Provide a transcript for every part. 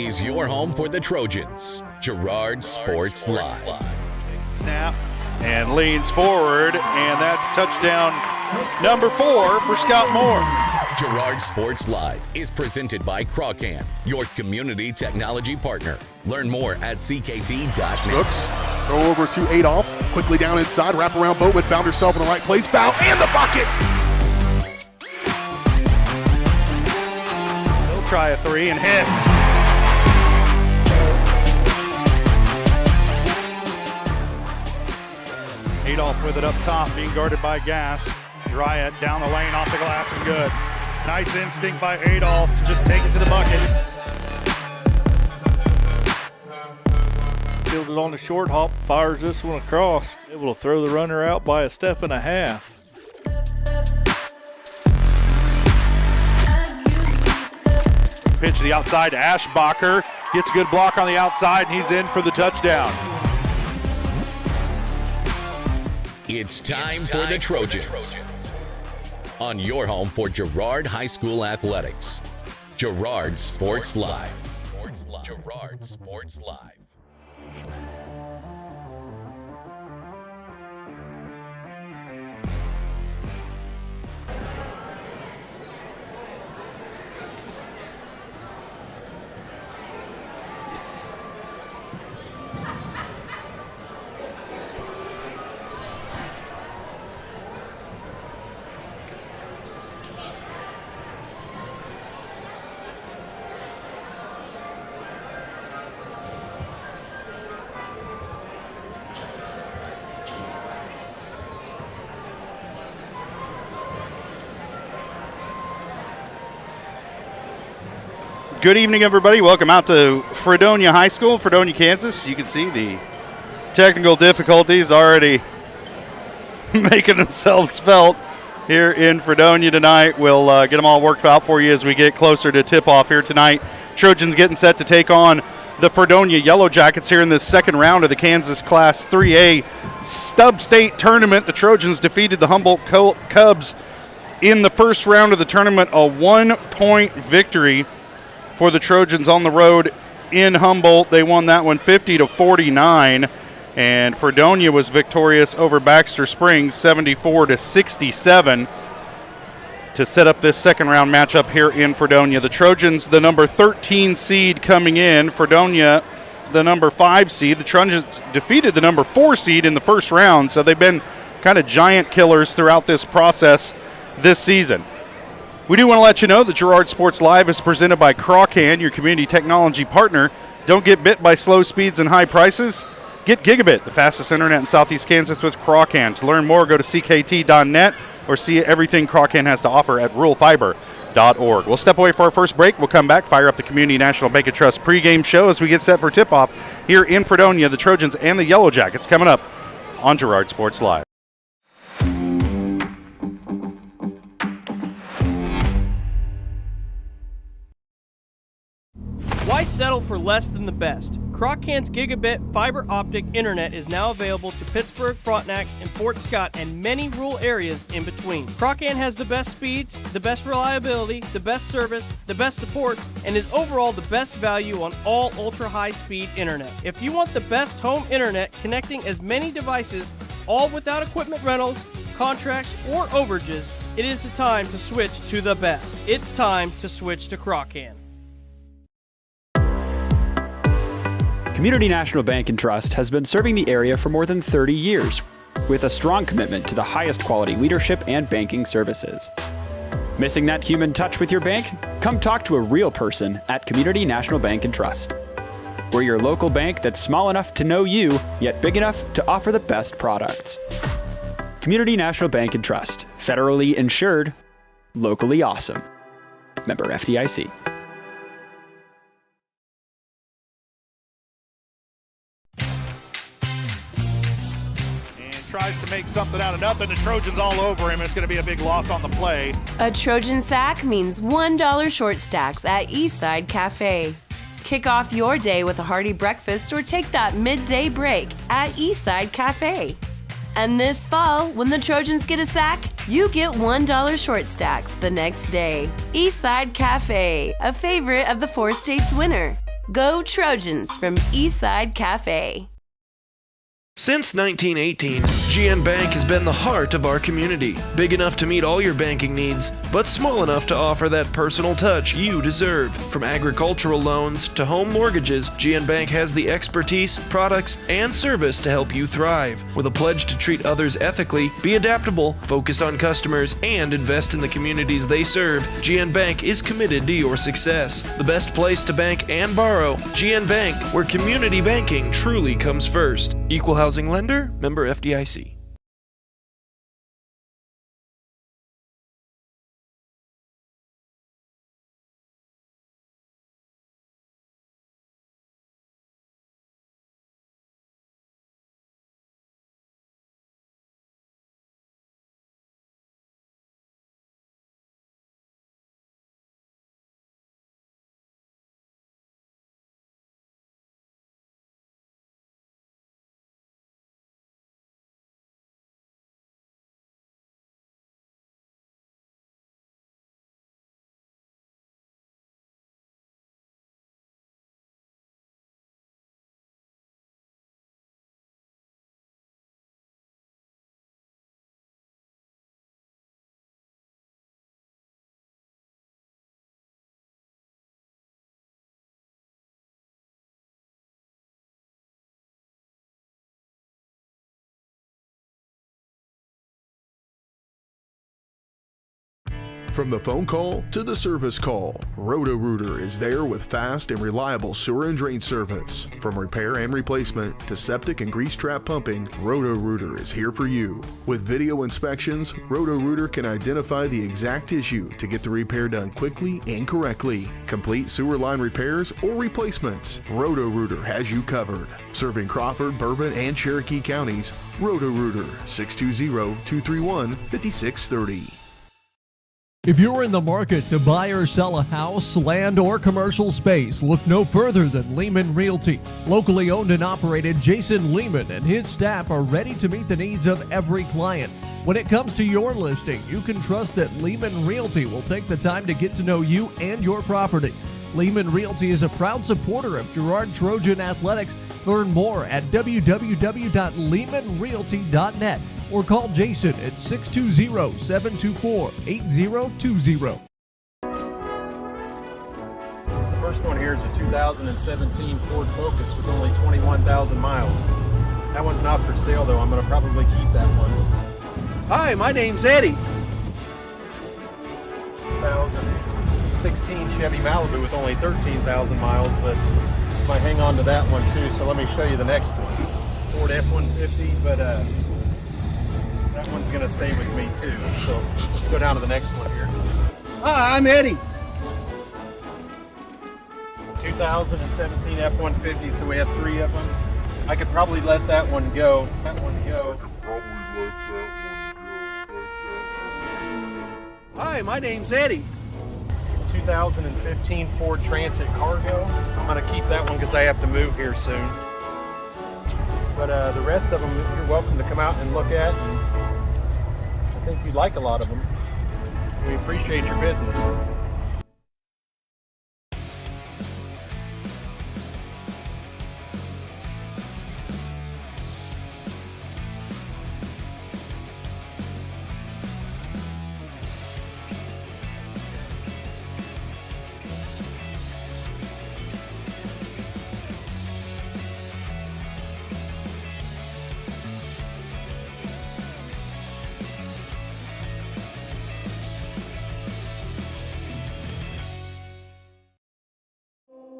is your home for the Trojans. Girard Sports Live. Snap and leans forward, and that's touchdown number 4 for Scott Moore. Girard Sports Live is presented by Crawcan, your community technology partner. Learn more at ckt.net. Brooks, throw over to Adolph, quickly down inside, wrap around Boatman, found herself in the right place, foul, and the bucket! He'll try a 3 and hits. Adolph with it up top, being guarded by Gass. Girard down the lane, off the glass, and good. Nice instinct by Adolph to just take it to the bucket. Fielded on the short hop, fires this one across. Able to throw the runner out by a step and a half. Pitch to the outside to Ashbacher. Gets a good block on the outside, and he's in for the touchdown. It's time for the Trojans. On your home for Girard High School Athletics. Girard Sports Live. Girard Sports Live. Good evening, everybody. Welcome out to Fredonia High School, Fredonia, Kansas. You can see the technical difficulties already making themselves felt here in Fredonia tonight. We'll get them all worked out for you as we get closer to tip-off here tonight. Trojans getting set to take on the Fredonia Yellowjackets here in the second round of the Kansas Class 3A Stub State Tournament. The Trojans defeated the Humboldt Cubs in the first round of the tournament, a 1-point victory for the Trojans on the road in Humboldt. They won that one 50-49, and Fredonia was victorious over Baxter Springs 74-67 to set up this second round matchup here in Fredonia. The Trojans, the number 13 seed coming in. Fredonia, the number 5 seed. The Trojans defeated the number 4 seed in the first round, so they've been kind of giant killers throughout this process this season. We do want to let you know that Girard Sports Live is presented by Crawcan, your community technology partner. Don't get bit by slow speeds and high prices. Get Gigabit, the fastest internet in Southeast Kansas with Crawcan. To learn more, go to ckt.net or see everything Crawcan has to offer at ruralfiber.org. We'll step away for our first break. We'll come back, fire up the Community National Bank and Trust pregame show as we get set for tip-off here in Fredonia. The Trojans and the Yellowjackets coming up on Girard Sports Live. Why settle for less than the best? Crawcan's Gigabit fiber optic internet is now available to Pittsburgh, Frontenac, and Fort Scott, and many rural areas in between. Crawcan has the best speeds, the best reliability, the best service, the best support, and is overall the best value on all ultra-high-speed internet. If you want the best home internet connecting as many devices, all without equipment rentals, contracts, or overages, it is the time to switch to the best. It's time to switch to Crawcan. Community National Bank and Trust has been serving the area for more than 30 years, with a strong commitment to the highest quality leadership and banking services. Missing that human touch with your bank? Come talk to a real person at Community National Bank and Trust. We're your local bank that's small enough to know you, yet big enough to offer the best products. Community National Bank and Trust, federally insured, locally awesome. Member FDIC. Tries to make something out of nothing. The Trojans all over him. It's going to be a big loss on the play. A Trojan sack means $1 short stacks at Eastside Cafe. Kick off your day with a hearty breakfast or take that midday break at Eastside Cafe. And this fall, when the Trojans get a sack, you get $1 short stacks the next day. Eastside Cafe, a favorite of the 4 states winner. Go Trojans from Eastside Cafe. Since 1918, GN Bank has been the heart of our community. Big enough to meet all your banking needs, but small enough to offer that personal touch you deserve. From agricultural loans to home mortgages, GN Bank has the expertise, products, and service to help you thrive. With a pledge to treat others ethically, be adaptable, focus on customers, and invest in the communities they serve, GN Bank is committed to your success. The best place to bank and borrow, GN Bank, where community banking truly comes first. Equal housing lender, member FDIC. From the phone call to the service call, Roto-Rooter is there with fast and reliable sewer and drain service. From repair and replacement to septic and grease trap pumping, Roto-Rooter is here for you. With video inspections, Roto-Rooter can identify the exact issue to get the repair done quickly and correctly. Complete sewer line repairs or replacements, Roto-Rooter has you covered. Serving Crawford, Bourbon, and Cherokee counties, Roto-Rooter, 620-231-5630. If you're in the market to buy or sell a house, land, or commercial space, look no further than Lehman Realty. Locally owned and operated, Jason Lehman and his staff are ready to meet the needs of every client. When it comes to your listing, you can trust that Lehman Realty will take the time to get to know you and your property. Lehman Realty is a proud supporter of Girard Trojan Athletics. Learn more at www.lehmanrealty.net. or call Jason at 620-724-8020. The first one here is a 2017 Ford Focus with only 21,000 miles. That one's not for sale though. I'm going to probably keep that one. Hi, my name's Eddie. 2016 Chevy Malibu with only 13,000 miles, but I might hang on to that one too. So let me show you the next one. Ford F-150, but that one's going to stay with me too. So let's go down to the next one here. Hi, I'm Eddie. 2017 F-150, so we have 3 of them. I could probably let that one go. Hi, my name's Eddie. 2015 Ford Transit Cargo. I'm going to keep that one because I have to move here soon. But the rest of them, you're welcome to come out and look at. And I think you'd like a lot of them. We appreciate your business.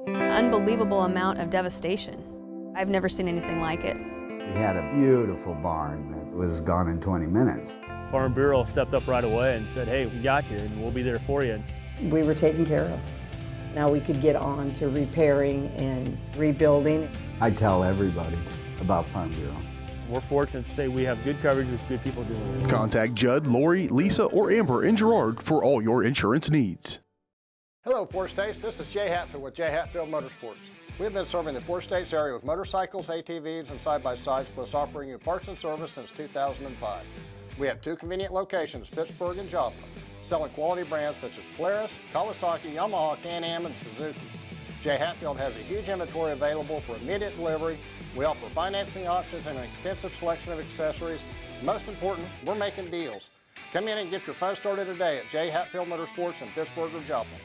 Unbelievable amount of devastation. I've never seen anything like it. We had a beautiful barn that was gone in 20 minutes. Farm Bureau stepped up right away and said, hey, we got you and we'll be there for you. We were taken care of. Now we could get on to repairing and rebuilding. I tell everybody about Farm Bureau. We're fortunate to say we have good coverage with good people doing it. Contact Judd, Lori, Lisa, or Amber in Girard for all your insurance needs. Hello, Four States. This is Jay Hatfield with Jay Hatfield Motorsports. We've been serving the Four States area with motorcycles, ATVs, and side-by-sides, plus offering you parts and service since 2005. We have 2 convenient locations, Pittsburgh and Joplin, selling quality brands such as Polaris, Kawasaki, Yamaha, Can-Am, and Suzuki. J. Hatfield has a huge inventory available for immediate delivery. We offer financing options and an extensive selection of accessories. Most important, we're making deals. Come in and get your fun started today at J. Hatfield Motorsports in Pittsburgh or Joplin.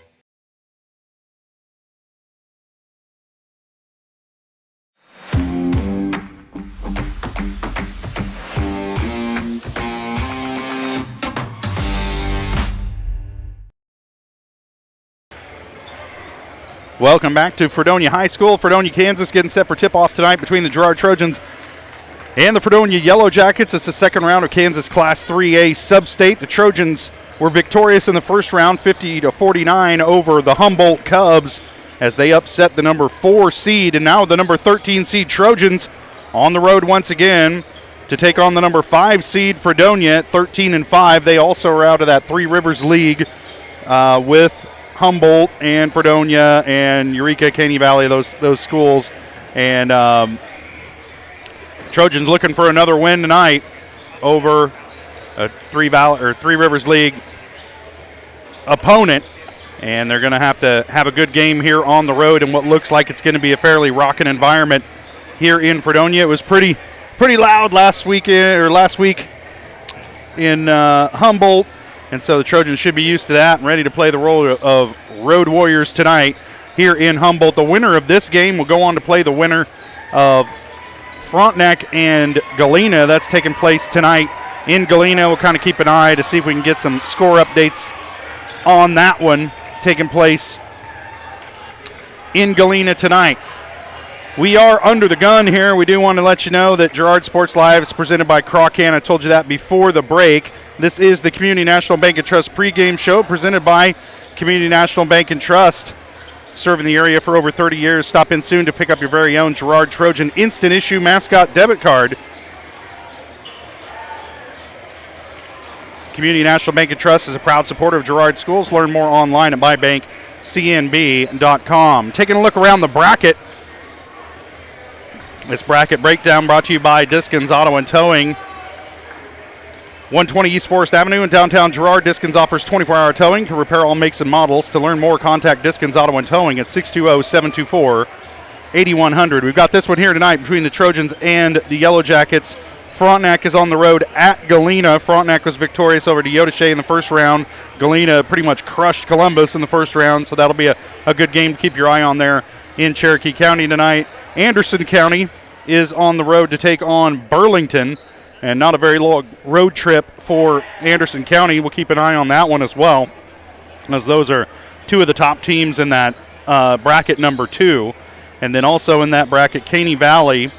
Welcome back to Fredonia High School. Fredonia, Kansas getting set for tip-off tonight between the Girard Trojans and the Fredonia Yellowjackets. It's the second round of Kansas Class 3A Sub-State. The Trojans were victorious in the first round, 50-49 over the Humboldt Cubs as they upset the number 4 seed. And now the number 13 seed Trojans on the road once again to take on the number 5 seed Fredonia at 13-5. They also are out of that Three Rivers League with Humboldt and Fredonia and Eureka, Caney Valley, those schools. And Trojans looking for another win tonight over a Three Rivers League opponent. And they're going to have a good game here on the road in what looks like it's going to be a fairly rocking environment here in Fredonia. It was pretty loud last week in Humboldt. And so the Trojans should be used to that and ready to play the role of road warriors tonight here in Humboldt. The winner of this game will go on to play the winner of Frontenac and Galena. That's taking place tonight in Galena. We'll kind of keep an eye to see if we can get some score updates on that one taking place in Galena tonight. We are under the gun here. We do want to let you know that Girard Sports Live is presented by Crawcan. I told you that before the break. This is the Community National Bank and Trust pregame show presented by Community National Bank and Trust. Serving the area for over 30 years. Stop in soon to pick up your very own Girard Trojan Instant Issue Mascot Debit Card. Community National Bank and Trust is a proud supporter of Girard Schools. Learn more online at mybankcnb.com. Taking a look around the bracket. This bracket breakdown brought to you by Diskins Auto and Towing. 120 East Forest Avenue in downtown Girard. Diskins offers 24-hour towing, can repair all makes and models. To learn more, contact Diskins Auto and Towing at 620-724-8100. We've got this one here tonight between the Trojans and the Yellowjackets. Frontenac is on the road at Galena. Frontenac was victorious over Deodache in the first round. Galena pretty much crushed Columbus in the first round, so that'll be a good game to keep your eye on there in Cherokee County tonight. Anderson County is on the road to take on Burlington, and not a very long road trip for Anderson County. We'll keep an eye on that one as well, as those are two of the top teams in that bracket number 2. And then also in that bracket, Iola,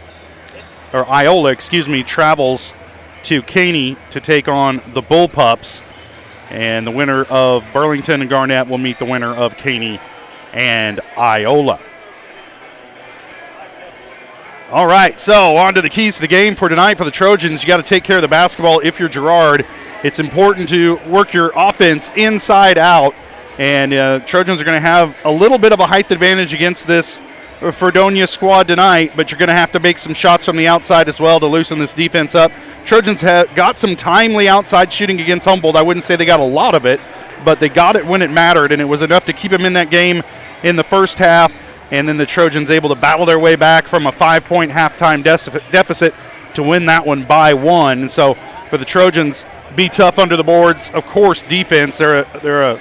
travels to Caney to take on the Bullpups, and the winner of Burlington and Garnett will meet the winner of Caney and Iola. All right, so on to the keys to the game for tonight for the Trojans. You got to take care of the basketball if you're Girard. It's important to work your offense inside out, and Trojans are going to have a little bit of a height advantage against this Fredonia squad tonight, but you're going to have to make some shots from the outside as well to loosen this defense up. Trojans have got some timely outside shooting against Humboldt. I wouldn't say they got a lot of it, but they got it when it mattered, and it was enough to keep them in that game in the first half. And then the Trojans able to battle their way back from a 5-point halftime deficit to win that one by 1. And so for the Trojans, be tough under the boards. Of course, defense, they're a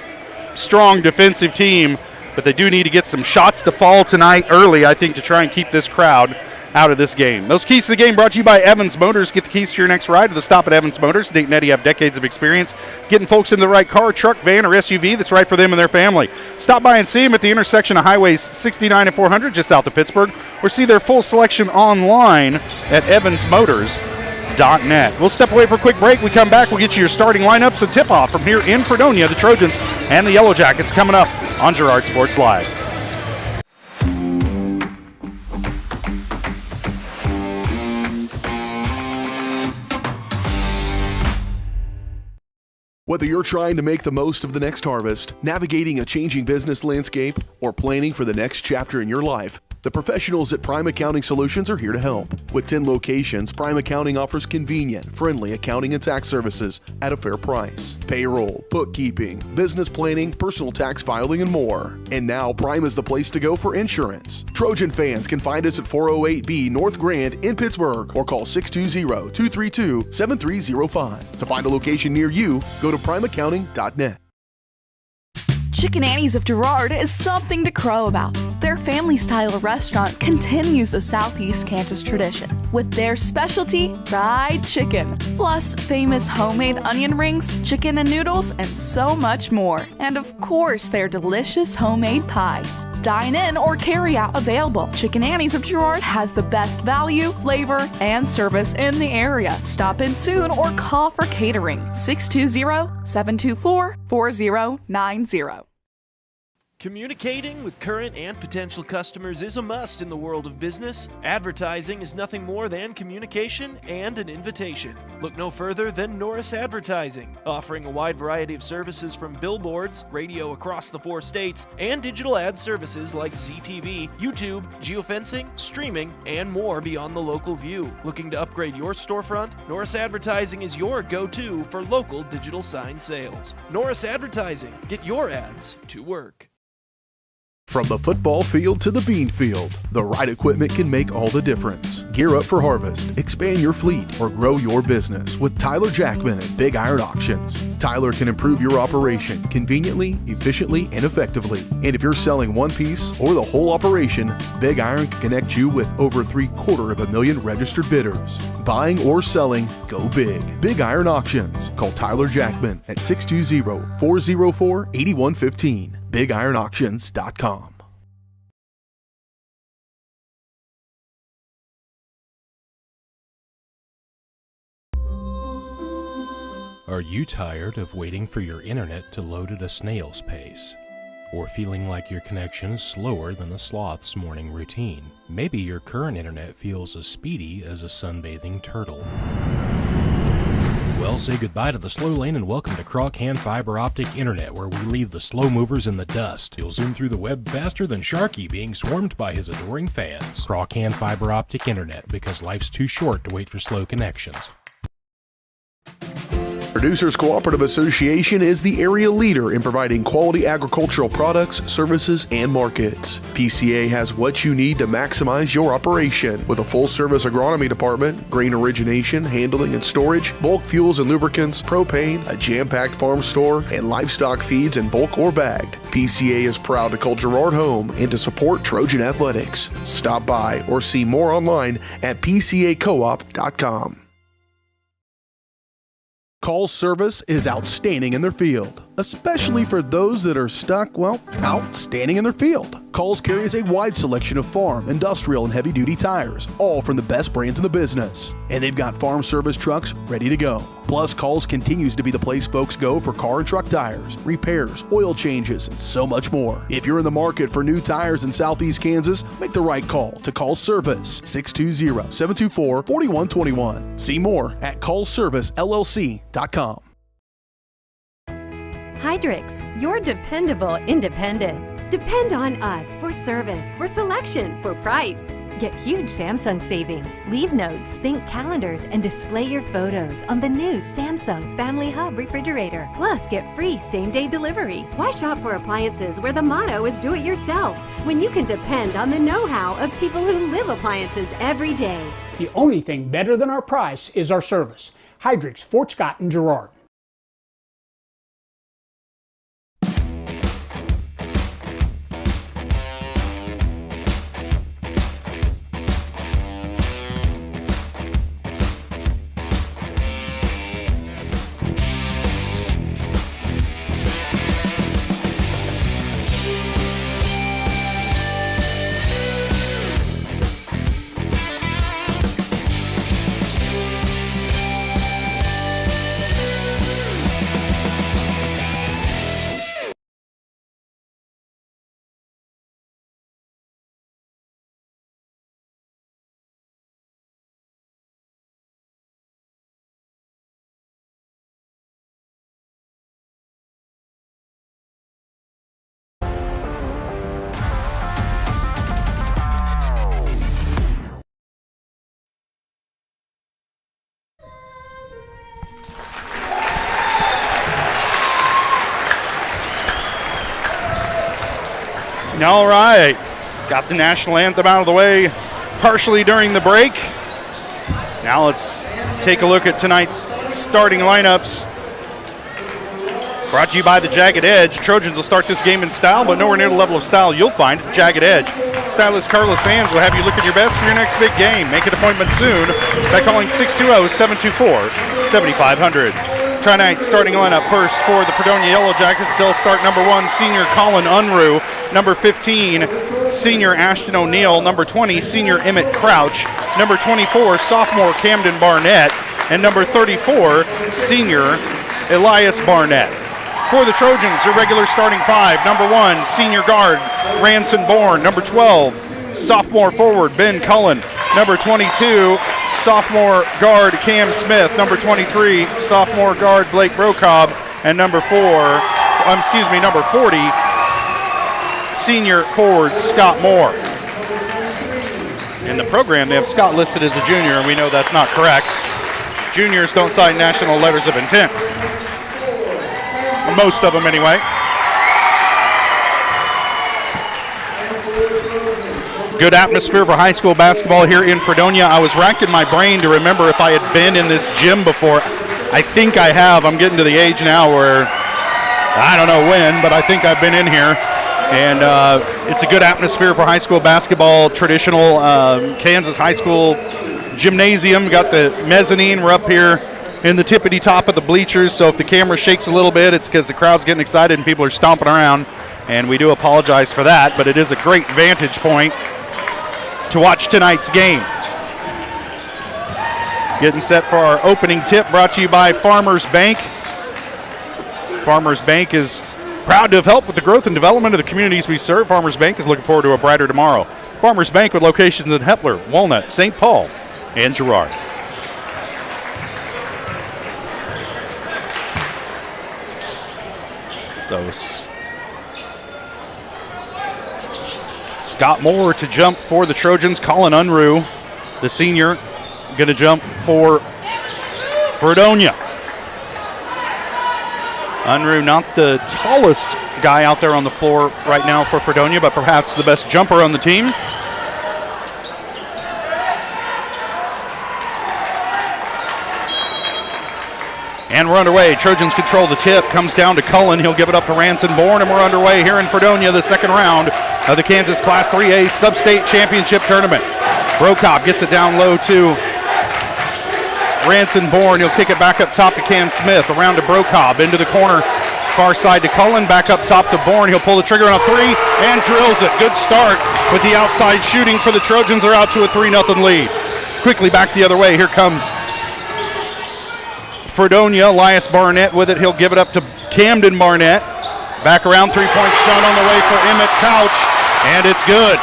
strong defensive team, but they do need to get some shots to fall tonight early, I think, to try and keep this crowd out of this game. Those keys to the game brought to you by Evans Motors. Get the keys to your next ride to the stop at Evans Motors. Nate and Eddie have decades of experience getting folks in the right car, truck, van, or SUV that's right for them and their family. Stop by and see them at the intersection of Highways 69 and 400 just south of Pittsburgh, or see their full selection online at evansmotors.net. We'll step away for a quick break. We come back, we'll get you your starting lineups and tip-off from here in Fredonia. The Trojans and the Yellowjackets coming up on Girard Sports Live. Whether you're trying to make the most of the next harvest, navigating a changing business landscape, or planning for the next chapter in your life, The professionals at Prime Accounting Solutions are here to help. With 10 locations, Prime Accounting offers convenient, friendly accounting and tax services at a fair price. Payroll, bookkeeping, business planning, personal tax filing, and more. And now Prime is the place to go for insurance. Trojan fans can find us at 408B North Grand in Pittsburgh or call 620-232-7305. To find a location near you, go to primeaccounting.net. Chicken Annie's of Girard is something to crow about. Their family-style restaurant continues a Southeast Kansas tradition with their specialty, fried chicken, plus famous homemade onion rings, chicken and noodles, and so much more. And of course, their delicious homemade pies. Dine in or carry out available. Chicken Annie's of Girard has the best value, flavor, and service in the area. Stop in soon or call for catering. 620-724-4090. Communicating with current and potential customers is a must in the world of business. Advertising is nothing more than communication and an invitation. Look no further than Norris Advertising, offering a wide variety of services from billboards, radio across the 4 states, and digital ad services like ZTV, YouTube, geofencing, streaming, and more beyond the local view. Looking to upgrade your storefront? Norris Advertising is your go-to for local digital sign sales. Norris Advertising. Get your ads to work. From the football field to the bean field, the right equipment can make all the difference. Gear up for harvest, expand your fleet, or grow your business with Tyler Jackman at Big Iron Auctions. Tyler can improve your operation conveniently, efficiently, and effectively. And if you're selling one piece or the whole operation, Big Iron can connect you with over 750,000 registered bidders. Buying or selling, go big. Big Iron Auctions. Call Tyler Jackman at 620-404-8115. BigIronAuctions.com. Are you tired of waiting for your internet to load at a snail's pace? Or feeling like your connection is slower than a sloth's morning routine? Maybe your current internet feels as speedy as a sunbathing turtle. Well, say goodbye to the slow lane and welcome to Crawcan Fiber Optic Internet, where we leave the slow movers in the dust. You'll zoom through the web faster than Sharky being swarmed by his adoring fans. Crawcan Fiber Optic Internet, because life's too short to wait for slow connections. Producers Cooperative Association is the area leader in providing quality agricultural products, services, and markets. PCA has what you need to maximize your operation with a full-service agronomy department, grain origination, handling and storage, bulk fuels and lubricants, propane, a jam-packed farm store, and livestock feeds in bulk or bagged. PCA is proud to call Girard home and to support Trojan athletics. Stop by or see more online at pcacoop.com. Call's service is outstanding in their field, especially for those that are stuck, well, outstanding in their field. Call's carries a wide selection of farm, industrial, and heavy-duty tires, all from the best brands in the business. And they've got farm service trucks ready to go. Plus, Call's continues to be the place folks go for car and truck tires, repairs, oil changes, and so much more. If you're in the market for new tires in Southeast Kansas, make the right call to Call's Service, 620-724-4121. See more at callservicellc.com. Hydrix, your dependable independent. Depend on us for service, for selection, for price. Get huge Samsung savings. Leave notes, sync calendars, and display your photos on the new Samsung Family Hub refrigerator. Plus, get free same-day delivery. Why shop for appliances where the motto is do it yourself when you can depend on the know-how of people who live appliances every day? The only thing better than our price is our service. Hydrix, Fort Scott, and Girard. All right. Got the national anthem out of the way partially during the break. Now let's take a look at tonight's starting lineups. Brought to you by the Jagged Edge. Trojans will start this game in style, but nowhere near the level of style you'll find at the Jagged Edge. Stylist Carlos Sands will have you looking your best for your next big game. Make an appointment soon by calling 620-724-7500. Tonight's starting lineup first for the Fredonia Yellowjackets. They'll start number 1, senior Colin Unruh. Number 15, senior Ashton O'Neill. Number 20, senior Emmett Crouch. Number 24, sophomore Camden Barnett. And number 34, senior Elias Barnett. For the Trojans, your regular starting 5. Number 1, senior guard Ranson Bourne. Number 12, sophomore forward Ben Cullen. Number 22, sophomore guard Cam Smith. Number 23, sophomore guard Blake Brocob. And number 40, senior forward Scott Moore. In the program, they have Scott listed as a junior, and we know that's not correct. Juniors don't sign national letters of intent. Most of them, anyway. Good atmosphere for high school basketball here in Fredonia. I was racking my brain to remember if I had been in this gym before. I think I have. I'm getting to the age now where I don't know when, but I think I've been in here. And it's a good atmosphere for high school basketball. Traditional Kansas high school gymnasium. Got the mezzanine. We're up here in the tippity top of the bleachers, so if the camera shakes a little bit, it's because the crowd's getting excited and people are stomping around, and we do apologize for that, but it is a great vantage point to watch tonight's game. Getting set for our opening tip, brought to you by Farmers Bank. Farmers Bank is proud to have helped with the growth and development of the communities we serve. Farmers Bank is looking forward to a brighter tomorrow. Farmers Bank with locations in Hepler, Walnut, St. Paul, and Girard. So Scott Moore to jump for the Trojans. Colin Unruh, the senior, going to jump for Fredonia. Unruh, not the tallest guy out there on the floor right now for Fredonia, but perhaps the best jumper on the team. And we're underway. Trojans control the tip. Comes down to Cullen. He'll give it up to Ranson Bourne, and we're underway here in Fredonia, the second round of the Kansas Class 3A Sub-State Championship Tournament. Brocob gets it down low to Ranson Bourne. He'll kick it back up top to Cam Smith. Around to Brocob. Into the corner. Far side to Cullen. Back up top to Bourne. He'll pull the trigger on a 3 and drills it. Good start with the outside shooting for the Trojans. They're out to a 3-0 lead. Quickly back the other way. Here comes Fredonia. Elias Barnett with it. He'll give it up to Camden Barnett. Back around, three-point shot on the way for Emmett Couch, and it's good.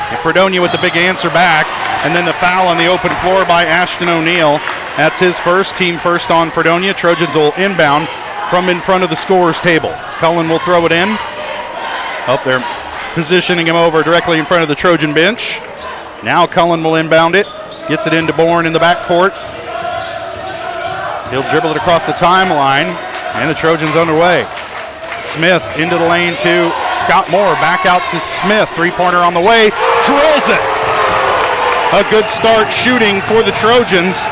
And Fredonia with the big answer back, and then the foul on the open floor by Ashton O'Neill. That's his first, team first on Fredonia. Trojans will inbound from in front of the scorer's table. Cullen will throw it in. Up there, positioning him over directly in front of the Trojan bench. Now Cullen will inbound it. Gets it into Bourne in the backcourt. He'll dribble it across the timeline, and the Trojans underway. Smith into the lane to Scott Moore. Back out to Smith. Three-pointer on the way. Drills it. A good start shooting for the Trojans.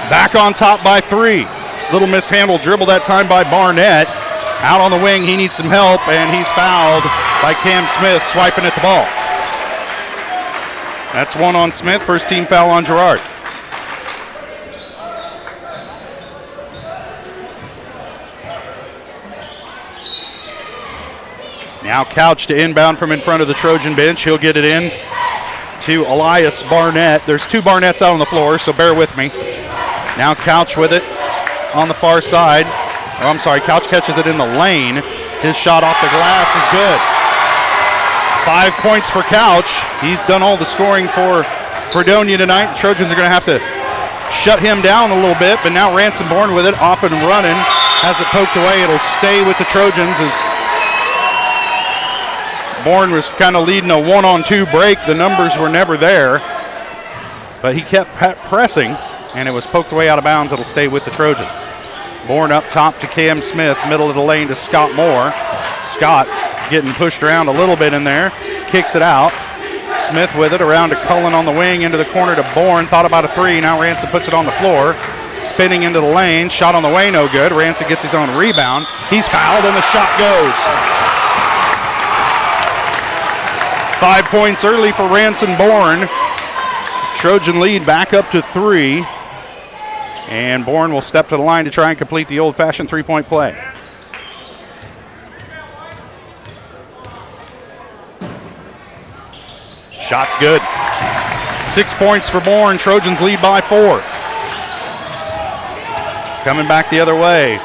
Back on top by 3. Little mishandled dribble that time by Barnett. Out on the wing, he needs some help, and he's fouled by Cam Smith swiping at the ball. That's one on Smith, first team foul on Girard. Now Couch to inbound from in front of the Trojan bench. He'll get it in to Elias Barnett. There's 2 Barnetts out on the floor, so bear with me. Now Couch with it on the far side. Oh, I'm sorry, Couch catches it in the lane. His shot off the glass is good. 5 points for Couch. He's done all the scoring for Fredonia tonight. The Trojans are going to have to shut him down a little bit, but now Ranson Bourne with it, off and running. Has it poked away. It'll stay with the Trojans as Bourne was kind of leading a 1-on-2 break. The numbers were never there, but he kept pressing, and it was poked away out of bounds. It'll stay with the Trojans. Bourne up top to Cam Smith, middle of the lane to Scott Moore. Scott getting pushed around a little bit in there, kicks it out. Smith with it, around to Cullen on the wing, into the corner to Bourne, thought about a three, now Ransom puts it on the floor. Spinning into the lane, shot on the way, no good. Ransom gets his own rebound. He's fouled and the shot goes. 5 points early for Ransom Bourne. Trojan lead back up to 3. And Bourne will step to the line to try and complete the old-fashioned three-point play. Shot's good. 6 points for Bourne. Trojans lead by 4. Coming back the other way.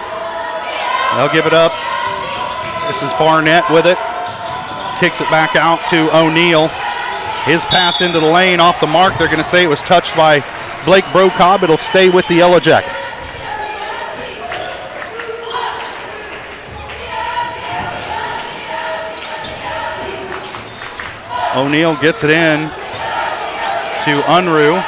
They'll give it up. This is Barnett with it. Kicks it back out to O'Neal. His pass into the lane off the mark. They're going to say it was touched by Blake Brocobb. It'll stay with the Yellowjackets. O'Neal gets it in to Unruh.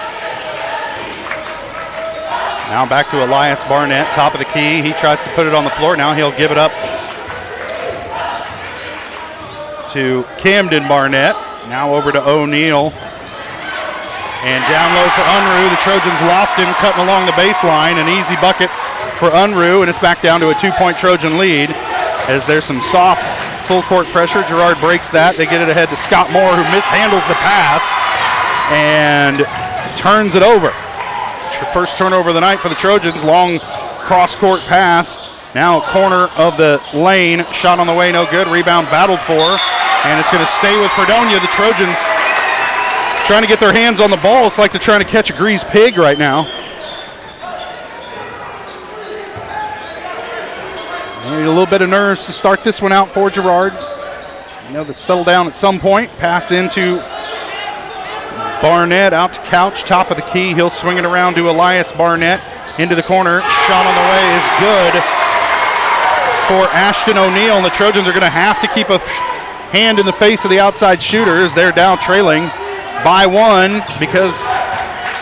Now back to Elias Barnett, top of the key. He tries to put it on the floor. Now he'll give it up to Camden Barnett. Now over to O'Neal. And down low for Unruh. The Trojans lost him, cutting along the baseline. An easy bucket for Unruh, and it's back down to a 2-point Trojan lead as there's some soft full court pressure. Girard breaks that. They get it ahead to Scott Moore, who mishandles the pass and turns it over. First turnover of the night for the Trojans. Long cross-court pass. Now corner of the lane. Shot on the way, no good. Rebound battled for. And it's going to stay with Fredonia. The Trojans trying to get their hands on the ball. It's like they're trying to catch a greased pig right now. Maybe a little bit of nerves to start this one out for Girard. You know, they'll settle down at some point. Pass into Barnett, out to Couch, top of the key. He'll swing it around to Elias Barnett. Into the corner. Shot on the way is good for Ashton O'Neal. And the Trojans are going to have to keep a hand in the face of the outside shooters. They're now trailing by 1 because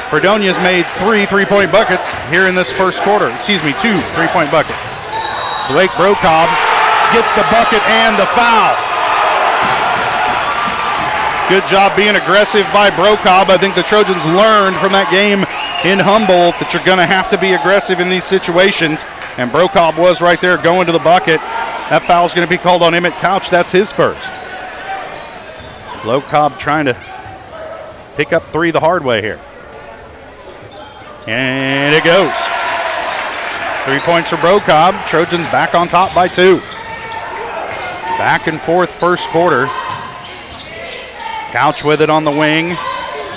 Fredonia's made 3 3-point buckets here in this first quarter. 2 3-point buckets. Blake Brocobb gets the bucket and the foul. Good job being aggressive by Brocobb. I think the Trojans learned from that game in Humboldt that you're going to have to be aggressive in these situations. And Brocobb was right there going to the bucket. That foul's going to be called on Emmett Couch. That's his first. Brocobb trying to pick up 3 the hard way here. And it goes. 3 points for Brocobb. Trojans back on top by 2. Back and forth first quarter. Couch with it on the wing.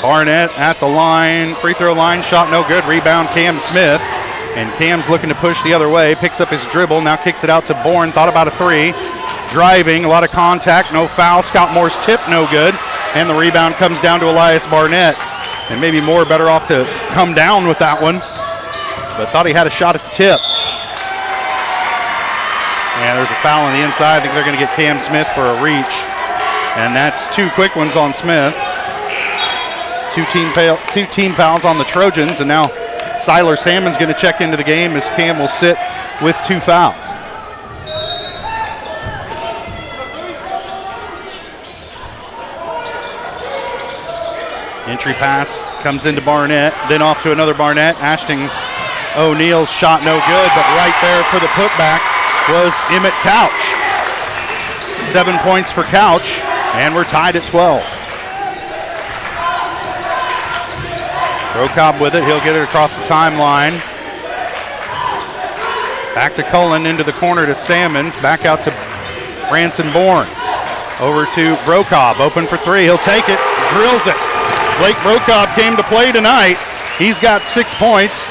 Barnett at the line. Free throw line. Shot no good. Rebound Cam Smith. And Cam's looking to push the other way. Picks up his dribble. Now kicks it out to Bourne. Thought about a 3. Driving. A lot of contact. No foul. Scott Moore's tip no good. And the rebound comes down to Elias Barnett. And maybe Moore better off to come down with that one. But thought he had a shot at the tip. And there's a foul on the inside. I think they're going to get Cam Smith for a reach. And that's 2 quick ones on Smith. Two team fouls on the Trojans. And now Siler Salmon's going to check into the game as Cam will sit with 2 fouls. Entry pass comes into Barnett, then off to another Barnett. Ashton O'Neal's shot no good, but right there for the putback was Emmett Couch. 7 points for Couch, and we're tied at 12. Brocobb with it, he'll get it across the timeline. Back to Cullen, into the corner to Salmons, back out to Ransom Bourne. Over to Brocobb, open for 3, he'll take it, drills it. Blake Brocobb came to play tonight. He's got 6 points.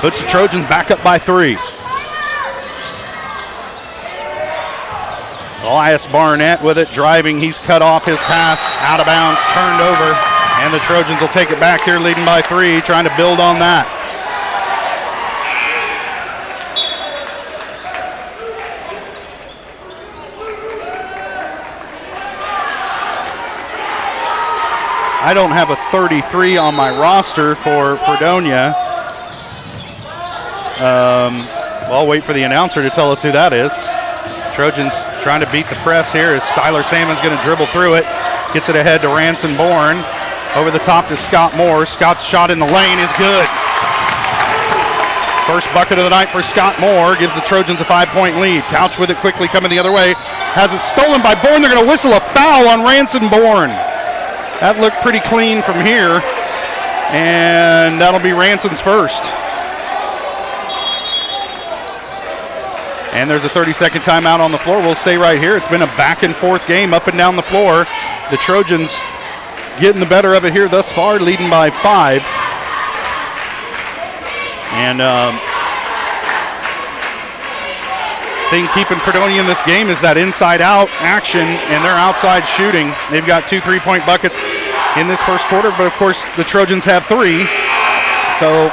Puts the Trojans back up by 3. Elias Barnett with it, driving. He's cut off his pass, out of bounds, turned over. And the Trojans will take it back here, leading by 3, trying to build on that. I don't have a 33 on my roster for Fredonia. Well, I'll wait for the announcer to tell us who that is. Trojans trying to beat the press here as Siler Salmon's going to dribble through it. Gets it ahead to Ranson Bourne. Over the top to Scott Moore. Scott's shot in the lane is good. First bucket of the night for Scott Moore. Gives the Trojans a 5-point lead. Couch with it quickly coming the other way. Has it stolen by Bourne. They're going to whistle a foul on Ranson Bourne. That looked pretty clean from here. And that'll be Ranson's first. And there's a 30-second timeout on the floor. We'll stay right here. It's been a back-and-forth game up and down the floor. The Trojans getting the better of it here thus far, leading by 5. And thing keeping Fredonia in this game is that inside-out action and their outside shooting. They've got 2 3-point buckets in this first quarter, but of course the Trojans have 3. So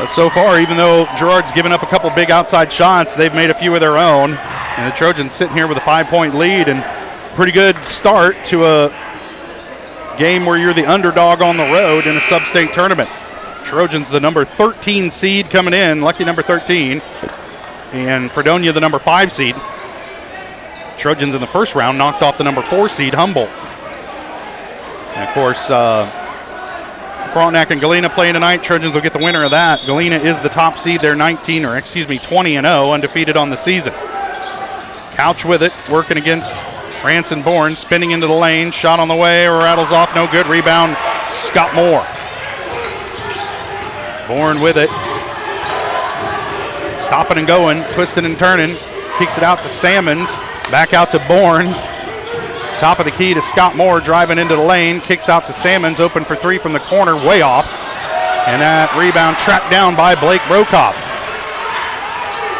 so far, even though Girard's given up a couple big outside shots, they've made a few of their own. And the Trojans sitting here with a 5-point lead, and pretty good start to a game where you're the underdog on the road in a sub-state tournament. Trojans the number 13 seed coming in, lucky number 13. And Fredonia the number 5 seed. Trojans in the first round knocked off the number 4 seed, Humboldt. And of course, Frontenac and Galena playing tonight. Trojans will get the winner of that. Galena is the top seed. They're 20-0, undefeated on the season. Couch with it, working against Ranson Bourne, spinning into the lane. Shot on the way, rattles off, no good. Rebound, Scott Moore. Bourne with it. Stopping and going, twisting and turning. Kicks it out to Salmons. Back out to Bourne. Top of the key to Scott Moore, driving into the lane. Kicks out to Salmons, open for 3 from the corner, way off. And that rebound tracked down by Blake Brokob.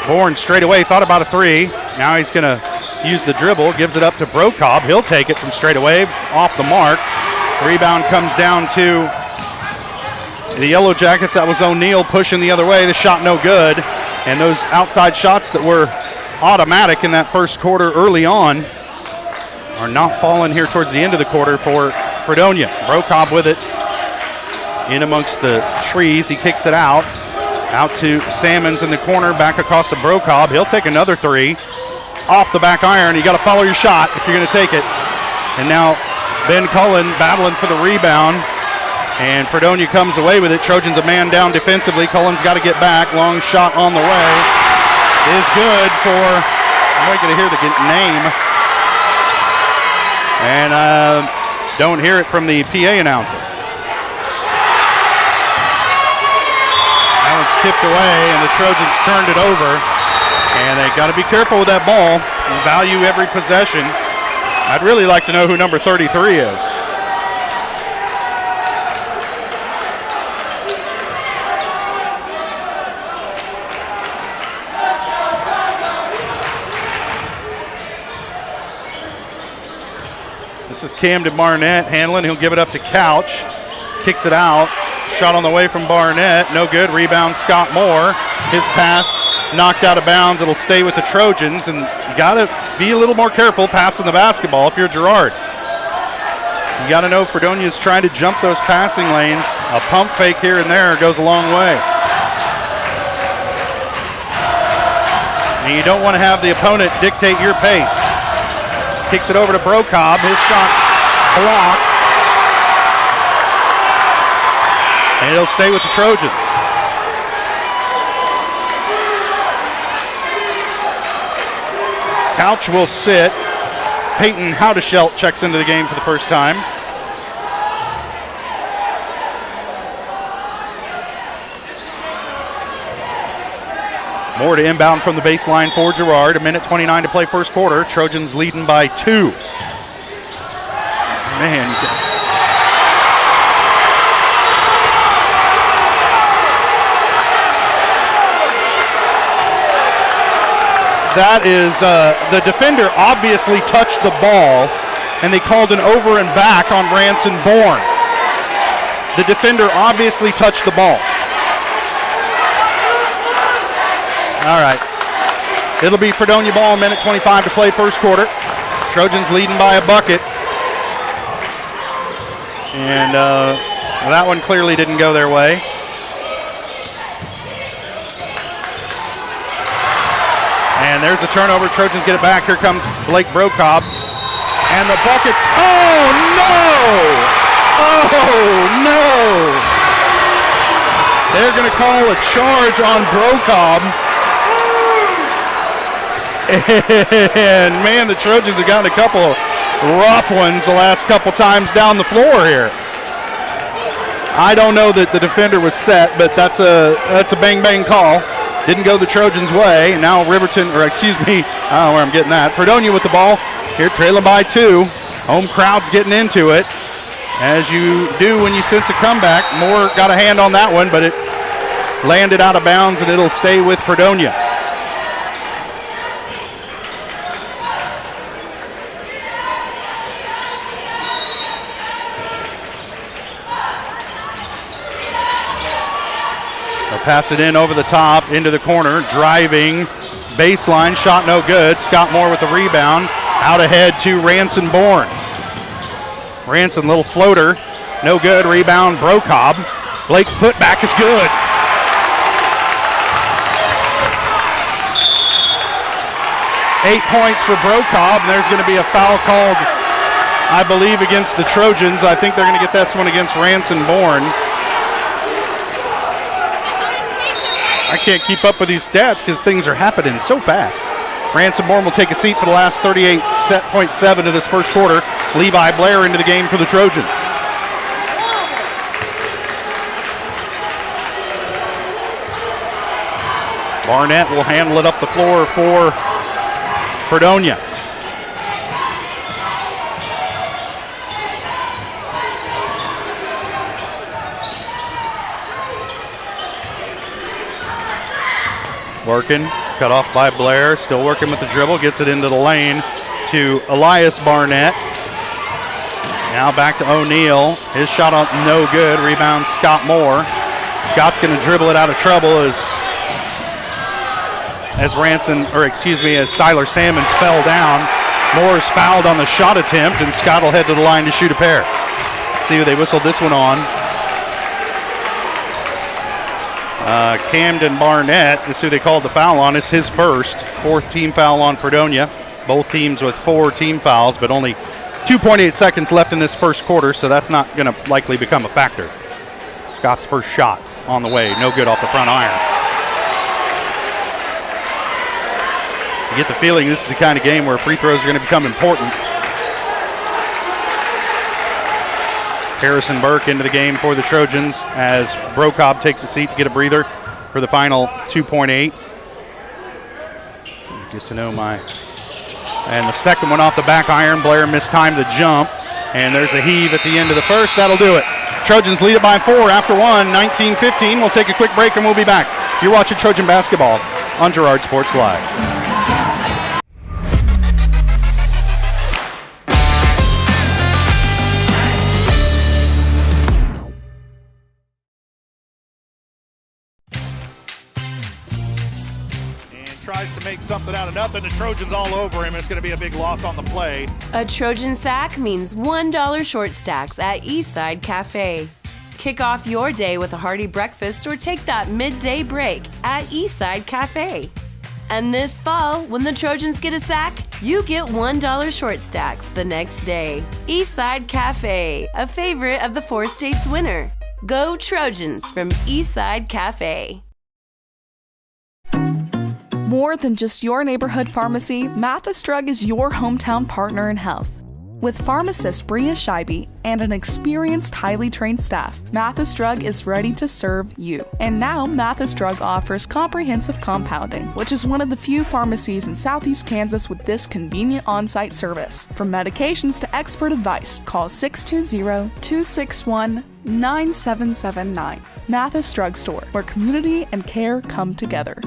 Bourne straight away, thought about a 3. Now he's going to use the dribble, gives it up to Brokob. He'll take it from straight away, off the mark. Rebound comes down to the Yellowjackets. That was O'Neal pushing the other way. The shot no good. And those outside shots that were automatic in that first quarter early on are not falling here towards the end of the quarter for Fredonia. Brokob with it in amongst the trees. He kicks it out to Salmons in the corner, back across to Brokob. He'll take another 3 off the back iron. You got to follow your shot if you're going to take it. And now Ben Cullen battling for the rebound, and Fredonia comes away with it. Trojans a man down defensively. Cullen's got to get back. Long shot on the way is good for, I'm not going to hear the name. And don't hear it from the PA announcer. That one's tipped away, and the Trojans turned it over. And they got to be careful with that ball and value every possession. I'd really like to know who number 33 is. This is Camden Barnett handling. He'll give it up to Couch. Kicks it out. Shot on the way from Barnett. No good. Rebound Scott Moore. His pass knocked out of bounds. It'll stay with the Trojans. And you got to be a little more careful passing the basketball if you're Girard. You got to know Fredonia's trying to jump those passing lanes. A pump fake here and there goes a long way. And you don't want to have the opponent dictate your pace. Kicks it over to Brokob. His shot blocked. And it'll stay with the Trojans. Couch will sit. Peyton Howdeschelt checks into the game for the first time. More to inbound from the baseline for Girard. 1:29 to play first quarter. Trojans leading by 2. Man. That is, the defender obviously touched the ball, and they called an over and back on Ranson Bourne. The defender obviously touched the ball. All right. It'll be Fredonia ball, 1:25 to play first quarter. Trojans leading by a bucket. And that one clearly didn't go their way. And there's a turnover. Trojans get it back. Here comes Blake Brocob. And the buckets. Oh, no! Oh, no! They're going to call a charge on Brocob. And, man, the Trojans have gotten a couple of rough ones the last couple times down the floor here. I don't know that the defender was set, but that's a bang-bang call. Didn't go the Trojans' way. Now Riverton, or excuse me, I don't know where I'm getting that. Fredonia with the ball. Here trailing by 2. Home crowd's getting into it. As you do when you sense a comeback. Moore got a hand on that one, but it landed out of bounds, and it'll stay with Fredonia. They'll pass it in over the top, into the corner, driving, baseline, shot no good. Scott Moore with the rebound, out ahead to Ranson Bourne. Ranson, little floater, no good, rebound, Brocob. Blake's putback is good. Eight points for Brocob, and there's going to be a foul called, I believe, against the Trojans. I think they're going to get this one against Ranson Bourne. I can't keep up with these stats because things are happening so fast. Ranson Bourne will take a seat for the last 38.7 of this first quarter. Levi Blair into the game for the Trojans. Barnett will handle it up the floor for Fredonia. Working, cut off by Blair, still working with the dribble, gets it into the lane to Elias Barnett. Now back to O'Neal. His shot on no good. Rebound Scott Moore. Scott's going to dribble it out of trouble as Siler Salmons fell down. Moore's fouled on the shot attempt, and Scott will head to the line to shoot a pair. Let's see who they whistled this one on. Camden Barnett is who they called the foul on. It's his fourth team foul on Fredonia. Both teams with 4 team fouls, but only 2.8 seconds left in this first quarter, so that's not going to likely become a factor. Scott's first shot on the way, no good off the front iron. You get the feeling this is the kind of game where free throws are going to become important. Harrison Burke into the game for the Trojans as Brocob takes a seat to get a breather for the final 2.8. Get to know my... And the second one off the back iron. Blair mistimed the jump. And there's a heave at the end of the first. That'll do it. Trojans lead it by 4 after 1, 19-15. We'll take a quick break and we'll be back. You're watching Trojan Basketball on Girard Sports Live. Tries to make something out of nothing. The Trojans all over him. It's going to be a big loss on the play. A Trojan sack means $1 short stacks at Eastside Cafe. Kick off your day with a hearty breakfast or take that midday break at Eastside Cafe. And this fall, when the Trojans get a sack, you get $1 short stacks the next day. Eastside Cafe, a favorite of the 4 states winner. Go Trojans from Eastside Cafe. More than just your neighborhood pharmacy, Mathis Drug is your hometown partner in health. With pharmacist Bria Scheibe and an experienced, highly trained staff, Mathis Drug is ready to serve you. And now, Mathis Drug offers comprehensive compounding, which is one of the few pharmacies in Southeast Kansas with this convenient on-site service. From medications to expert advice, call 620-261-9779. Mathis Drug Store, where community and care come together.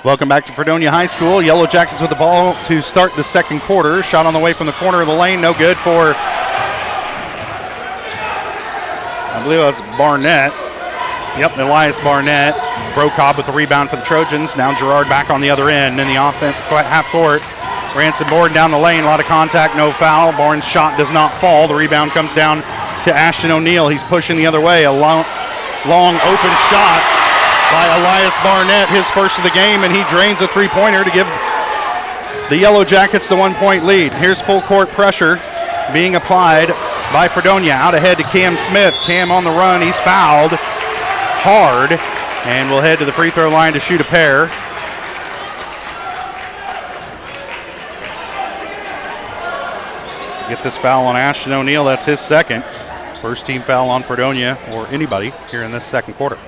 Welcome back to Fredonia High School. Yellowjackets with the ball to start the second quarter. Shot on the way from the corner of the lane. No good for, I believe that's Barnett. Yep, Elias Barnett. Brocob with the rebound for the Trojans. Now Girard back on the other end in the offense, half court. Ransom Bourne down the lane, a lot of contact, no foul. Bourne's shot does not fall. The rebound comes down to Ashton O'Neill. He's pushing the other way. A long open shot by Elias Barnett, his first of the game, and he drains a three-pointer to give the Yellowjackets the 1-point lead. Here's full court pressure being applied by Fredonia. Out ahead to Cam Smith. Cam on the run. He's fouled hard and will head to the free throw line to shoot a pair. Get this foul on Ashton O'Neill. That's his second. First team foul on Fredonia or anybody here in this second quarter.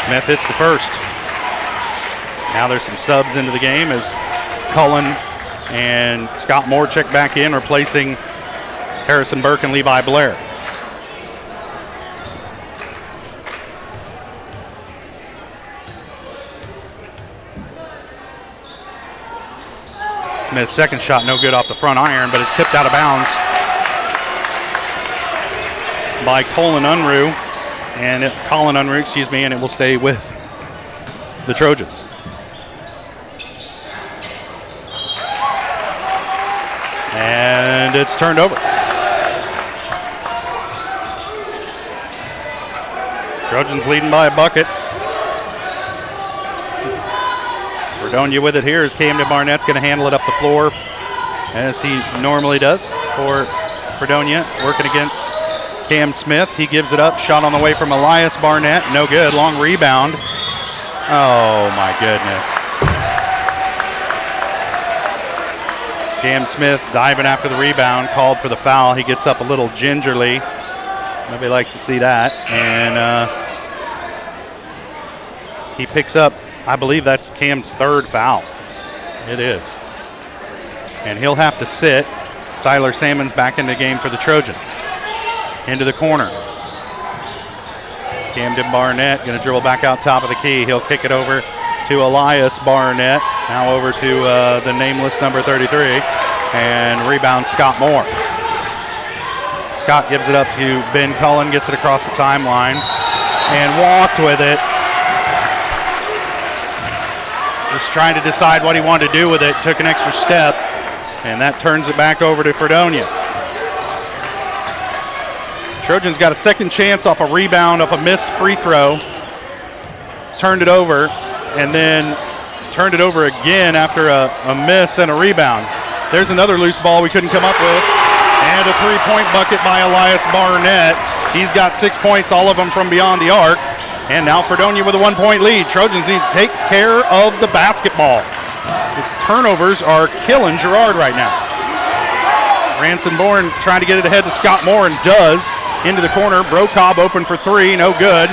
Smith hits the first. Now there's some subs into the game as Cullen and Scott Moore check back in, replacing Harrison Burke and Levi Blair. Smith's second shot no good off the front iron, but it's tipped out of bounds by Colin Unruh. Colin Unruh, and it will stay with the Trojans. And it's turned over. Trojans leading by a bucket. Fredonia with it here as Camden Barnett's going to handle it up the floor as he normally does for Fredonia, working against Cam Smith. He gives it up. Shot on the way from Elias Barnett. No good. Long rebound. Oh, my goodness. Cam Smith diving after the rebound. Called for the foul. He gets up a little gingerly. Nobody likes to see that. And he picks up, I believe that's Cam's third foul. It is. And he'll have to sit. Siler Salmon's back in the game for the Trojans. Into the corner. Camden Barnett going to dribble back out top of the key. He'll kick it over to Elias Barnett. Now over to the nameless number 33. And rebound Scott Moore. Scott gives it up to Ben Cullen, gets it across the timeline, and walked with it. Just trying to decide what he wanted to do with it. Took an extra step, and that turns it back over to Fredonia. Trojans got a second chance off a rebound, off a missed free throw. Turned it over, and then turned it over again after a miss and a rebound. There's another loose ball we couldn't come up with. And a three-point bucket by Elias Barnett. He's got 6 points, all of them from beyond the arc. And now Fredonia with a 1-point lead. Trojans need to take care of the basketball. The turnovers are killing Girard right now. Ransom Bourne trying to get it ahead to Scott Moore, and does. Into the corner, Brocob open for three, no good.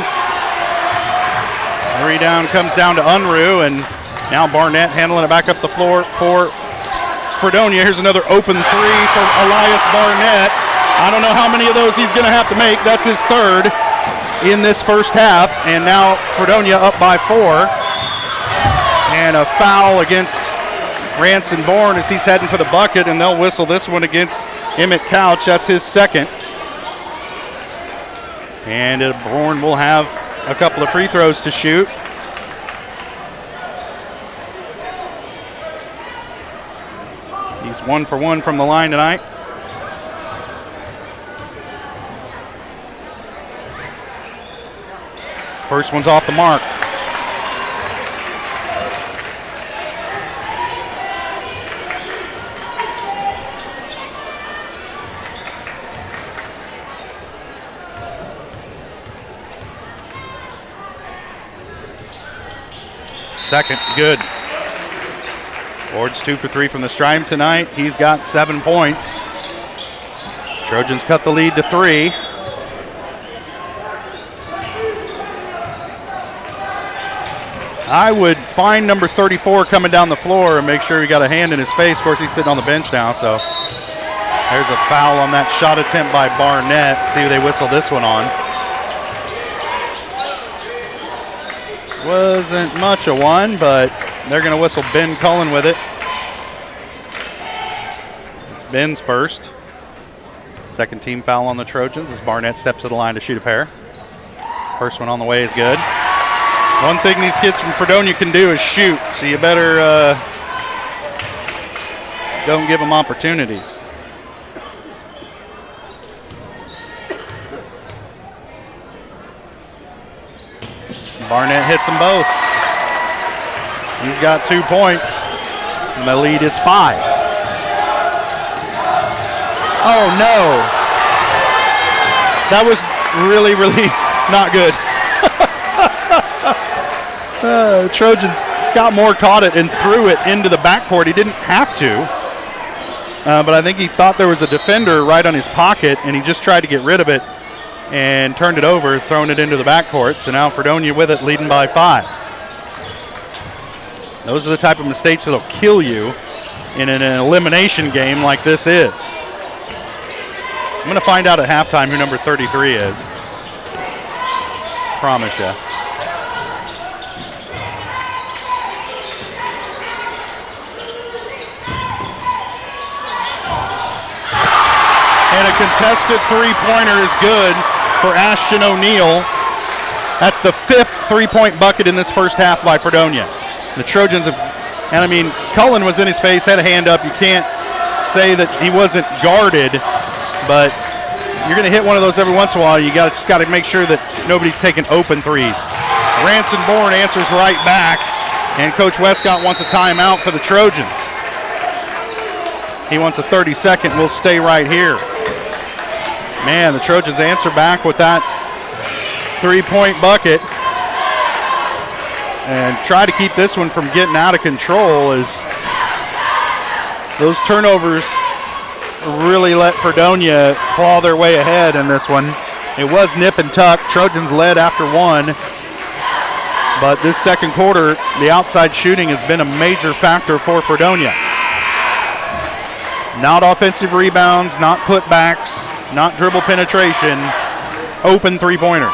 The rebound comes down to Unruh, and now Barnett handling it back up the floor for Fredonia. Here's another open three for Elias Barnett. I don't know how many of those he's going to have to make. That's his third in this first half, and now Fredonia up by 4. And a foul against Ransom Bourne as he's heading for the bucket, and they'll whistle this one against Emmett Couch. That's his second. And Bourne will have a couple of free throws to shoot. He's 1 for 1 from the line tonight. First one's off the mark. Second, good. Ward's 2 for 3 from the stripe tonight. He's got 7 points. Trojans cut the lead to 3. I would find number 34 coming down the floor and make sure he got a hand in his face. Of course, he's sitting on the bench now, so there's a foul on that shot attempt by Barnett. See who they whistle this one on. Wasn't much of one, but they're going to whistle Ben Cullen with it. It's Ben's first. Second team foul on the Trojans as Barnett steps to the line to shoot a pair. First one on the way is good. One thing these kids from Fredonia can do is shoot, so you better don't give them opportunities. Barnett hits them both. He's got 2 points, and the lead is 5. Oh no! That was really, really not good. Trojans, Scott Moore caught it and threw it into the backcourt. He didn't have to, but I think he thought there was a defender right on his pocket, and he just tried to get rid of it and turned it over, thrown it into the backcourt. So now Fredonia with it, leading by 5. Those are the type of mistakes that'll kill you in an elimination game like this is. I'm going to find out at halftime who number 33 is. Promise you. And a contested three-pointer is good for Ashton O'Neill. That's the 5th three-point bucket in this first half by Fredonia. The Trojans have, and I mean, Cullen was in his face, had a hand up. You can't say that he wasn't guarded, but you're going to hit one of those every once in a while. You just got to make sure that nobody's taking open threes. Ranson Bourne answers right back, and Coach Westcott wants a timeout for the Trojans. He wants a 30-second. We'll stay right here. Man, the Trojans answer back with that three-point bucket and try to keep this one from getting out of control as those turnovers really let Fredonia claw their way ahead in this one. It was nip and tuck. Trojans led after 1. But this second quarter, the outside shooting has been a major factor for Fredonia. Not offensive rebounds, not putbacks, not dribble penetration, open three-pointers.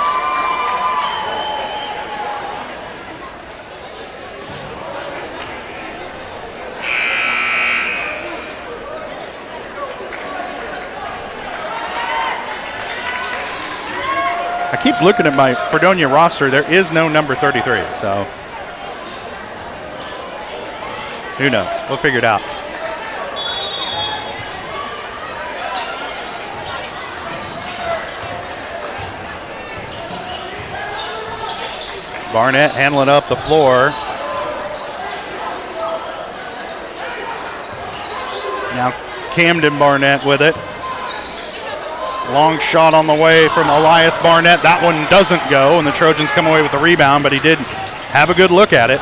I keep looking at my Fredonia roster. There is no number 33, so who knows? We'll figure it out. Barnett handling up the floor. Now Camden Barnett with it. Long shot on the way from Elias Barnett. That one doesn't go, and the Trojans come away with a rebound, but he did have a good look at it.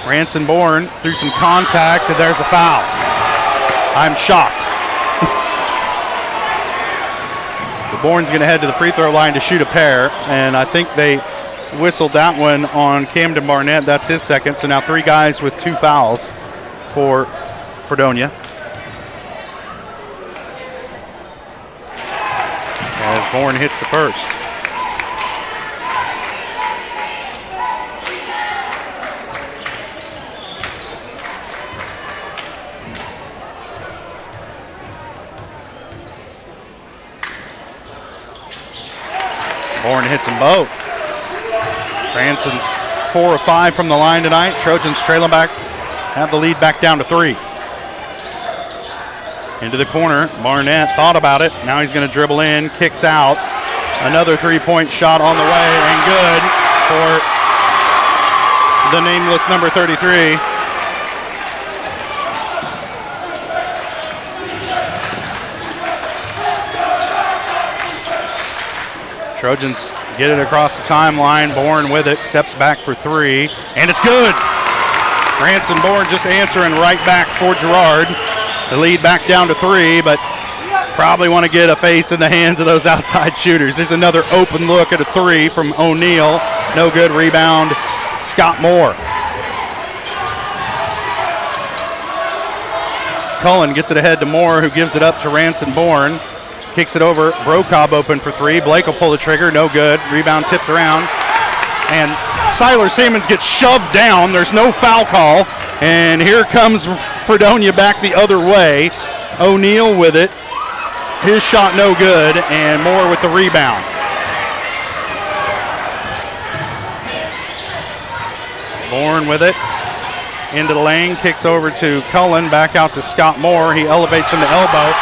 Ranson Bourne through some contact, and there's a foul. I'm shocked. The Bourne's going to head to the free throw line to shoot a pair, and I think they whistled that one on Camden Barnett. That's his second, so now 3 guys with 2 fouls for Fredonia. As Bourne hits the first. Bourne hits them both. Ranson's 4 of 5 from the line tonight. Trojans trailing back, have the lead back down to 3. Into the corner, Barnett thought about it. Now he's going to dribble in, kicks out. Another three-point shot on the way, and good for the nameless number 33. Trojans get it across the timeline. Bourne with it, steps back for 3, and it's good. Ranson Bourne just answering right back for Girard. The lead back down to 3, but probably want to get a face in the hands of those outside shooters. There's another open look at a 3 from O'Neill. No good. Rebound, Scott Moore. Cullen gets it ahead to Moore, who gives it up to Ranson Bourne. Kicks it over. Brocobb open for 3. Blake will pull the trigger. No good. Rebound tipped around. And Siler Simmons gets shoved down. There's no foul call. And here comes Fredonia back the other way. O'Neill with it. His shot no good, and Moore with the rebound. Bourne with it. Into the lane, kicks over to Cullen, back out to Scott Moore. He elevates from the elbow.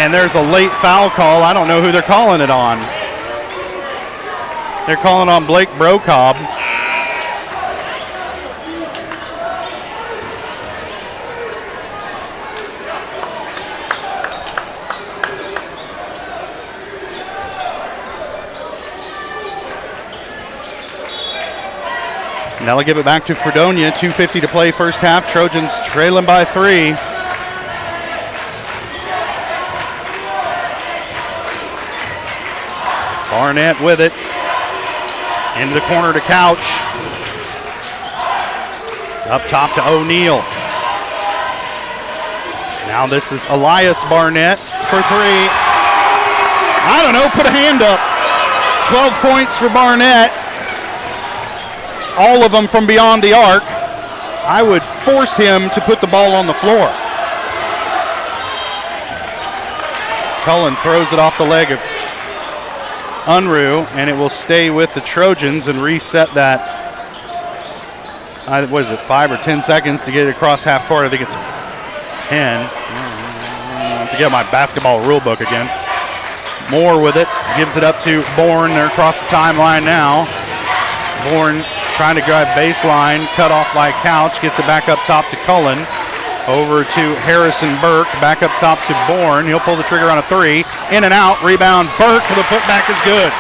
And there's a late foul call. I don't know who they're calling it on. They're calling on Blake Brocobb. Now they'll give it back to Fredonia. 2:50 to play first half. Trojans trailing by 3. Barnett with it. Into the corner to Couch. Up top to O'Neal. Now this is Elias Barnett for 3. I don't know, put a hand up. 12 points for Barnett. All of them from beyond the arc. I would force him to put the ball on the floor. Cullen throws it off the leg of Unruh, and it will stay with the Trojans and reset that. What is it, 5 or 10 seconds to get it across half court? I think it's 10. I have to get my basketball rule book again. Moore with it, gives it up to Bourne. They're across the timeline now. Bourne trying to drive baseline, cut off by Couch, gets it back up top to Cullen. Over to Harrison Burke, back up top to Bourne. He'll pull the trigger on a 3. In and out, rebound Burke, the putback is good.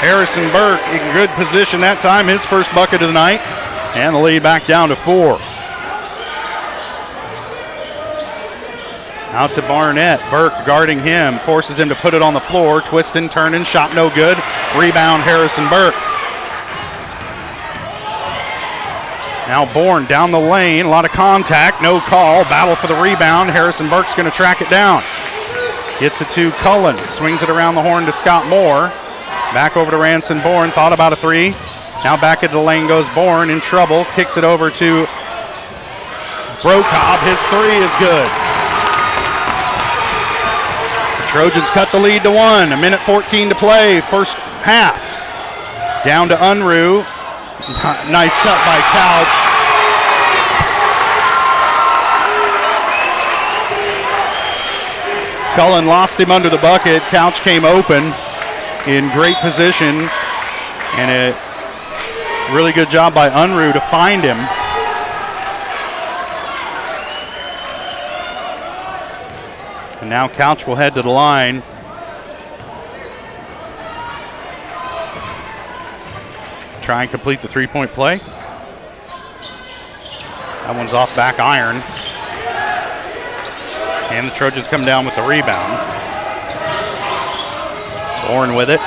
Harrison Burke in good position that time, his first bucket of the night. And the lead back down to 4. Out to Barnett, Burke guarding him, forces him to put it on the floor, twisting, turning, shot no good. Rebound Harrison Burke. Now Bourne down the lane, a lot of contact, no call, battle for the rebound. Harrison Burke's going to track it down. Gets it to Cullen, swings it around the horn to Scott Moore. Back over to Ranson Bourne, thought about a 3. Now back into the lane goes Bourne, in trouble, kicks it over to Brocobb. His 3 is good. The Trojans cut the lead to 1, 1:14 to play, first half. Down to Unruh. Nice cut by Couch. Cullen lost him under the bucket. Couch came open in great position, and a really good job by Unruh to find him. And now Couch will head to the line. Try and complete the 3-point play. That one's off back iron. And the Trojans come down with the rebound. Bourne with it.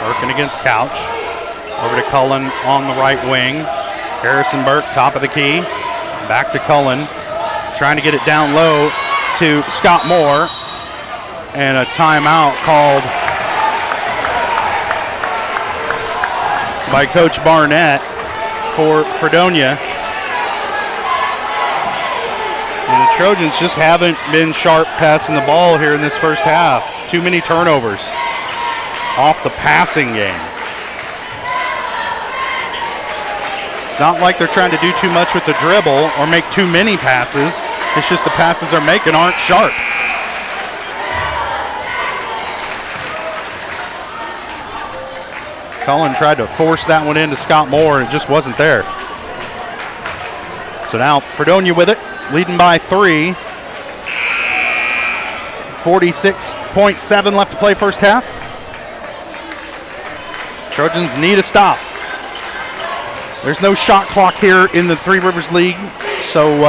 Working against Couch. Over to Cullen on the right wing. Harrison Burke, top of the key. Back to Cullen. Trying to get it down low to Scott Moore. And a timeout called by Coach Barnett for Fredonia. And the Trojans just haven't been sharp passing the ball here in this first half. Too many turnovers off the passing game. It's not like they're trying to do too much with the dribble or make too many passes. It's just the passes they're making aren't sharp. Cullen tried to force that one into Scott Moore, and it just wasn't there. So now Fredonia with it, leading by 3. 46.7 left to play first half. Trojans need a stop. There's no shot clock here in the Three Rivers League, so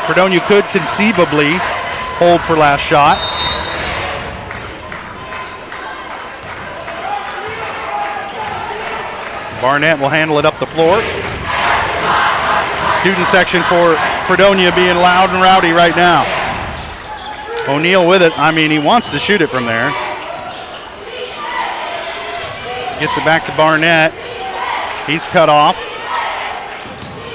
Fredonia could conceivably hold for last shot. Barnett will handle it up the floor. Student section for Fredonia being loud and rowdy right now. O'Neal with it. I mean, he wants to shoot it from there. Gets it back to Barnett. He's cut off.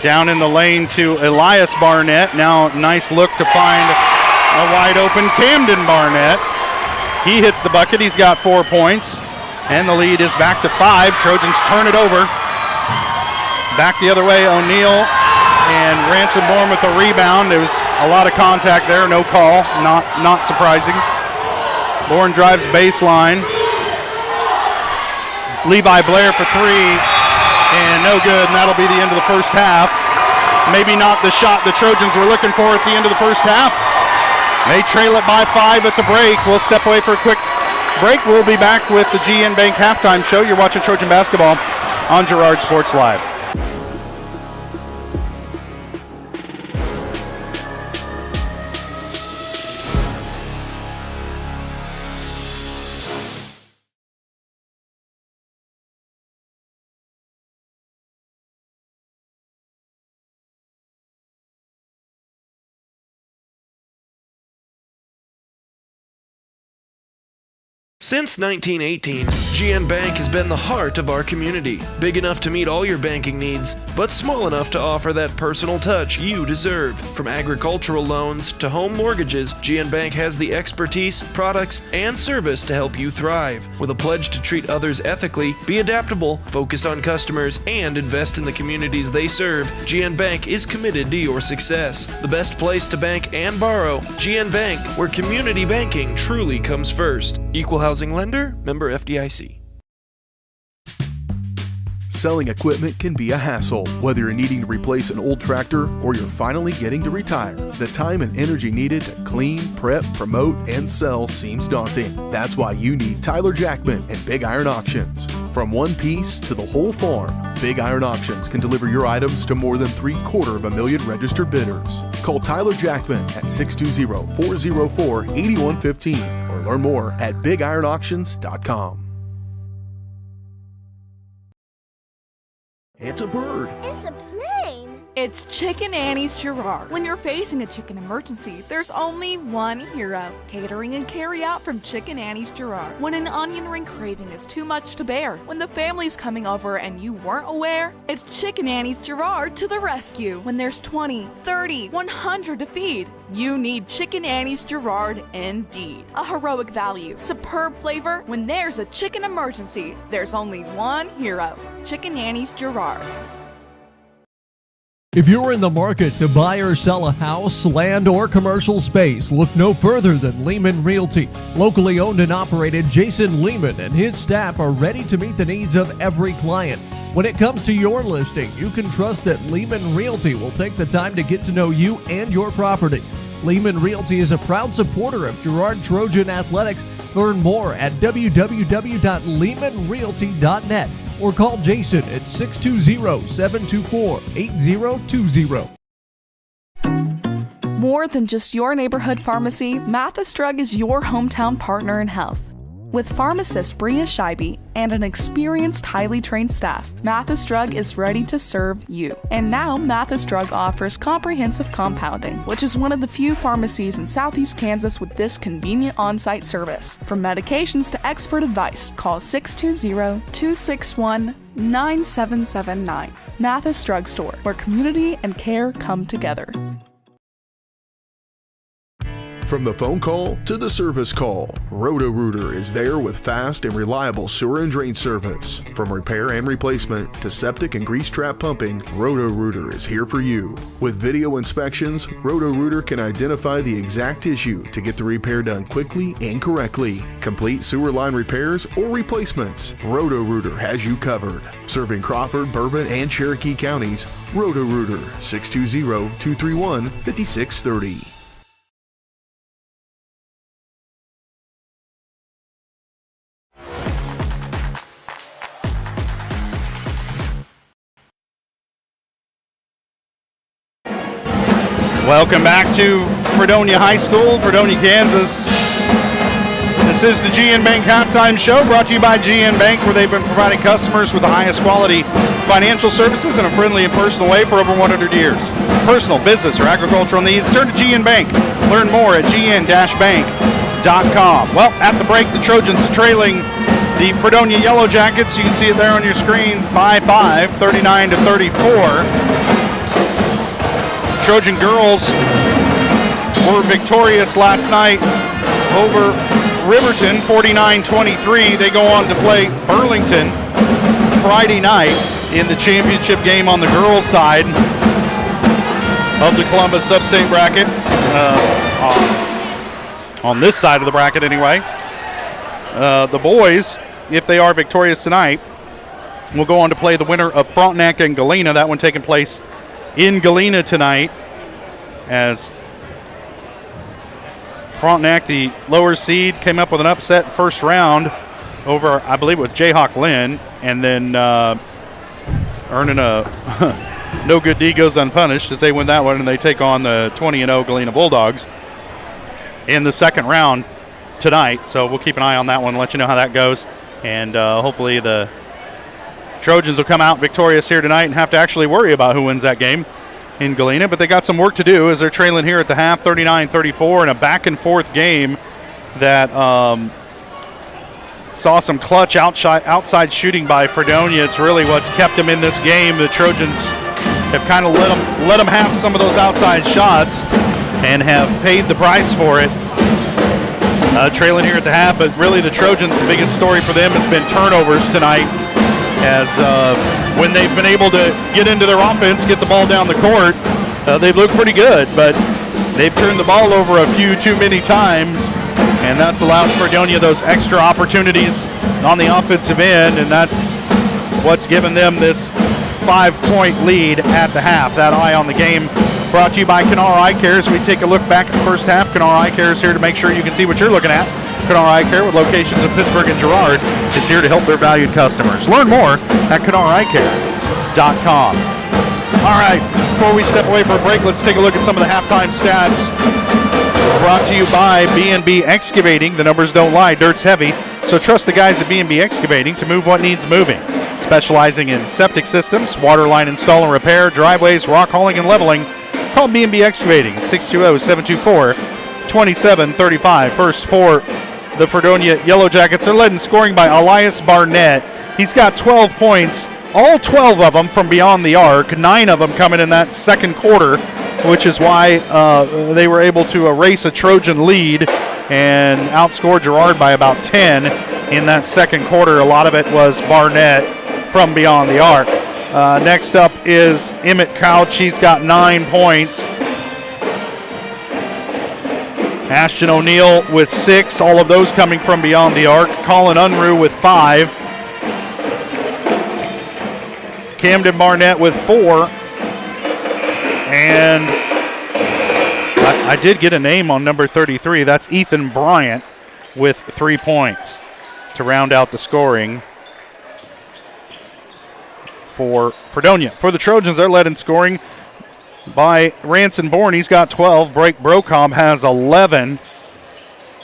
Down in the lane to Elias Barnett. Now nice look to find a wide open Camden Barnett. He hits the bucket. He's got 4 points. And the lead is back to 5. Trojans turn it over. Back the other way, O'Neal and Ransom-Bourne with the rebound. There was a lot of contact there, no call, not surprising. Bourne drives baseline. Levi Blair for 3, and no good, and that'll be the end of the first half. Maybe not the shot the Trojans were looking for at the end of the first half. They trail it by 5 at the break. We'll step away for a quick break. We'll be back with the GN Bank halftime show. You're watching Trojan basketball on Girard Sports Live. Since 1918, GN Bank has been the heart of our community. Big enough to meet all your banking needs, but small enough to offer that personal touch you deserve. From agricultural loans to home mortgages, GN Bank has the expertise, products, and service to help you thrive. With a pledge to treat others ethically, be adaptable, focus on customers, and invest in the communities they serve, GN Bank is committed to your success. The best place to bank and borrow, GN Bank, where community banking truly comes first. Equal housing lender, member FDIC. Selling equipment can be a hassle. Whether you're needing to replace an old tractor or you're finally getting to retire, the time and energy needed to clean, prep, promote, and sell seems daunting. That's why you need Tyler Jackman and Big Iron Auctions. From one piece to the whole farm, Big Iron Auctions can deliver your items to more than 750,000 registered bidders. Call Tyler Jackman at 620-404-8115 or learn more at BigIronAuctions.com. It's a bird. It's a plane. It's Chicken Annie's Girard. When you're facing a chicken emergency, there's only one hero. Catering and carry out from Chicken Annie's Girard. When an onion ring craving is too much to bear, when the family's coming over and you weren't aware, it's Chicken Annie's Girard to the rescue. When there's 20, 30, 100 to feed, you need Chicken Annie's Girard indeed. A heroic value, superb flavor. When there's a chicken emergency, there's only one hero. Chicken Annie's Girard. If you're in the market to buy or sell a house, land, or commercial space, look no further than Lehman Realty. Locally owned and operated, Jason Lehman and his staff are ready to meet the needs of every client. When it comes to your listing, you can trust that Lehman Realty will take the time to get to know you and your property. Lehman Realty is a proud supporter of Girard Trojan Athletics. Learn more at www.lehmanrealty.net or call Jason at 620-724-8020. More than just your neighborhood pharmacy, Mathis Drug is your hometown partner in health. With pharmacist Bria Scheibe and an experienced, highly trained staff, Mathis Drug is ready to serve you. And now, Mathis Drug offers comprehensive compounding, which is one of the few pharmacies in Southeast Kansas with this convenient on-site service. From medications to expert advice, call 620-261-9779. Mathis Drug Store, where community and care come together. From the phone call to the service call, Roto-Rooter is there with fast and reliable sewer and drain service. From repair and replacement to septic and grease trap pumping, Roto-Rooter is here for you. With video inspections, Roto-Rooter can identify the exact issue to get the repair done quickly and correctly. Complete sewer line repairs or replacements, Roto-Rooter has you covered. Serving Crawford, Bourbon, and Cherokee counties, Roto-Rooter, 620-231-5630. Welcome back to Fredonia High School, Fredonia, Kansas. This is the GN Bank Halftime Show, brought to you by GN Bank, where they've been providing customers with the highest quality financial services in a friendly and personal way for over 100 years. Personal, business, or agricultural needs, turn to GN Bank. Learn more at gn-bank.com. Well, at the break, the Trojans trailing the Fredonia Yellowjackets. You can see it there on your screen by 5, 39-34. Trojan girls were victorious last night over Riverton, 49-23. They go on to play Burlington Friday night in the championship game on the girls' side of the Columbus Sub-State bracket. On this side of the bracket, anyway. The boys, if they are victorious tonight, will go on to play the winner of Frontenac and Galena. That one taking place in Galena tonight, as Frontenac, the lower seed, came up with an upset first round over, I believe, with Jayhawk Lynn, and then earning a no good deed goes unpunished as they win that one, and they take on the 20-0 Galena Bulldogs in the second round tonight. So we'll keep an eye on that one, let you know how that goes, and hopefully the Trojans will come out victorious here tonight and have to actually worry about who wins that game in Galena, but they got some work to do as they're trailing here at the half, 39-34, in a back-and-forth game that saw some clutch outside shooting by Fredonia. It's really what's kept them in this game. The Trojans have kind of let them have some of those outside shots and have paid the price for it. Trailing here at the half, but really the Trojans, the biggest story for them has been turnovers tonight, as when they've been able to get into their offense, get the ball down the court, they've looked pretty good, but they've turned the ball over a few too many times, and that's allowed Fredonia those extra opportunities on the offensive end, and that's what's given them this 5-point lead at the half. That eye on the game brought to you by Kenara Eye Care. As we take a look back at the first half, Kenara Eye Care is here to make sure you can see what you're looking at. Kenara Eye Care, with locations in Pittsburgh and Girard, is here to help their valued customers. Learn more at KenaraEyeCare.com. All right, before we step away for a break, let's take a look at some of the halftime stats. Brought to you by B&B Excavating. The numbers don't lie, dirt's heavy, so trust the guys at B&B Excavating to move what needs moving. Specializing in septic systems, water line install and repair, driveways, rock hauling and leveling. Call B&B Excavating at 620-724-2735. First for the Fredonia Yellowjackets. They're led in scoring by Elias Barnett. He's got 12 points, all 12 of them from beyond the arc, 9 of them coming in that second quarter, which is why they were able to erase a Trojan lead and outscore Girard by about 10 in that second quarter. A lot of it was Barnett from beyond the arc. Next up is Emmett Couch. He's got 9 points. Ashton O'Neill with 6, all of those coming from beyond the arc. Colin Unruh with 5. Camden Barnett with 4. And I did get a name on number 33. That's Ethan Bryant with 3 points to round out the scoring for Fredonia. For the Trojans, they're led in scoring by Ranson Bourne. He's got 12. Blake Brocom has 11.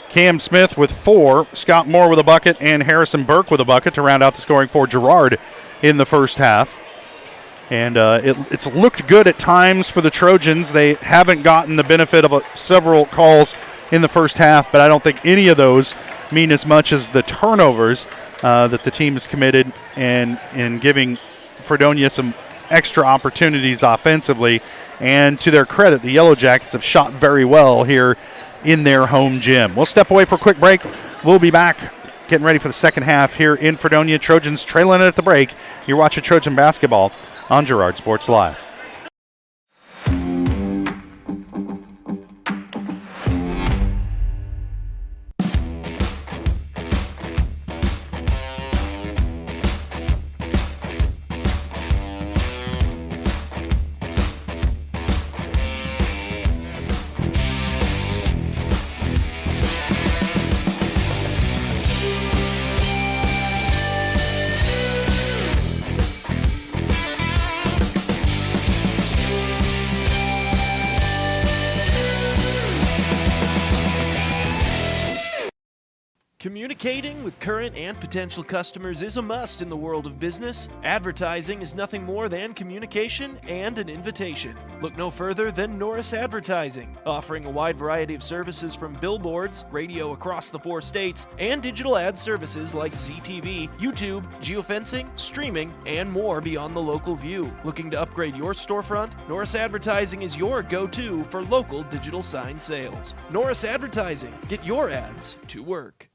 Cam Smith with 4. Scott Moore with a bucket, and Harrison Burke with a bucket to round out the scoring for Girard in the first half. And it's looked good at times for the Trojans. They haven't gotten the benefit of several calls in the first half, but I don't think any of those mean as much as the turnovers that the team has committed and giving Fredonia some extra opportunities offensively. And to their credit, the Yellowjackets have shot very well here in their home gym. We'll step away for a quick break. We'll be back getting ready for the second half here in Fredonia. Trojans trailing it at the break. You're watching Trojan basketball on Girard Sports Live. Communicating with current and potential customers is a must in the world of business. Advertising is nothing more than communication and an invitation. Look no further than Norris Advertising, offering a wide variety of services from billboards, radio across the 4 states, and digital ad services like ZTV, YouTube, geofencing, streaming, and more beyond the local view. Looking to upgrade your storefront? Norris Advertising is your go-to for local digital sign sales. Norris Advertising. Get your ads to work.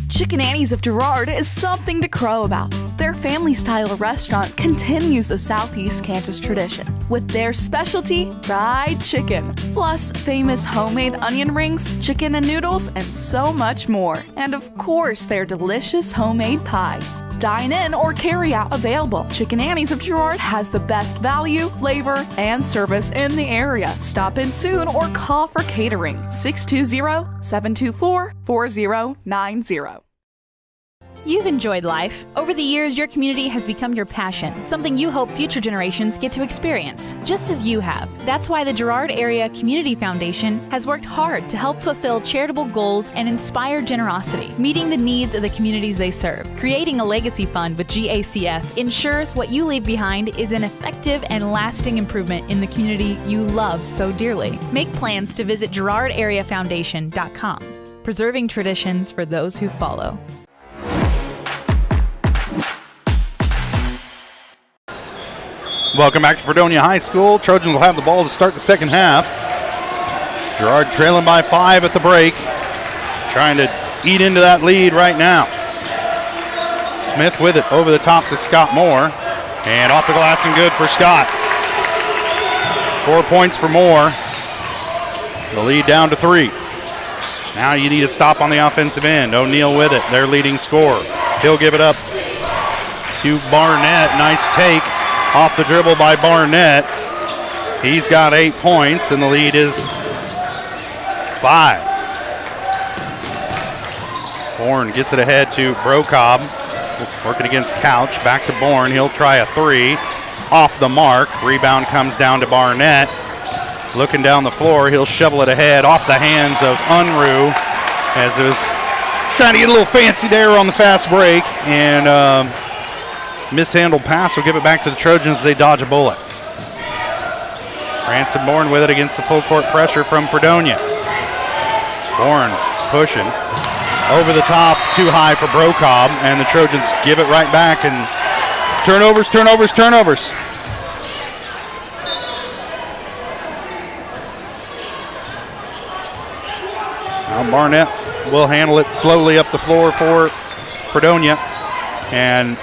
Chicken Annie's of Girard is something to crow about. Their family-style restaurant continues a Southeast Kansas tradition with their specialty fried chicken, plus famous homemade onion rings, chicken and noodles, and so much more. And of course, their delicious homemade pies. Dine in or carry out available. Chicken Annie's of Girard has the best value, flavor, and service in the area. Stop in soon or call for catering. 620-724-4090. You've enjoyed life. Over the years, your community has become your passion, something you hope future generations get to experience, just as you have. That's why the Girard Area Community Foundation has worked hard to help fulfill charitable goals and inspire generosity, meeting the needs of the communities they serve. Creating a legacy fund with GACF ensures what you leave behind is an effective and lasting improvement in the community you love so dearly. Make plans to visit GirardAreaFoundation.com, preserving traditions for those who follow. Welcome back to Fredonia High School. Trojans will have the ball to start the second half. Girard trailing by 5 at the break. Trying to eat into that lead right now. Smith with it over the top to Scott Moore. And off the glass and good for Scott. 4 points for Moore. The lead down to 3. Now you need a stop on the offensive end. O'Neal with it, their leading scorer. He'll give it up to Barnett. Nice take. Off the dribble by Barnett. He's got 8 points, and the lead is 5. Bourne gets it ahead to Brocob. Working against Couch. Back to Bourne. He'll try a 3. Off the mark. Rebound comes down to Barnett. Looking down the floor. He'll shovel it ahead off the hands of Unruh, as it was trying to get a little fancy there on the fast break. And mishandled pass will give it back to the Trojans as they dodge a bullet. Ransom Bourne with it against the full court pressure from Fredonia. Bourne pushing. Over the top, too high for Brocob, and the Trojans give it right back, and turnovers. Now Barnett will handle it slowly up the floor for Fredonia, and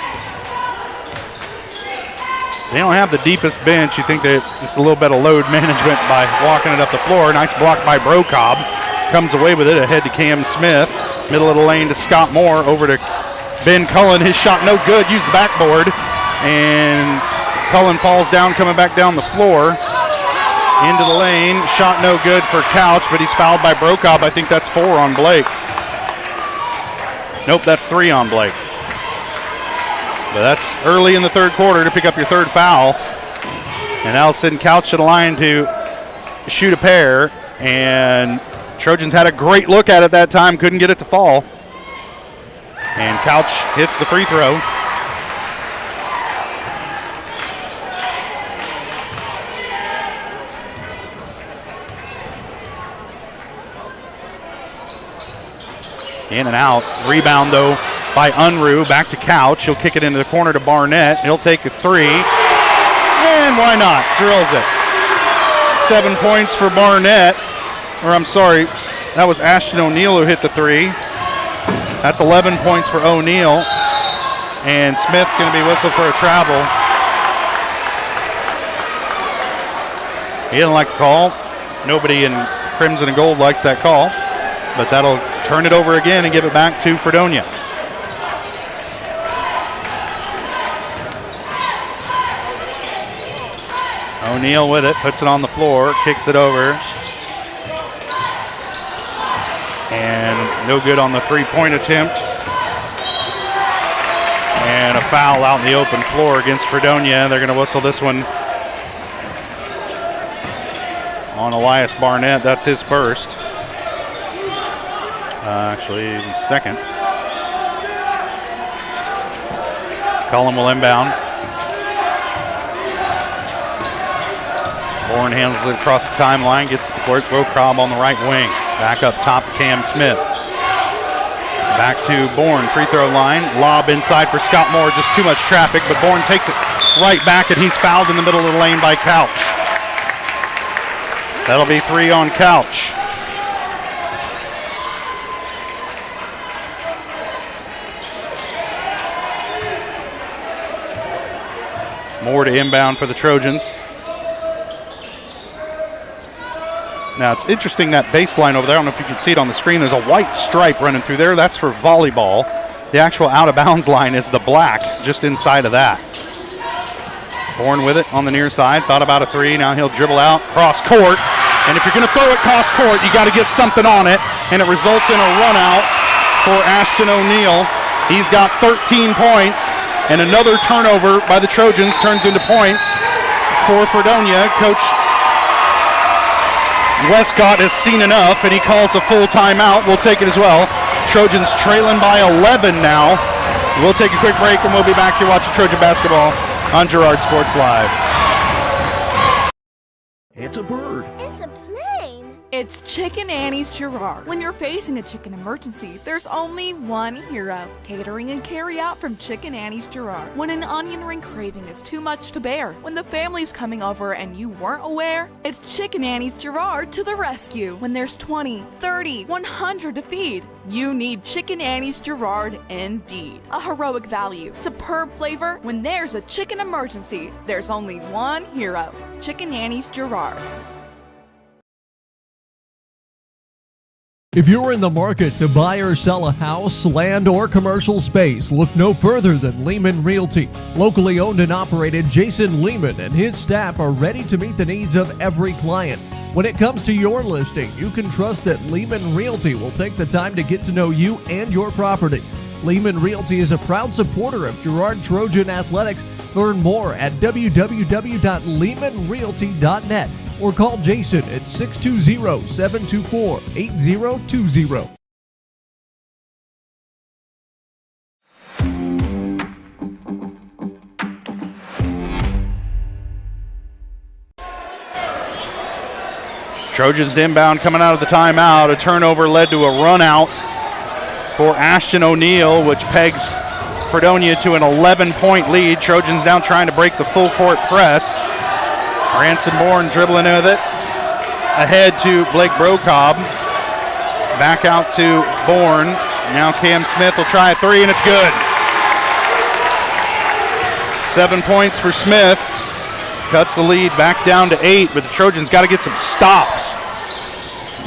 they don't have the deepest bench. You think that it's a little bit of load management by walking it up the floor. Nice block by Brocob. Comes away with it ahead to Cam Smith. Middle of the lane to Scott Moore. Over to Ben Cullen. His shot no good. Use the backboard. And Cullen falls down, coming back down the floor. Into the lane. Shot no good for Couch, but he's fouled by Brocob. I think that's 4 on Blake. Nope, that's 3 on Blake. But that's early in the third quarter to pick up your 3rd foul. And that'll send Couch to the line to shoot a pair. And Trojans had a great look at it that time, couldn't get it to fall. And Couch hits the free throw. In and out. Rebound, though, by Unruh. Back to Couch. He'll kick it into the corner to Barnett. He'll take a 3. And why not? Drills it. 7 points for Barnett. Or I'm sorry, that was Ashton O'Neal who hit the 3. That's 11 points for O'Neal. And Smith's going to be whistled for a travel. He didn't like the call. Nobody in crimson and gold likes that call. But that'll turn it over again and give it back to Fredonia. O'Neal with it, puts it on the floor, kicks it over. And no good on the 3-point attempt. And a foul out in the open floor against Fredonia. They're going to whistle this one on Elias Barnett. That's his first. Actually, second. Cullen will inbound. Bourne handles it across the timeline, gets it to Brocobb on the right wing. Back up top to Cam Smith. Back to Bourne, free throw line. Lob inside for Scott Moore, just too much traffic, but Bourne takes it right back, and he's fouled in the middle of the lane by Couch. That'll be 3 on Couch. Moore to inbound for the Trojans. Now it's interesting that baseline over there, I don't know if you can see it on the screen, there's a white stripe running through there. That's for volleyball. The actual out of bounds line is the black just inside of that. Bourne with it on the near side, thought about a 3, now he'll dribble out, cross court. And if you're going to throw it cross court, you got to get something on it, and it results in a run out for Ashton O'Neill. He's got 13 points, and another turnover by the Trojans turns into points for Fredonia. Coach Westcott has seen enough, and he calls a full timeout. We'll take it as well. Trojans trailing by 11 now. We'll take a quick break, and we'll be back here watching Trojan basketball on Girard Sports Live. It's a bird. It's a plane. It's Chicken Annie's Girard. When you're facing a chicken emergency, there's only one hero. Catering and carry out from Chicken Annie's Girard. When an onion ring craving is too much to bear, when the family's coming over and you weren't aware, it's Chicken Annie's Girard to the rescue. When there's 20, 30, 100 to feed, you need Chicken Annie's Girard indeed. A heroic value, superb flavor. When there's a chicken emergency, there's only one hero. Chicken Annie's Girard. If you're in the market to buy or sell a house, land, or commercial space, look no further than Lehman Realty. Locally owned and operated, Jason Lehman and his staff are ready to meet the needs of every client. When it comes to your listing, you can trust that Lehman Realty will take the time to get to know you and your property. Lehman Realty is a proud supporter of Girard Trojan Athletics. Learn more at www.lehmanrealty.net or call Jason at 620-724-8020. Trojans inbound coming out of the timeout. A turnover led to a run out for Ashton O'Neill, which pegs Fredonia to an 11-point lead. Trojans now trying to break the full court press. Branson Bourne dribbling with it. Ahead to Blake Brocobb. Back out to Bourne. Now Cam Smith will try a 3, and it's good. 7 points for Smith. Cuts the lead back down to 8, but the Trojans got to get some stops.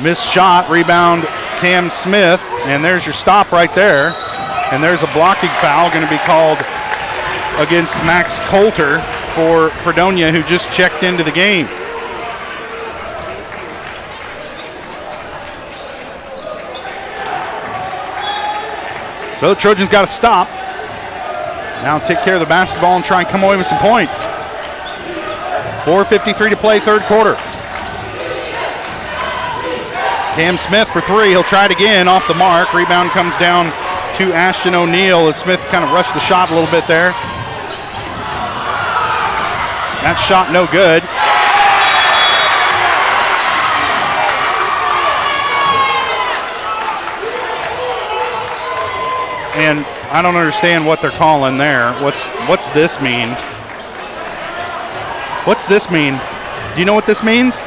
Missed shot, rebound Cam Smith, and there's your stop right there. And there's a blocking foul going to be called against Max Coulter for Fredonia, who just checked into the game. So the Trojans got to stop. Now take care of the basketball and try and come away with some points. 4:53 to play, third quarter. Cam Smith for 3. He'll try it again, off the mark. Rebound comes down to Ashton O'Neill as Smith kind of rushed the shot a little bit there. That shot no good. And I don't understand what they're calling there. What's this mean? What's this mean? Do you know what this means?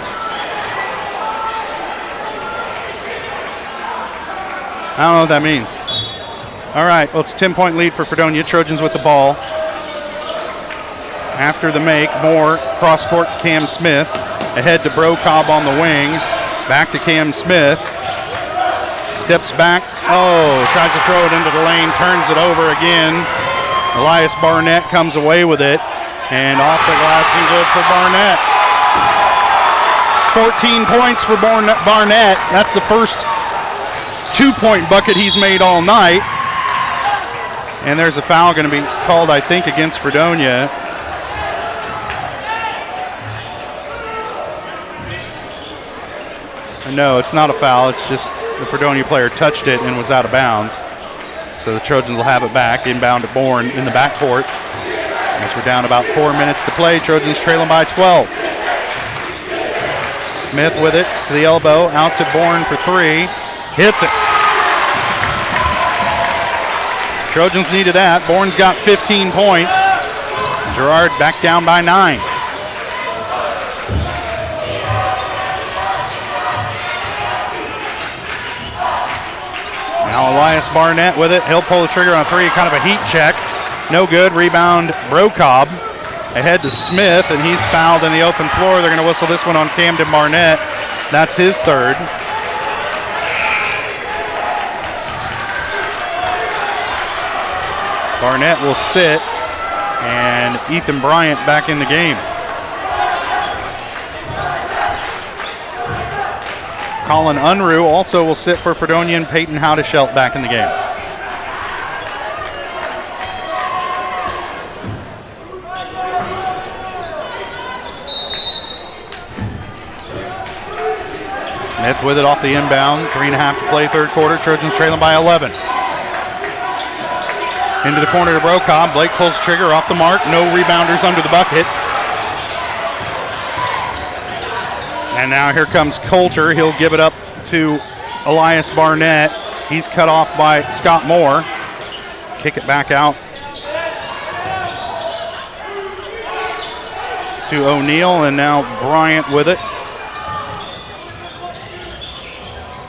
I don't know what that means. All right, well, it's a 10-point lead for Fredonia. Trojans with the ball. After the make, Moore cross court to Cam Smith. Ahead to Brocobb on the wing. Back to Cam Smith. Steps back. Oh, tries to throw it into the lane. Turns it over again. Elias Barnett comes away with it. And off the glass and good for Barnett. 14 points for Barnett. That's the first 2-point bucket he's made all night. And there's a foul going to be called, I think, against Fredonia. No, it's not a foul. It's just the Fredonia player touched it and was out of bounds. So the Trojans will have it back, inbound to Bourne in the backcourt. As we're down about 4 minutes to play, Trojans trailing by 12. Smith with it to the elbow, out to Bourne for three. Hits it. Trojans needed that. Bourne's got 15 points. Girard back down by 9. Now Elias Barnett with it. He'll pull the trigger on a three, kind of a heat check. No good. Rebound, Brocobb. Ahead to Smith, and he's fouled in the open floor. They're going to whistle this one on Camden Barnett. That's his third. Barnett will sit, and Ethan Bryant back in the game. Colin Unruh also will sit for Fredonia, and Peyton Howdeshelt back in the game. Smith with it off the inbound. 3.5 to play third quarter. Trojans trailing by 11. Into the corner to Brocobb. Blake pulls trigger off the mark. No rebounders under the bucket. And now here comes Coulter. He'll give it up to Elias Barnett. He's cut off by Scott Moore. Kick it back out to O'Neal, and now Bryant with it.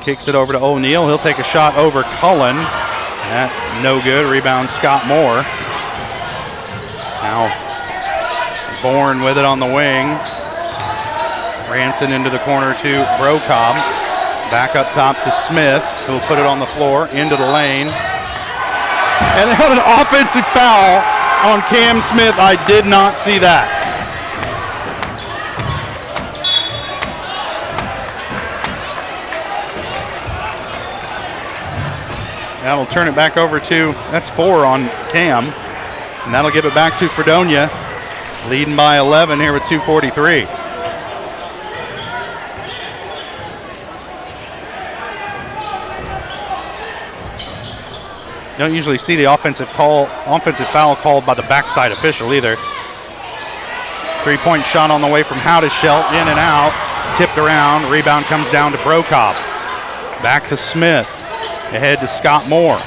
Kicks it over to O'Neal. He'll take a shot over Cullen. That no good. Rebound Scott Moore. Now Bourne with it on the wing. Ranson into the corner to Brocobb. Back up top to Smith, who'll put it on the floor, into the lane. And they had an offensive foul on Cam Smith. I did not see that. That'll turn it back over to, that's 4 on Cam. And that'll give it back to Fredonia, leading by 11 here with 2:43. Don't usually see the offensive foul called by the backside official either. 3-point shot on the way from Howdeshelt, in and out, tipped around, rebound comes down to Brocobb. Back to Smith. Ahead to Scott Moore.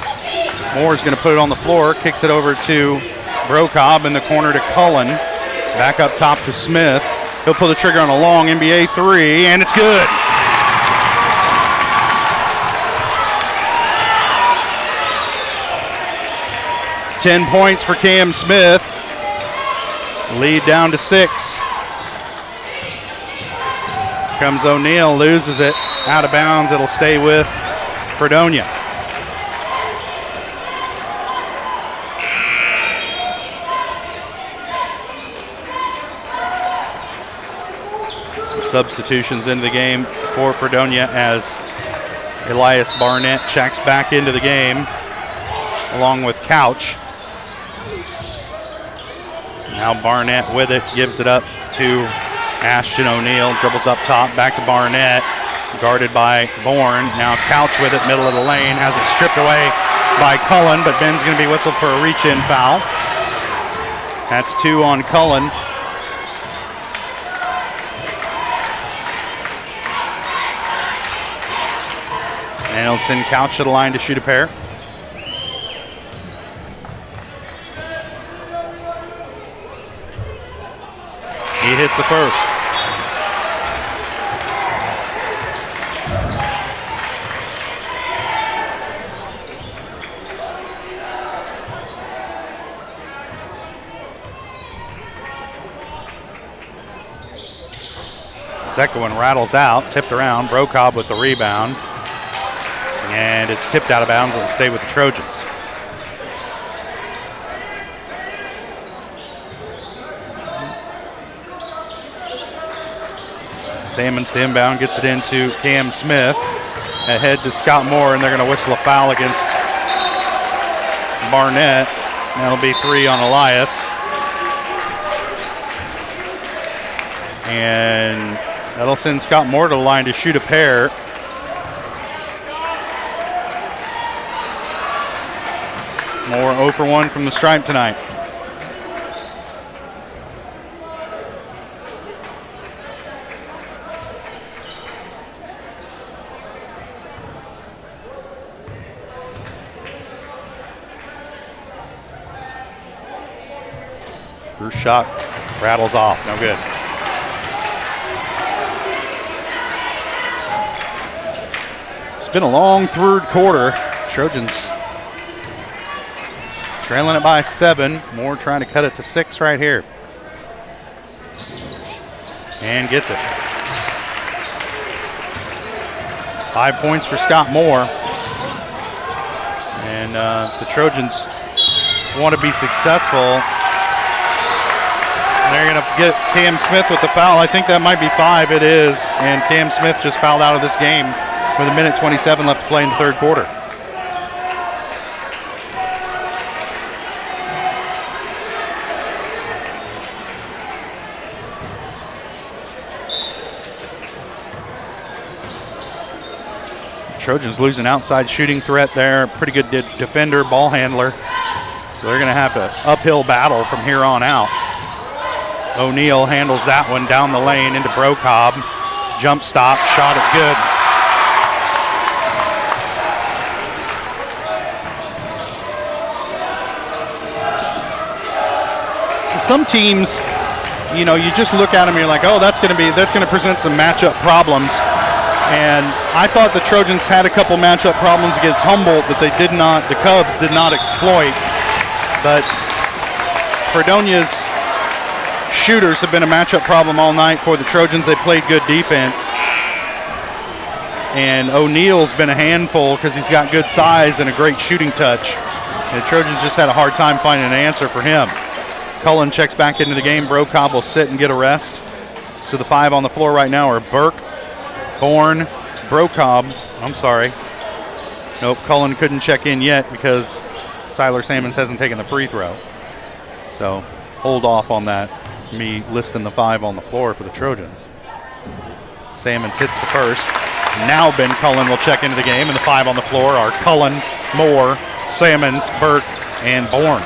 Moore's going to put it on the floor, kicks it over to Brocobb in the corner to Cullen. Back up top to Smith. He'll pull the trigger on a long NBA three, and it's good. Ten points for Cam Smith. Lead down to 6. Comes O'Neal, loses it, out of bounds. It'll stay with Fredonia. Some substitutions into the game for Fredonia as Elias Barnett checks back into the game along with Couch. Now Barnett with it, gives it up to Ashton O'Neal, dribbles up top, back to Barnett. Guarded by Bourne. Now Couch with it, middle of the lane, has it stripped away by Cullen, but Ben's going to be whistled for a reach-in foul. That's 2 on Cullen. And he'll send Couch to the line to shoot a pair. He hits the first. Second one rattles out, tipped around. Brocobb with the rebound. And it's tipped out of bounds. It'll stay with the Trojans. Salmons to inbound, gets it into Cam Smith. Ahead to Scott Moore, and they're going to whistle a foul against Barnett. That'll be 3 on Elias. And That'll send Scott Moore to the line to shoot a pair. Moore 0 for 1 from the stripe tonight. First shot rattles off, no good. It's been a long third quarter. Trojans trailing it by 7. Moore trying to cut it to 6 right here. And gets it. 5 points for Scott Moore. And the Trojans want to be successful. They're going to get Cam Smith with the foul. I think that might be 5. It is. And Cam Smith just fouled out of this game with 1:27 left to play in the third quarter. Trojans lose an outside shooting threat there. Pretty good defender, ball handler. So they're going to have an uphill battle from here on out. O'Neal handles that one down the lane into Brocobb. Jump stop, shot is good. Some teams, you know, you just look at them and you're like, oh, that's going to present some matchup problems. And I thought the Trojans had a couple matchup problems against Humboldt that the Cubs did not exploit. But Fredonia's shooters have been a matchup problem all night for the Trojans. They played good defense. And O'Neal's been a handful because he's got good size and a great shooting touch. And the Trojans just had a hard time finding an answer for him. Cullen checks back into the game. Brocobb will sit and get a rest. So the 5 on the floor right now are Burke, Bourne, Brocobb. I'm sorry. Nope, Cullen couldn't check in yet because Siler Sammons hasn't taken the free throw. So hold off on that, me listing the 5 on the floor for the Trojans. Sammons hits the first. Now Ben Cullen will check into the game, and the 5 on the floor are Cullen, Moore, Sammons, Burke, and Bourne.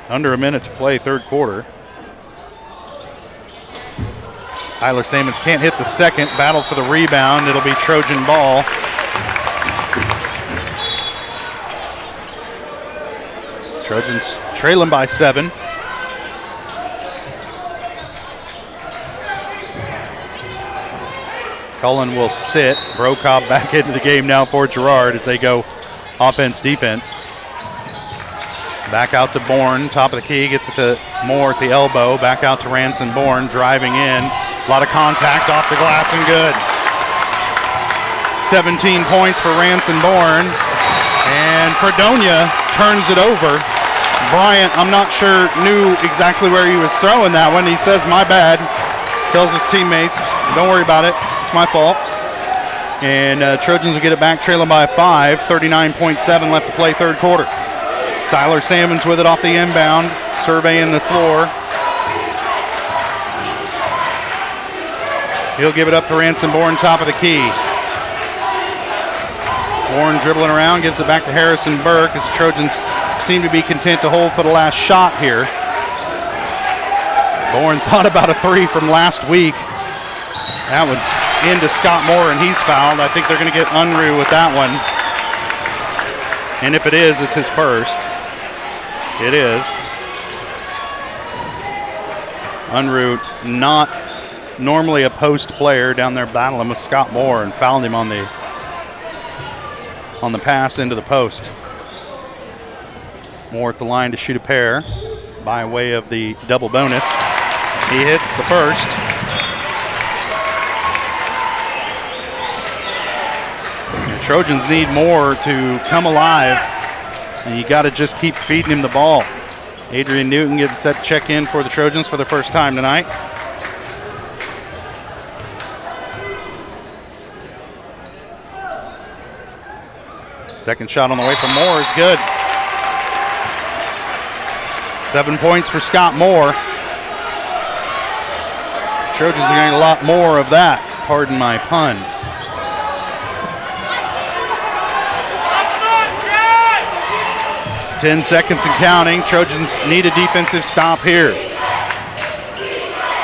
Under a minute to play, third quarter. Siler Sammons can't hit the second. Battle for the rebound. It'll be Trojan ball. Trojans trailing by 7. Cullen will sit. Brocobb back into the game now for Girard as they go offense-defense. Back out to Bourne, top of the key, gets it to Moore at the elbow. Back out to Ranson Bourne, driving in. A lot of contact off the glass and good. 17 points for Ranson Bourne. And Fredonia turns it over. Bryant, I'm not sure, knew exactly where he was throwing that one. He says, my bad. Tells his teammates, don't worry about it. It's my fault. And Trojans will get it back, trailing by 5. 39.7 left to play, third quarter. Siler Sammons with it off the inbound, surveying the floor. He'll give it up to Ranson Bourne, top of the key. Bourne dribbling around, gives it back to Harrison Burke as the Trojans seem to be content to hold for the last shot here. Bourne thought about a 3 from last week. That one's into Scott Moore, and he's fouled. I think they're going to get Unruh with that one. And if it is, it's his first. It is. Unruh, not normally a post player, down there battling with Scott Moore, and fouled him on the pass into the post. Moore at the line to shoot a pair by way of the double bonus. He hits the first. The Trojans need Moore to come alive, and you got to just keep feeding him the ball. Adrian Newton getting set to check in for the Trojans for the first time tonight. Second shot on the way from Moore is good. 7 points for Scott Moore. Trojans are getting a lot more of that, pardon my pun. "10 seconds and counting. Trojans need a defensive stop here.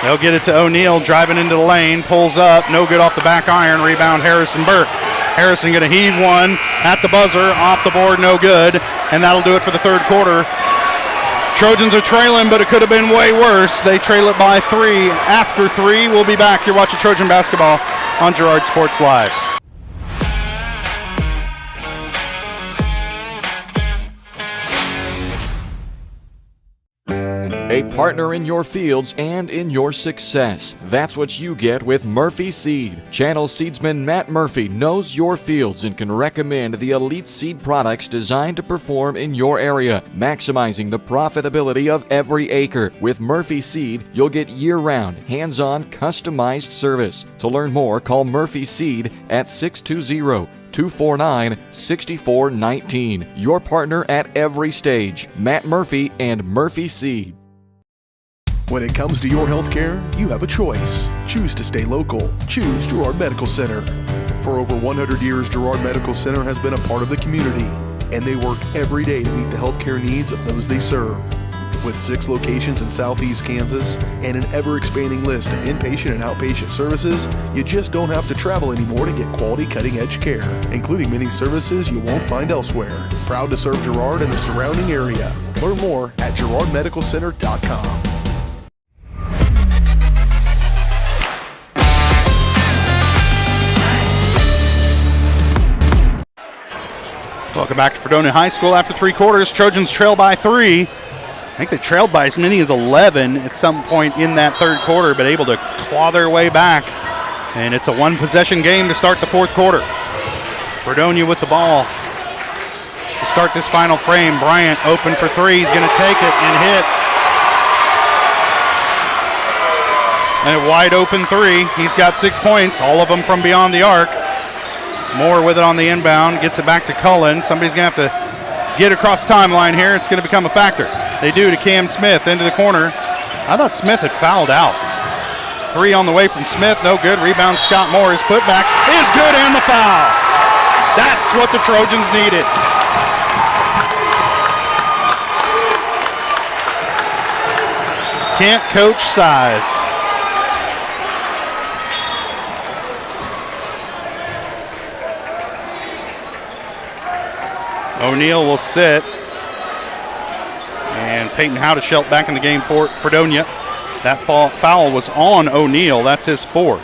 They'll get it to O'Neal, driving into the lane, pulls up, no good off the back iron, rebound Harrison Burke. Harrison gonna heave one at the buzzer, off the board, no good, and that'll do it for the third quarter. Trojans are trailing, but it could have been way worse. They trail it by 3 after 3. We'll be back. You're watching Trojan basketball on Girard Sports Live. A partner in your fields and in your success. That's what you get with Murphy Seed. Channel seedsman Matt Murphy knows your fields and can recommend the elite seed products designed to perform in your area, maximizing the profitability of every acre. With Murphy Seed, you'll get year-round, hands-on, customized service. To learn more, call Murphy Seed at 620-249-6419. Your partner at every stage. Matt Murphy and Murphy Seed. When it comes to your health care, you have a choice. Choose to stay local. Choose Girard Medical Center. For over 100 years, Girard Medical Center has been a part of the community, and they work every day to meet the health care needs of those they serve. With 6 locations in southeast Kansas and an ever-expanding list of inpatient and outpatient services, you just don't have to travel anymore to get quality cutting-edge care, including many services you won't find elsewhere. Proud to serve Girard and the surrounding area. Learn more at girardmedicalcenter.com. Welcome back to Fredonia High School after 3 quarters. Trojans trail by 3. I think they trailed by as many as 11 at some point in that third quarter, but able to claw their way back. And it's a 1-possession game to start the fourth quarter. Fredonia with the ball to start this final frame. Bryant open for 3. He's going to take it and hits. And a wide open 3. He's got 6 points, all of them from beyond the arc. Moore with it on the inbound, gets it back to Cullen. Somebody's going to have to get across the timeline here. It's going to become a factor. They do to Cam Smith into the corner. I thought Smith had fouled out. 3 on the way from Smith, no good. Rebound Scott Moore. His putback is good and the foul. That's what the Trojans needed. Can't coach size. O'Neal will sit. And Peyton Howdeshelt back in the game for Fredonia. That foul was on O'Neal. That's his 4th.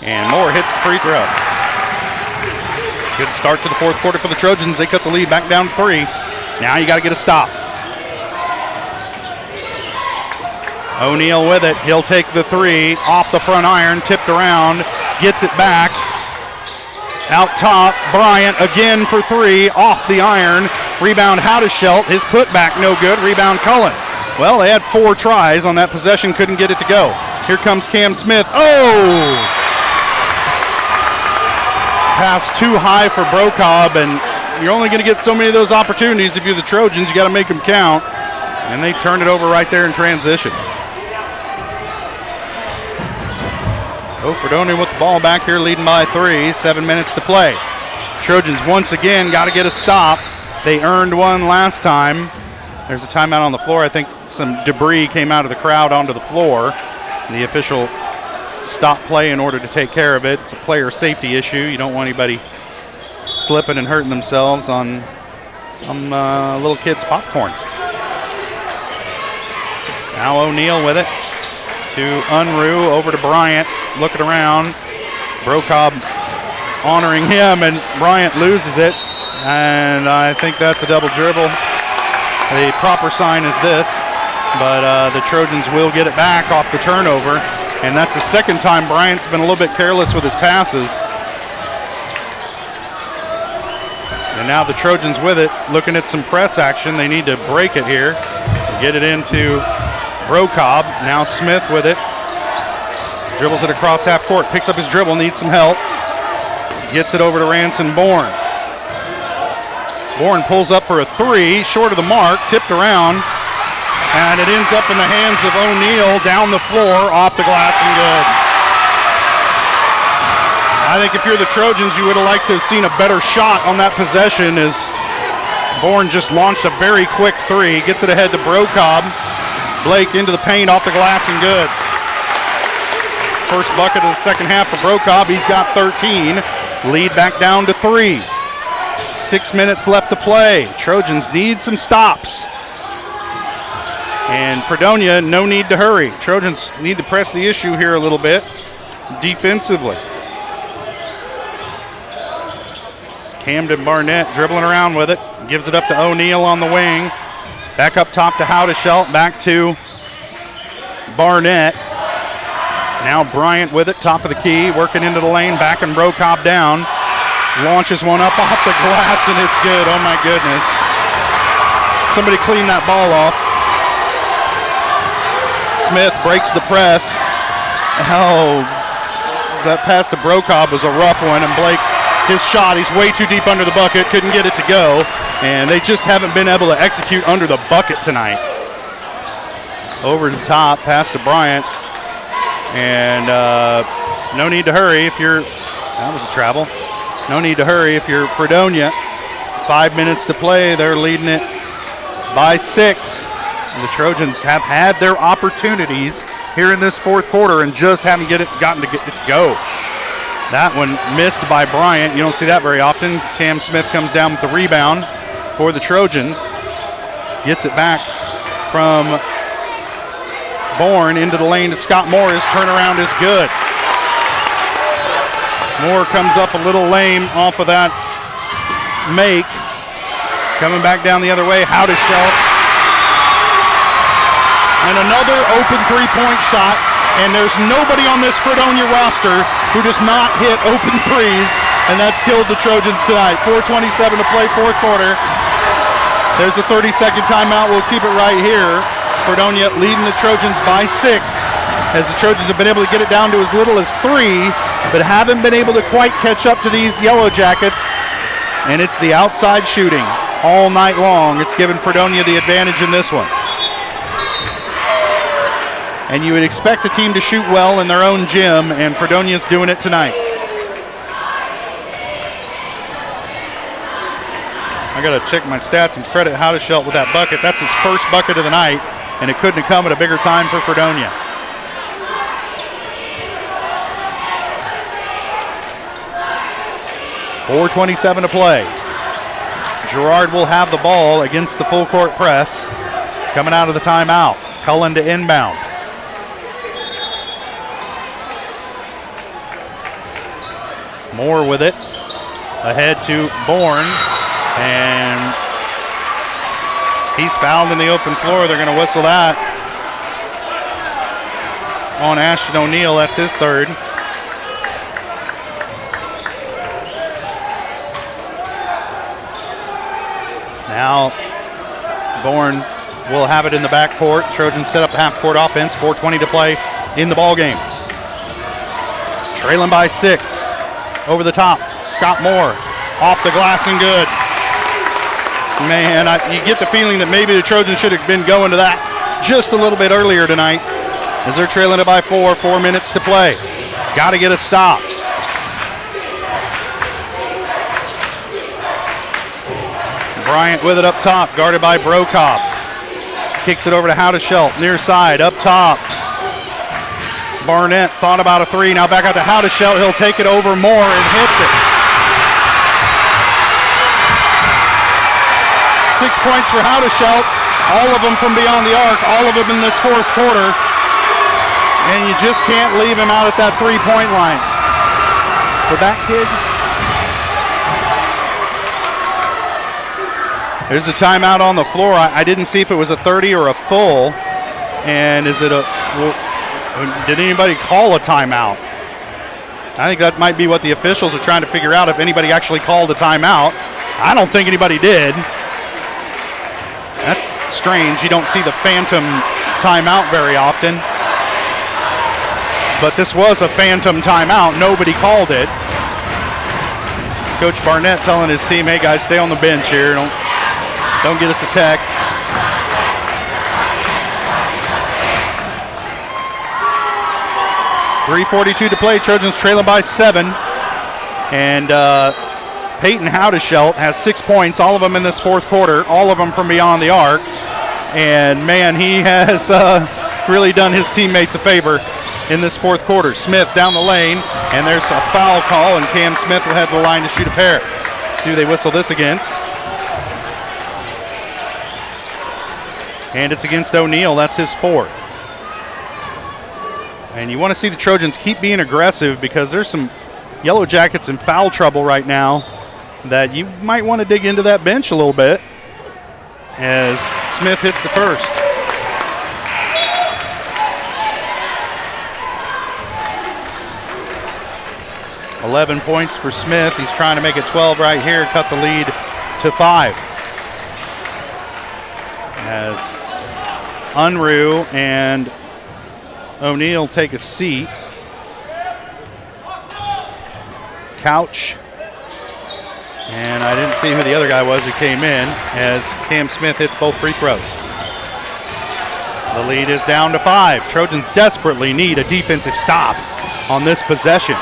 And Moore hits the free throw. Good start to the fourth quarter for the Trojans. They cut the lead back down to 3. Now you got to get a stop. O'Neal with it. He'll take the 3 off the front iron, tipped around, gets it back. Out top, Bryant again for 3 off the iron. Rebound Howdeshelt. His putback no good. Rebound Cullen. Well, they had 4 tries on that possession, couldn't get it to go. Here comes Cam Smith. Oh! Pass too high for Brocobb, and you're only going to get so many of those opportunities if you're the Trojans. You got to make them count. And they turned it over right there in transition. Fredonia with the ball back here, leading by 3, 7 minutes to play. Trojans once again got to get a stop. They earned one last time. There's a timeout on the floor. I think some debris came out of the crowd onto the floor. The official stopped play in order to take care of it. It's a player safety issue. You don't want anybody slipping and hurting themselves on some little kid's popcorn. Now O'Neal with it. To Unruh, over to Bryant, looking around. Brocobb honoring him, and Bryant loses it. And I think that's a double dribble. The proper sign is this, but the Trojans will get it back off the turnover. And that's the second time Bryant's been a little bit careless with his passes. And now the Trojans with it, looking at some press action. They need to break it here, get it into Brocobb. Now Smith with it. Dribbles it across half court, picks up his dribble, needs some help. Gets it over to Ranson Bourne. Bourne pulls up for a three, short of the mark, tipped around, and it ends up in the hands of O'Neal, down the floor, off the glass and good. I think if you're the Trojans, you would have liked to have seen a better shot on that possession as Bourne just launched a very quick three, gets it ahead to Brocobb. Blake into the paint, off the glass and good. First bucket of the second half for Brocobb, he's got 13. Lead back down to 3. 6 minutes left to play. Trojans need some stops. And Fredonia, no need to hurry. Trojans need to press the issue here a little bit defensively. It's Camden Barnett dribbling around with it. Gives it up to O'Neal on the wing. Back up top to Howdeshelt. Back to Barnett. Now Bryant with it, top of the key, working into the lane, back and Brocobb down. Launches one up off the glass and it's good. Oh my goodness. Somebody clean that ball off. Smith breaks the press. Oh, that pass to Brocobb was a rough one, and Blake, his shot, he's way too deep under the bucket, couldn't get it to go, and they just haven't been able to execute under the bucket tonight. Over the top, pass to Bryant. And no need to hurry if you're, that was a travel. No need to hurry if you're Fredonia. 5 minutes to play, they're leading it by 6. And the Trojans have had their opportunities here in this fourth quarter and just haven't gotten it to go. That one missed by Bryant. You don't see that very often. Sam Smith comes down with the rebound for the Trojans. Gets it back from Bourne into the lane to Scott Morris. Turnaround is good. Moore comes up a little lame off of that make. Coming back down the other way, Howdeshelt. And another open three-point shot. And there's nobody on this Fredonia roster who does not hit open threes. And that's killed the Trojans tonight. 4:27 to play, fourth quarter. There's a 30-second timeout. We'll keep it right here. Fredonia leading the Trojans by 6, as the Trojans have been able to get it down to as little as 3, but haven't been able to quite catch up to these Yellowjackets. And it's the outside shooting all night long. It's given Fredonia the advantage in this one. And you would expect a team to shoot well in their own gym, and Fredonia's doing it tonight. I got to check my stats and credit Howdeshelt with that bucket. That's his first bucket of the night, and it couldn't have come at a bigger time for Fredonia. .427 to play. Girard will have the ball against the full court press. Coming out of the timeout. Cullen to inbound. Moore with it. Ahead to Bourne. And he's fouled in the open floor. They're going to whistle that on Ashton O'Neal. That's his third. Now Bourne will have it in the backcourt. Trojans set up half-court offense. 4:20 to play in the ball game. Trailing by 6. Over the top, Scott Moore off the glass and good. Man, you get the feeling that maybe the Trojans should have been going to that just a little bit earlier tonight, as they're trailing it by 4. 4 minutes to play. Got to get a stop. Bryant with it up top, guarded by Brocobb. Kicks it over to Howdeshelt, near side, up top. Barnett thought about a 3, now back out to Howdeshelt. He'll take it over Moore and hits it. 6 points for Howdeshelt, all of them from beyond the arc, all of them in this fourth quarter. And you just can't leave him out at that 3-point line. For that kid, there's a timeout on the floor. I didn't see if it was a 30 or a full. And is it did anybody call a timeout? I think that might be what the officials are trying to figure out, if anybody actually called a timeout. I don't think anybody did. That's strange. You don't see the phantom timeout very often. but this was a phantom timeout. Nobody called it. Coach Barnett telling his team, hey guys, stay on the bench here. Don't get us a tech. .342 to play. Trojans trailing by 7. And Peyton Howdeshelt has 6 points, all of them in this fourth quarter, all of them from beyond the arc. And man, he has really done his teammates a favor in this fourth quarter. Smith down the lane, and there's a foul call, and Cam Smith will head to the line to shoot a pair. See who they whistle this against. And it's against O'Neal. That's his fourth. And you want to see the Trojans keep being aggressive because there's some Yellowjackets in foul trouble right now that you might want to dig into that bench a little bit as Smith hits the first. .11 points for Smith. He's trying to make it 12 right here, cut the lead to 5. As Unruh and O'Neal take a seat. Couch. And I didn't see who the other guy was who came in as Cam Smith hits both free throws. The lead is down to 5. Trojans desperately need a defensive stop on this possession.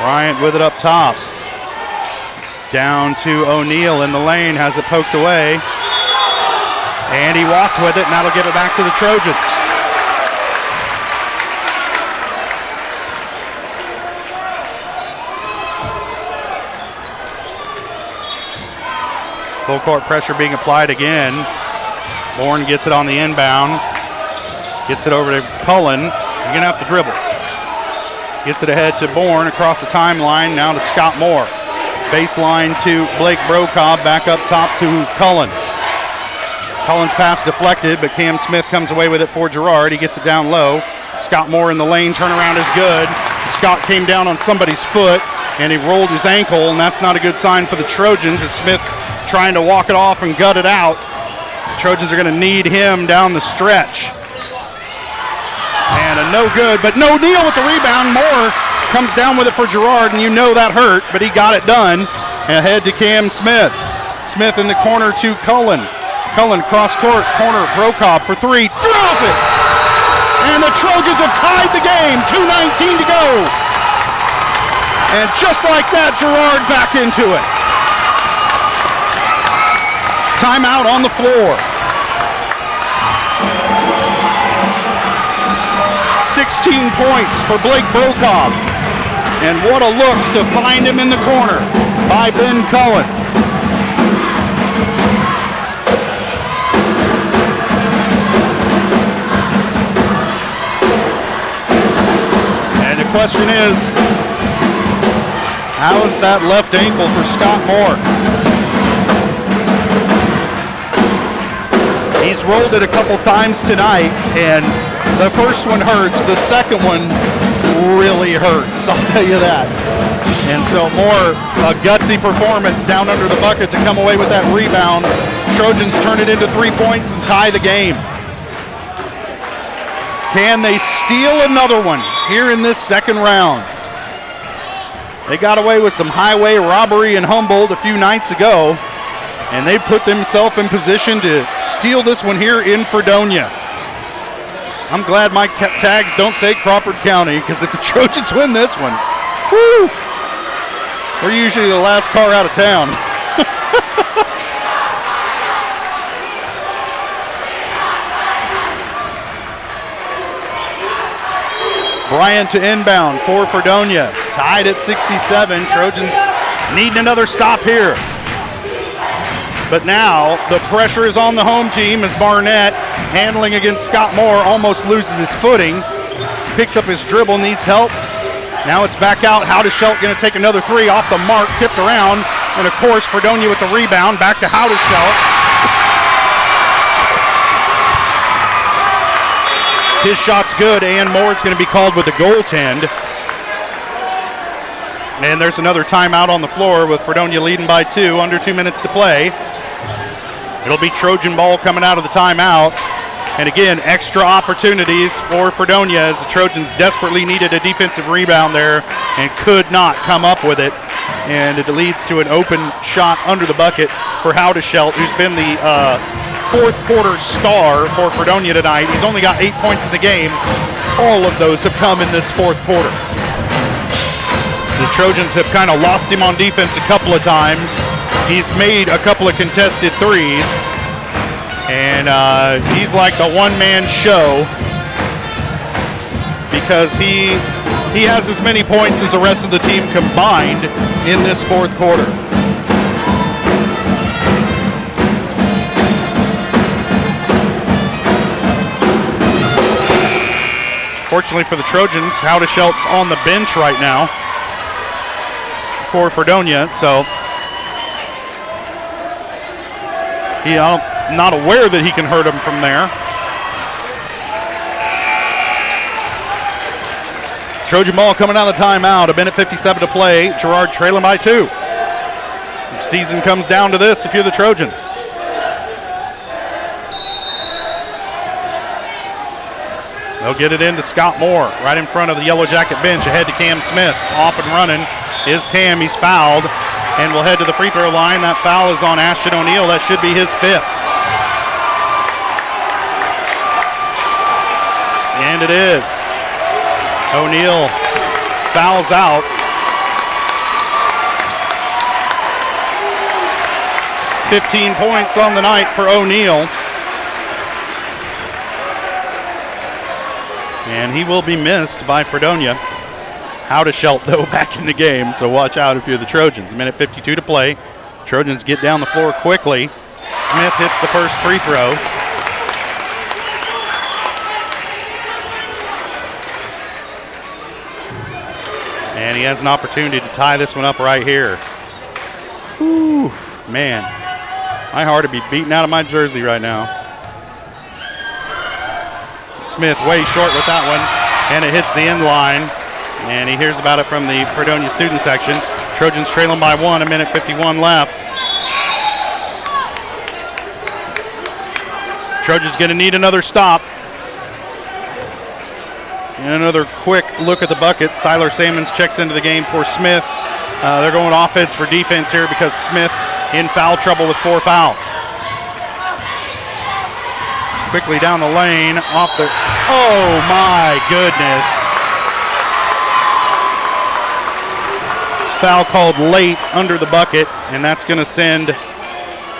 Bryant with it up top. Down to O'Neal in the lane, has it poked away. And he walked with it, and that'll give it back to the Trojans. Full court pressure being applied again. Bourne gets it on the inbound. Gets it over to Cullen. You're going to have to dribble. Gets it ahead to Bourne across the timeline. Now to Scott Moore. Baseline to Blake Brokaw. Back up top to Cullen. Cullen's pass deflected, but Cam Smith comes away with it for Girard. He gets it down low. Scott Moore in the lane. Turnaround is good. Scott came down on somebody's foot, and he rolled his ankle, and that's not a good sign for the Trojans as Smith trying to walk it off and gut it out. The Trojans are going to need him down the stretch. And a no good, but no O'Neal with the rebound. Moore comes down with it for Girard, and you know that hurt, but he got it done. Ahead to Cam Smith. Smith in the corner to Cullen. Cullen cross court, corner, Brokaw for 3, drills it! And the Trojans have tied the game, 2:19 to go. And just like that, Girard back into it. Timeout on the floor. 16 points for Blake Brokaw. And what a look to find him in the corner by Ben Cullen. And the question is, how is that left ankle for Scott Moore? He's rolled it a couple times tonight, and the first one hurts. The second one really hurts, I'll tell you that. And so Moore, a gutsy performance down under the bucket to come away with that rebound. Trojans turn it into 3 points and tie the game. Can they steal another one here in this second round? They got away with some highway robbery in Humboldt a few nights ago, and they put themselves in position to steal this one here in Fredonia. I'm glad my tags don't say Crawford County, because if the Trojans win this one, whew, we're usually the last car out of town. Bryant to inbound for Fredonia. Tied at 67. Trojans needing another stop here. But now the pressure is on the home team as Barnett, handling against Scott Moore, almost loses his footing. Picks up his dribble, needs help. Now it's back out. Howdeshelt going to take another 3 off the mark, tipped around. And of course, Fredonia with the rebound. Back to Howdeshelt. His shot's good, and Moore's going to be called with a goaltend. And there's another timeout on the floor with Fredonia leading by 2, under 2 minutes to play. It'll be Trojan ball coming out of the timeout. And again, extra opportunities for Fredonia as the Trojans desperately needed a defensive rebound there and could not come up with it. And it leads to an open shot under the bucket for Howdeshelt, who's been the fourth quarter star for Fredonia tonight. He's only got 8 points in the game. All of those have come in this fourth quarter. The Trojans have kind of lost him on defense a couple of times. He's made a couple of contested threes. And he's like the one-man show because he has as many points as the rest of the team combined in this fourth quarter. Fortunately for the Trojans, Howdeshelt's on the bench right now for Fredonia, so I'm not aware that he can hurt him from there. Trojan ball coming out of the timeout. A minute 57 to play. Girard trailing by 2. The season comes down to this if you're the Trojans. They'll get it into Scott Moore right in front of the Yellow Jacket bench. Ahead to Cam Smith. Off and running is Cam. He's fouled and will head to the free throw line. That foul is on Ashton O'Neill. That should be his 5th. And it is. O'Neill fouls out. 15 points on the night for O'Neill. And he will be missed by Fredonia. Howdeshelt, though, back in the game, so watch out if you're the Trojans. A minute 52 to play. Trojans get down the floor quickly. Smith hits the first free throw. And he has an opportunity to tie this one up right here. Whew, man. My heart would be beating out of my jersey right now. Smith way short with that one, and it hits the end line. And he hears about it from the Fredonia student section. Trojans trailing by 1, a minute 51 left. Trojans going to need another stop. And another quick look at the bucket. Siler Salmons checks into the game for Smith. They're going offense for defense here because Smith in foul trouble with 4 fouls. Quickly down the lane, off the, oh my goodness. Foul called late under the bucket, and that's going to send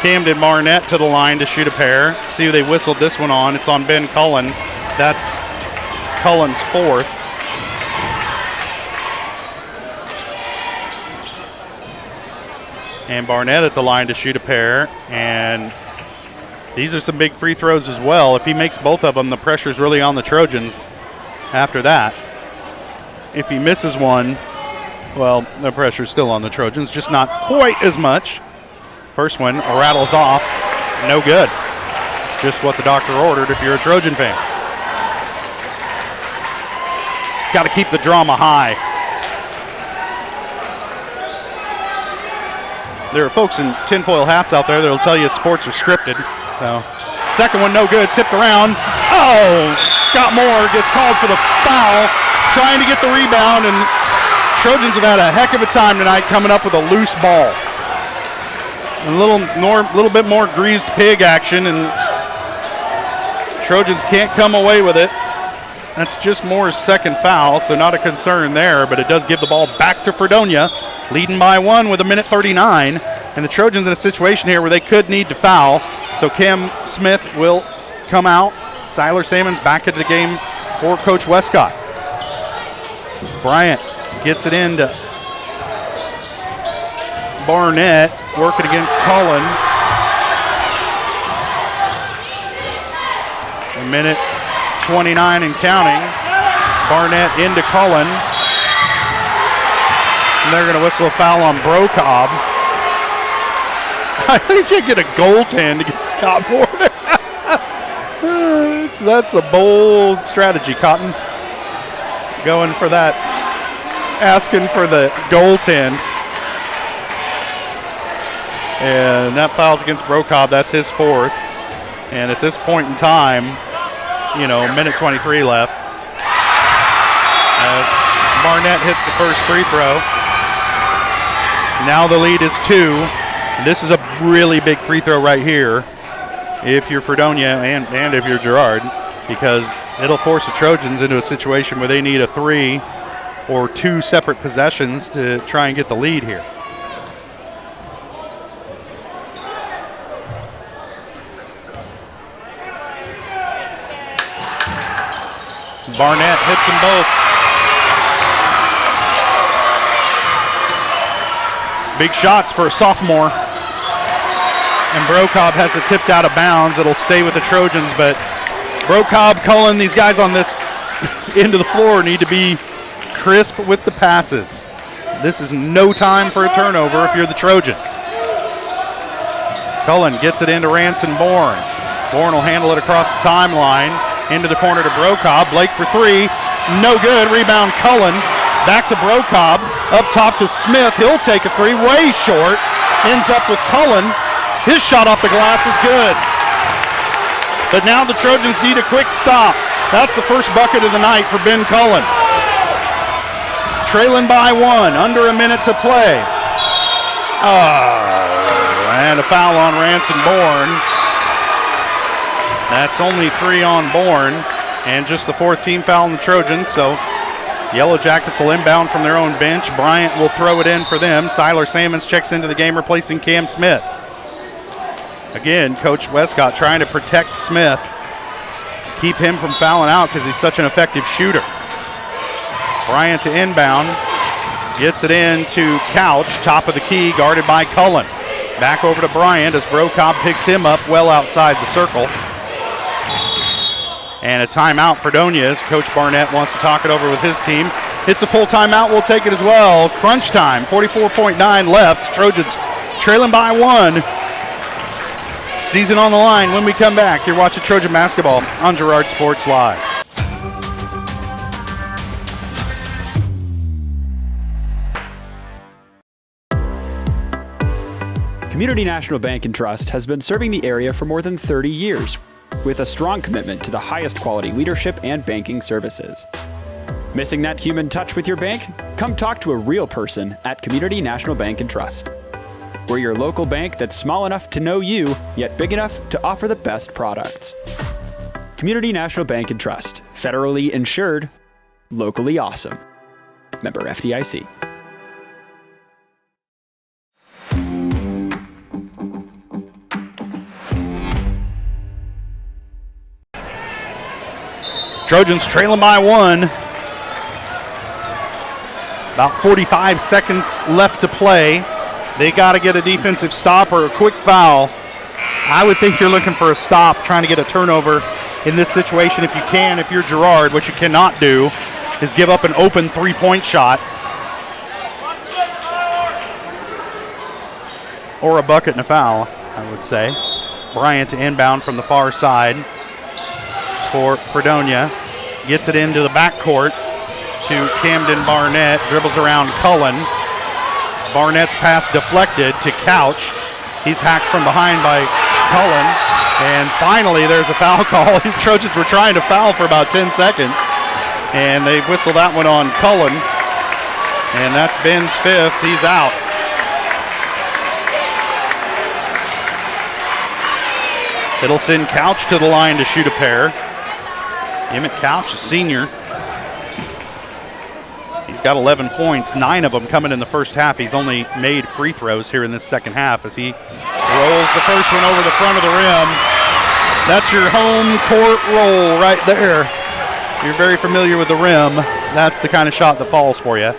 Camden Barnett to the line to shoot a pair. See who they whistled this one on. It's on Ben Cullen. That's Cullen's 4th. And Barnett at the line to shoot a pair, and these are some big free throws as well. If he makes both of them, the pressure's really on the Trojans after that. If he misses one, well, the pressure's still on the Trojans, just not quite as much. First one rattles off, no good. It's just what the doctor ordered if you're a Trojan fan. Got to keep the drama high. There are folks in tinfoil hats out there that will tell you sports are scripted. So, second one no good, tipped around. Oh, Scott Moore gets called for the foul, trying to get the rebound, and Trojans have had a heck of a time tonight coming up with a loose ball. A little bit more greased pig action, and Trojans can't come away with it. That's just Moore's second foul, so not a concern there, but it does give the ball back to Fredonia, leading by 1 with a minute 39. And the Trojans in a situation here where they could need to foul. So Cam Smith will come out. Siler Salmons back into the game for Coach Westcott. Bryant gets it into Barnett, working against Cullen. A minute 29 and counting. Barnett into Cullen. And they're going to whistle a foul on Brocobb. I think you get a goaltend against Scott Moore there. That's a bold strategy, Cotton. Going for that, asking for the goaltend. And that foul's against Brocobb. That's his fourth. And at this point in time, minute 23 left. As Barnett hits the first free throw. Now the lead is 2. This is a really big free throw right here if you're Fredonia and if you're Girard, because it'll force the Trojans into a situation where they need a 3 or 2 separate possessions to try and get the lead here. Barnett hits them both. Big shots for a sophomore. And Brocobb has it tipped out of bounds. It'll stay with the Trojans, but Brocobb, Cullen, these guys on this end of the floor need to be crisp with the passes. This is no time for a turnover if you're the Trojans. Cullen gets it into Ranson Bourne. Bourne will handle it across the timeline. Into the corner to Brocobb. Blake for 3. No good. Rebound Cullen. Back to Brocobb. Up top to Smith. He'll take a 3. Way short. Ends up with Cullen. His shot off the glass is good. But now the Trojans need a quick stop. That's the first bucket of the night for Ben Cullen. Trailing by 1. Under a minute to play. And a foul on Ranson Bourne. That's only 3 on Bourne, and just the 4th team foul on the Trojans, so Yellowjackets will inbound from their own bench. Bryant will throw it in for them. Siler Sammons checks into the game, replacing Cam Smith. Again, Coach Westcott trying to protect Smith, keep him from fouling out because he's such an effective shooter. Bryant to inbound, gets it in to Couch, top of the key, guarded by Cullen. Back over to Bryant as Brocobb picks him up well outside the circle. And a timeout for Fredonia as Coach Barnett wants to talk it over with his team. It's a full timeout. We'll take it as well. Crunch time, 44.9 left. Trojans trailing by 1. Season on the line when we come back. You're watching Trojan basketball on Girard Sports Live. Community National Bank and Trust has been serving the area for more than 30 years with a strong commitment to the highest quality leadership and banking services. Missing that human touch with your bank? Come talk to a real person at Community National Bank and Trust. We're your local bank that's small enough to know you, yet big enough to offer the best products. Community National Bank and Trust. Federally insured, locally awesome. Member FDIC. Trojans trailing by 1. About 45 seconds left to play. They got to get a defensive stop or a quick foul. I would think you're looking for a stop, trying to get a turnover in this situation if you can. If you're Girard, what you cannot do is give up an open 3-point shot or a bucket and a foul, I would say. Bryant to inbound from the far side for Fredonia. Gets it into the backcourt to Camden Barnett. Dribbles around Cullen. Barnett's pass deflected to Couch. He's hacked from behind by Cullen. And finally, there's a foul call. The Trojans were trying to foul for about 10 seconds. And they whistle that one on Cullen. And that's Ben's 5th. He's out. It'll send Couch to the line to shoot a pair. Emmett Couch, a senior. He's got 11 points, 9 of them coming in the first half. He's only made free throws here in this second half as he rolls the first one over the front of the rim. That's your home court roll right there. You're very familiar with the rim. That's the kind of shot that falls for you.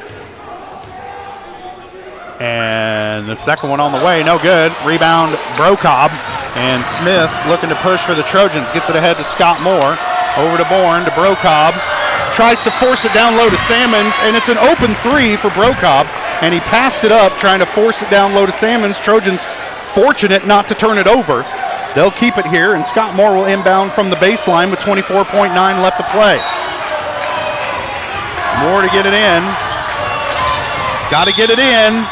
And the second one on the way, no good. Rebound, Brocobb. And Smith looking to push for the Trojans. Gets it ahead to Scott Moore. Over to Bourne, to Brocobb. Tries to force it down low to Sammons, and it's an open 3 for Brocobb. And he passed it up, trying to force it down low to Sammons. Trojans fortunate not to turn it over. They'll keep it here, and Scott Moore will inbound from the baseline with 24.9 left to play. Moore to get it in. Got to get it in.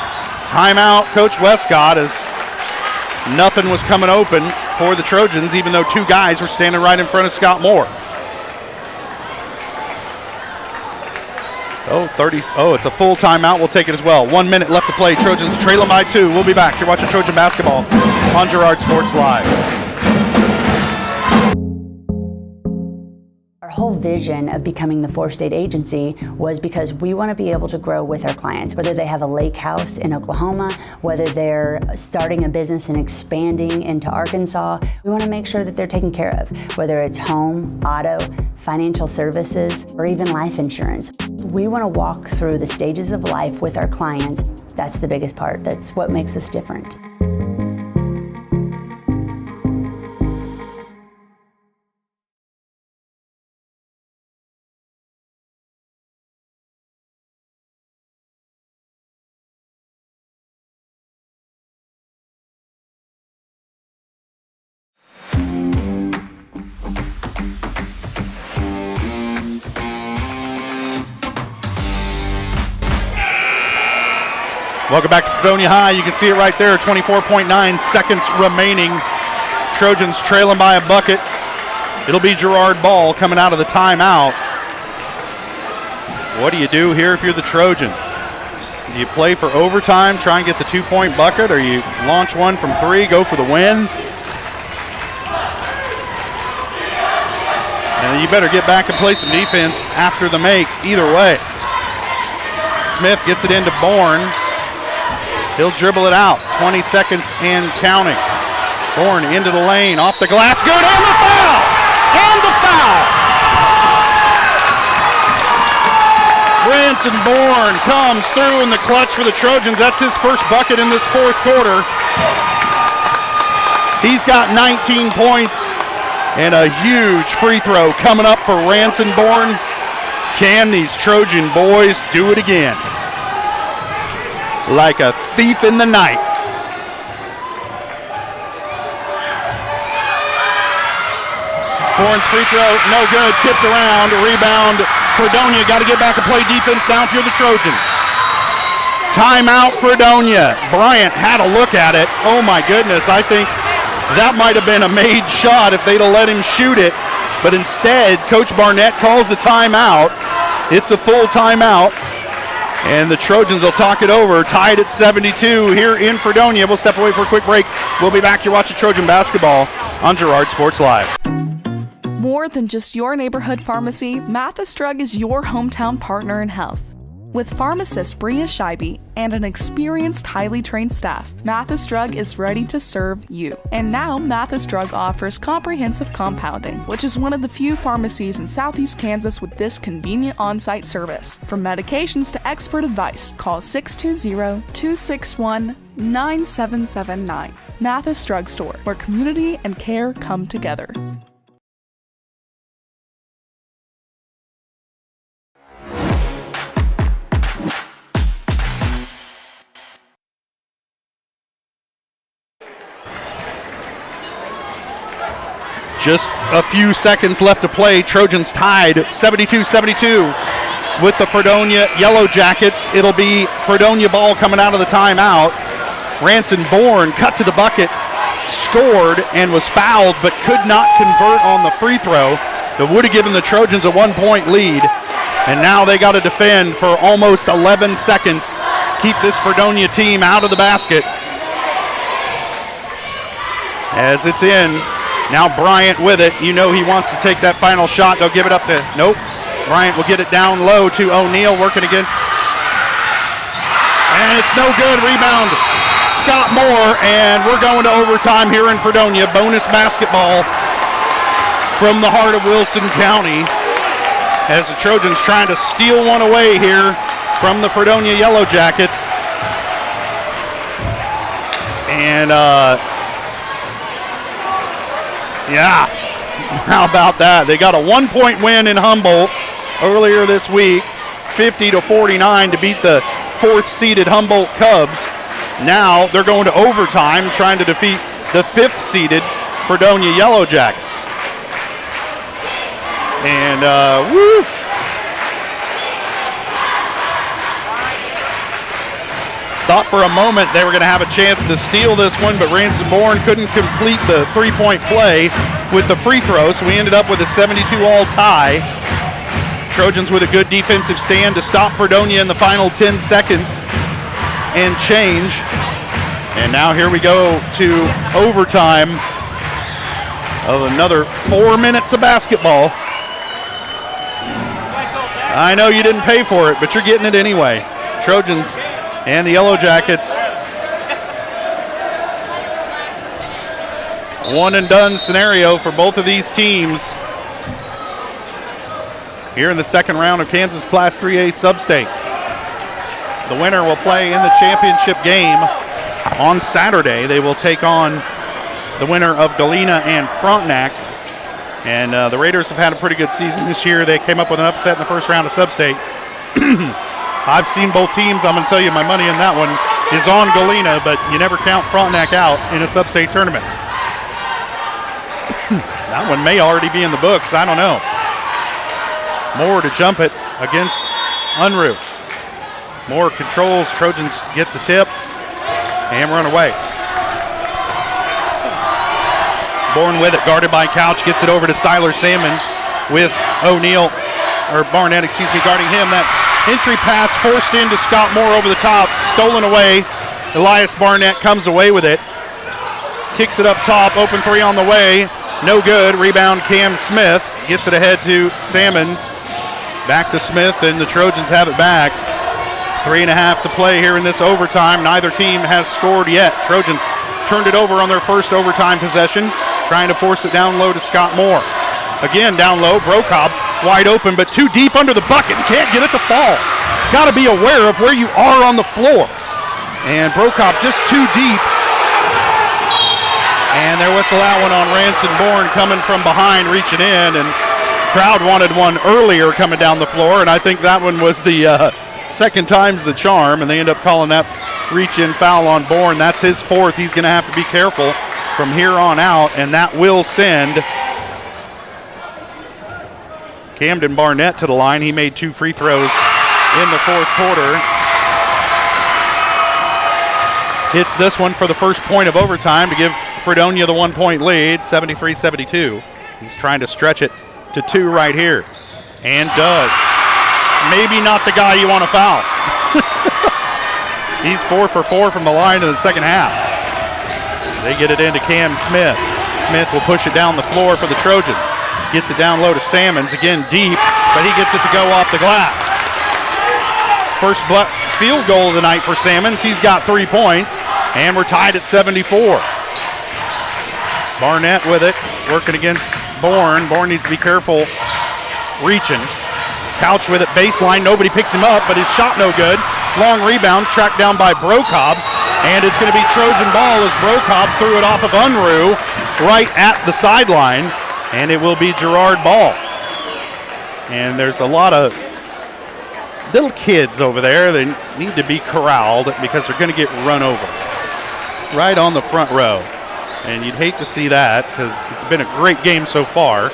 Timeout, Coach Westcott, as nothing was coming open for the Trojans, even though two guys were standing right in front of Scott Moore. So it's a full timeout. We'll take it as well. 1 minute left to play. Trojans trailing by 2. We'll be back. You're watching Trojan basketball on Girard Sports Live. Our whole vision of becoming the 4-state agency was because we want to be able to grow with our clients, whether they have a lake house in Oklahoma, whether they're starting a business and expanding into Arkansas. We want to make sure that they're taken care of, whether it's home, auto, financial services, or even life insurance. We want to walk through the stages of life with our clients. That's the biggest part. That's what makes us different. Welcome back to Fredonia High. You can see it right there, 24.9 seconds remaining. Trojans trailing by a bucket. It'll be Girard ball coming out of the timeout. What do you do here if you're the Trojans? Do you play for overtime, try and get the 2-point bucket, or you launch one from 3, go for the win? And you better get back and play some defense after the make, either way. Smith gets it into Bourne. He'll dribble it out, 20 seconds and counting. Bourne into the lane, off the glass, good, and the foul! And the foul! Branson Bourne comes through in the clutch for the Trojans. That's his first bucket in this fourth quarter. He's got 19 points and a huge free throw coming up for Ranson Bourne. Can these Trojan boys do it again? Like a thief in the night. Bourne's free throw, no good, tipped around, rebound. Fredonia got to get back and play defense down through the Trojans. Timeout Fredonia. Bryant had a look at it. Oh my goodness, I think that might have been a made shot if they'd have let him shoot it. But instead, Coach Barnett calls a timeout. It's a full timeout. And the Trojans will talk it over, tied at 72 here in Fredonia. We'll step away for a quick break. We'll be back. You're watching Trojan basketball on Girard Sports Live. More than just your neighborhood pharmacy, Mathis Drug is your hometown partner in health. With pharmacist Bria Scheibe and an experienced, highly trained staff, Mathis Drug is ready to serve you. And now, Mathis Drug offers comprehensive compounding, which is one of the few pharmacies in southeast Kansas with this convenient on-site service. From medications to expert advice, call 620-261-9779. Mathis Drug Store, where community and care come together. Just a few seconds left to play. Trojans tied 72-72 with the Fredonia Yellowjackets. It'll be Fredonia ball coming out of the timeout. Ranson Bourne cut to the bucket, scored, and was fouled, but could not convert on the free throw. That would have given the Trojans a 1-point lead. And now they got to defend for almost 11 seconds. Keep this Fredonia team out of the basket. As it's in. Now Bryant with it. You know he wants to take that final shot. They'll give it up to, nope. Bryant will get it down low to O'Neal working against. And it's no good. Rebound, Scott Moore. And we're going to overtime here in Fredonia. Bonus basketball from the heart of Wilson County. As the Trojans trying to steal one away here from the Fredonia Yellowjackets. And, yeah, how about that? They got a 1-point win in Humboldt earlier this week, 50-49 to beat the 4th-seeded Humboldt Cubs. Now they're going to overtime trying to defeat the 5th-seeded Fredonia Yellowjackets. And, Thought for a moment they were going to have a chance to steal this one, but Ransom Bourne couldn't complete the three-point play with the free throw, so we ended up with a 72-all tie. Trojans with a good defensive stand to stop Fredonia in the final 10 seconds and change. And now here we go to overtime of another 4 minutes of basketball. I know you didn't pay for it, but you're getting it anyway. Trojans and the Yellowjackets. One and done scenario for both of these teams here in the second round of Kansas Class 3A Sub-State. The winner will play in the championship game on Saturday. They will take on the winner of Galena and Frontenac. And the Raiders have had a pretty good season this year. They came up with an upset in the first round of Sub-State. I've seen both teams. I'm going to tell you my money in that one is on Galena, but you never count Frontenac out in a Sub-State tournament. That one may already be in the books. I don't know. Moore to jump it against Unruh. Moore controls. Trojans get the tip and run away. Bourne with it, guarded by Couch, gets it over to Siler Sammons with Barnett, guarding him. That entry pass forced into Scott Moore over the top, stolen away. Elias Barnett comes away with it. Kicks it up top, open three on the way. No good. Rebound Cam Smith. Gets it ahead to Sammons. Back to Smith, and the Trojans have it back. 3.5 to play here in this overtime. Neither team has scored yet. Trojans turned it over on their first overtime possession, trying to force it down low to Scott Moore. Again, down low, Brocob wide open, but too deep under the bucket and can't get it to fall. Got to be aware of where you are on the floor. And Brocob just too deep. And they whistle that one on Ransom Bourne coming from behind, reaching in, and crowd wanted one earlier coming down the floor, and I think that one was the second time's the charm, and they end up calling that reach-in foul on Bourne. That's his fourth. He's going to have to be careful from here on out, and that will send Camden Barnett to the line. He made 2 free throws in the fourth quarter. Hits this one for the first point of overtime to give Fredonia the 1-point lead, 73-72. He's trying to stretch it to 2 right here, and does. Maybe not the guy you want to foul. He's 4 for 4 from the line in the second half. They get it into Cam Smith. Smith will push it down the floor for the Trojans. Gets it down low to Sammons, again deep, but he gets it to go off the glass. First field goal of the night for Sammons. He's got 3 points, and we're tied at 74. Barnett with it, working against Bourne. Bourne needs to be careful reaching. Couch with it, baseline. Nobody picks him up, but his shot no good. Long rebound, tracked down by Brocob, and it's going to be Trojan ball as Brocob threw it off of Unruh right at the sideline, and it will be Girard ball. And there's a lot of little kids over there that need to be corralled because they're going to get run over right on the front row. And you'd hate to see that because it's been a great game so far,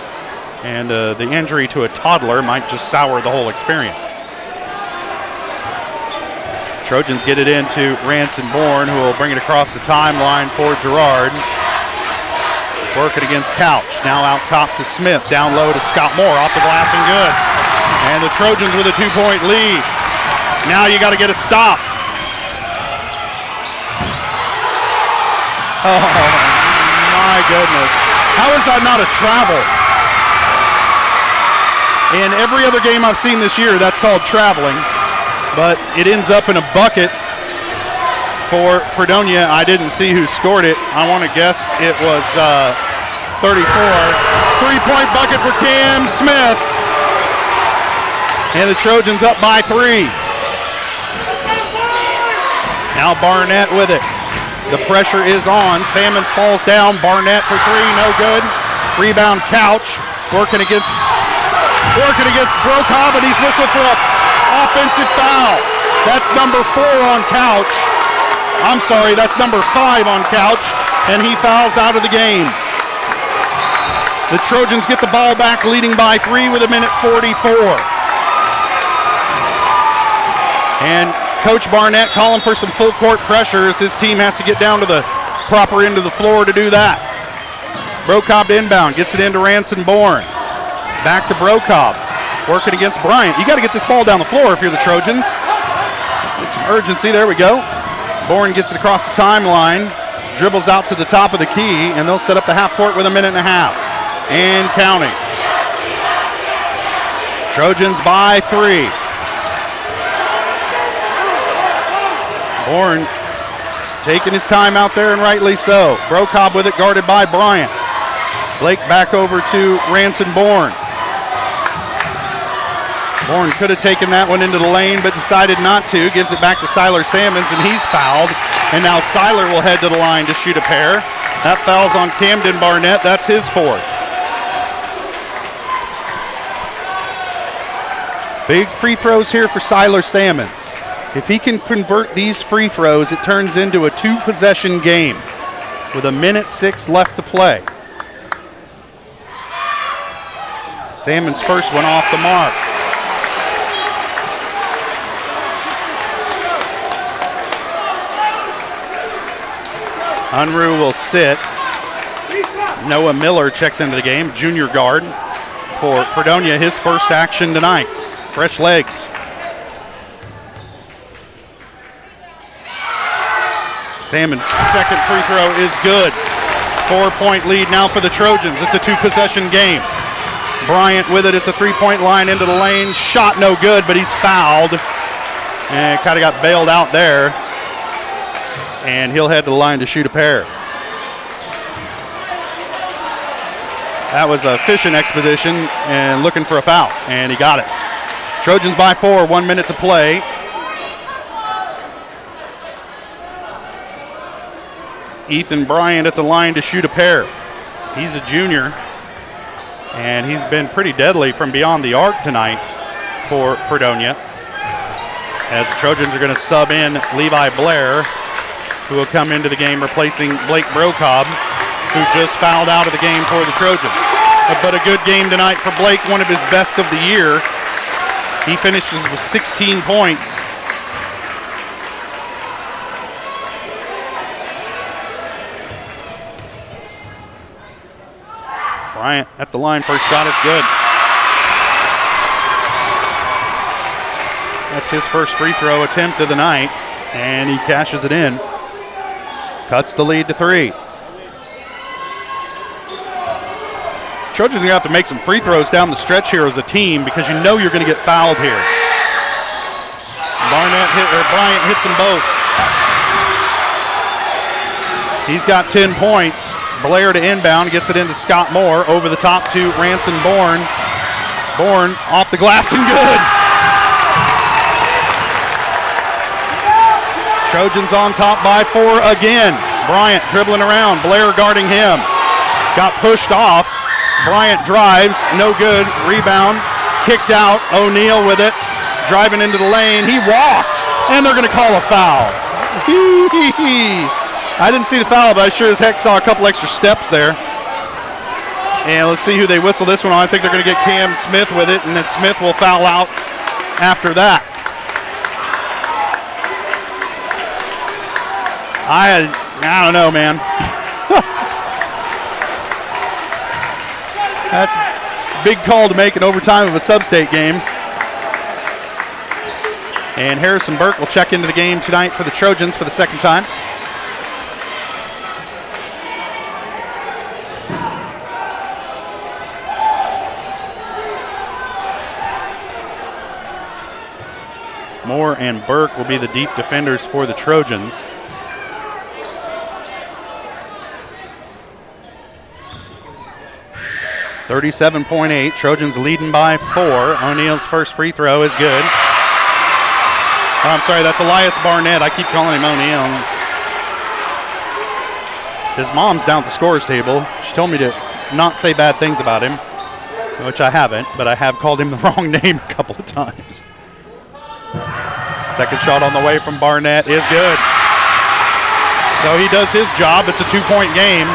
and the injury to a toddler might just sour the whole experience. Trojans get it into Ransom Bourne, who will bring it across the timeline for Girard. Working against Couch. Now out top to Smith. Down low to Scott Moore. Off the glass and good. And the Trojans with a 2-point lead. Now you got to get a stop. Oh, my goodness. How is that not a travel? In every other game I've seen this year, that's called traveling. But it ends up in a bucket for Fredonia. I didn't see who scored it. I want to guess it was 34. 3-point bucket for Cam Smith. And the Trojans up by 3. Now Barnett with it. The pressure is on. Sammons falls down. Barnett for 3, no good. Rebound Couch, working against Brocob, and he's whistled for an offensive foul. That's number 4 on Couch. I'm sorry, that's number 5 on Couch, and he fouls out of the game. The Trojans get the ball back, leading by 3 with 1:44. And Coach Barnett calling for some full court pressure as his team has to get down to the proper end of the floor to do that. Brocobb to inbound, gets it into Ranson Bourne. Back to Brocobb, working against Bryant. You got to get this ball down the floor if you're the Trojans. Get some urgency, there we go. Bourne gets it across the timeline, dribbles out to the top of the key, and they'll set up the half court with a minute and a half. And counting. Trojans by 3. Bourne taking his time out there, and rightly so. Brocobb with it, guarded by Bryant. Blake back over to Ranson Bourne. Bourne could have taken that one into the lane, but decided not to. Gives it back to Siler Salmons, and he's fouled. And now Siler will head to the line to shoot a pair. That foul's on Camden Barnett. That's his 4th. Big free throws here for Siler Salmons. If he can convert these free throws, it turns into a 2-possession game with a minute 6 left to play. Salmons' first one off the mark. Unruh will sit. Noah Miller checks into the game, junior guard for Fredonia, his first action tonight. Fresh legs. Salmon's second free throw is good. 4-point lead now for the Trojans. It's a 2-possession game. Bryant with it at the 3-point line into the lane. Shot no good, but he's fouled. And kind of got bailed out there. And he'll head to the line to shoot a pair. That was a fishing expedition and looking for a foul, and he got it. Trojans by 4, 1 minute to play. Ethan Bryant at the line to shoot a pair. He's a junior, and he's been pretty deadly from beyond the arc tonight for Fredonia. As the Trojans are going to sub in Levi Blair, who will come into the game replacing Blake Brocobb, who just fouled out of the game for the Trojans. But a good game tonight for Blake, one of his best of the year. He finishes with 16 points. Bryant at the line, first shot is good. That's his first free throw attempt of the night, and he cashes it in. Cuts the lead to 3. Trojans are going to have to make some free throws down the stretch here as a team because you know you're going to get fouled here. Bryant hits them both. He's got 10 points. Blair to inbound, gets it into Scott Moore, over the top to Ranson Bourne. Bourne off the glass and good. Trojans on top by 4 again. Bryant dribbling around, Blair guarding him. Got pushed off. Bryant drives, no good. Rebound, kicked out. O'Neal with it, driving into the lane. He walked, and they're going to call a foul. I didn't see the foul, but I sure as heck saw a couple extra steps there. And let's see who they whistle this one on. I think they're going to get Cam Smith with it, and then Smith will foul out after that. I don't know, man. That's a big call to make in overtime of a sub-state game. And Harrison Burke will check into the game tonight for the Trojans for the second time. Moore and Burke will be the deep defenders for the Trojans. .38, Trojans leading by 4. O'Neal's first free throw is good. Oh, I'm sorry, that's Elias Barnett. I keep calling him O'Neal. His mom's down at the scorer's table. She told me to not say bad things about him, which I haven't, but I have called him the wrong name a couple of times. Second shot on the way from Barnett is good. So he does his job. It's a 2-point game.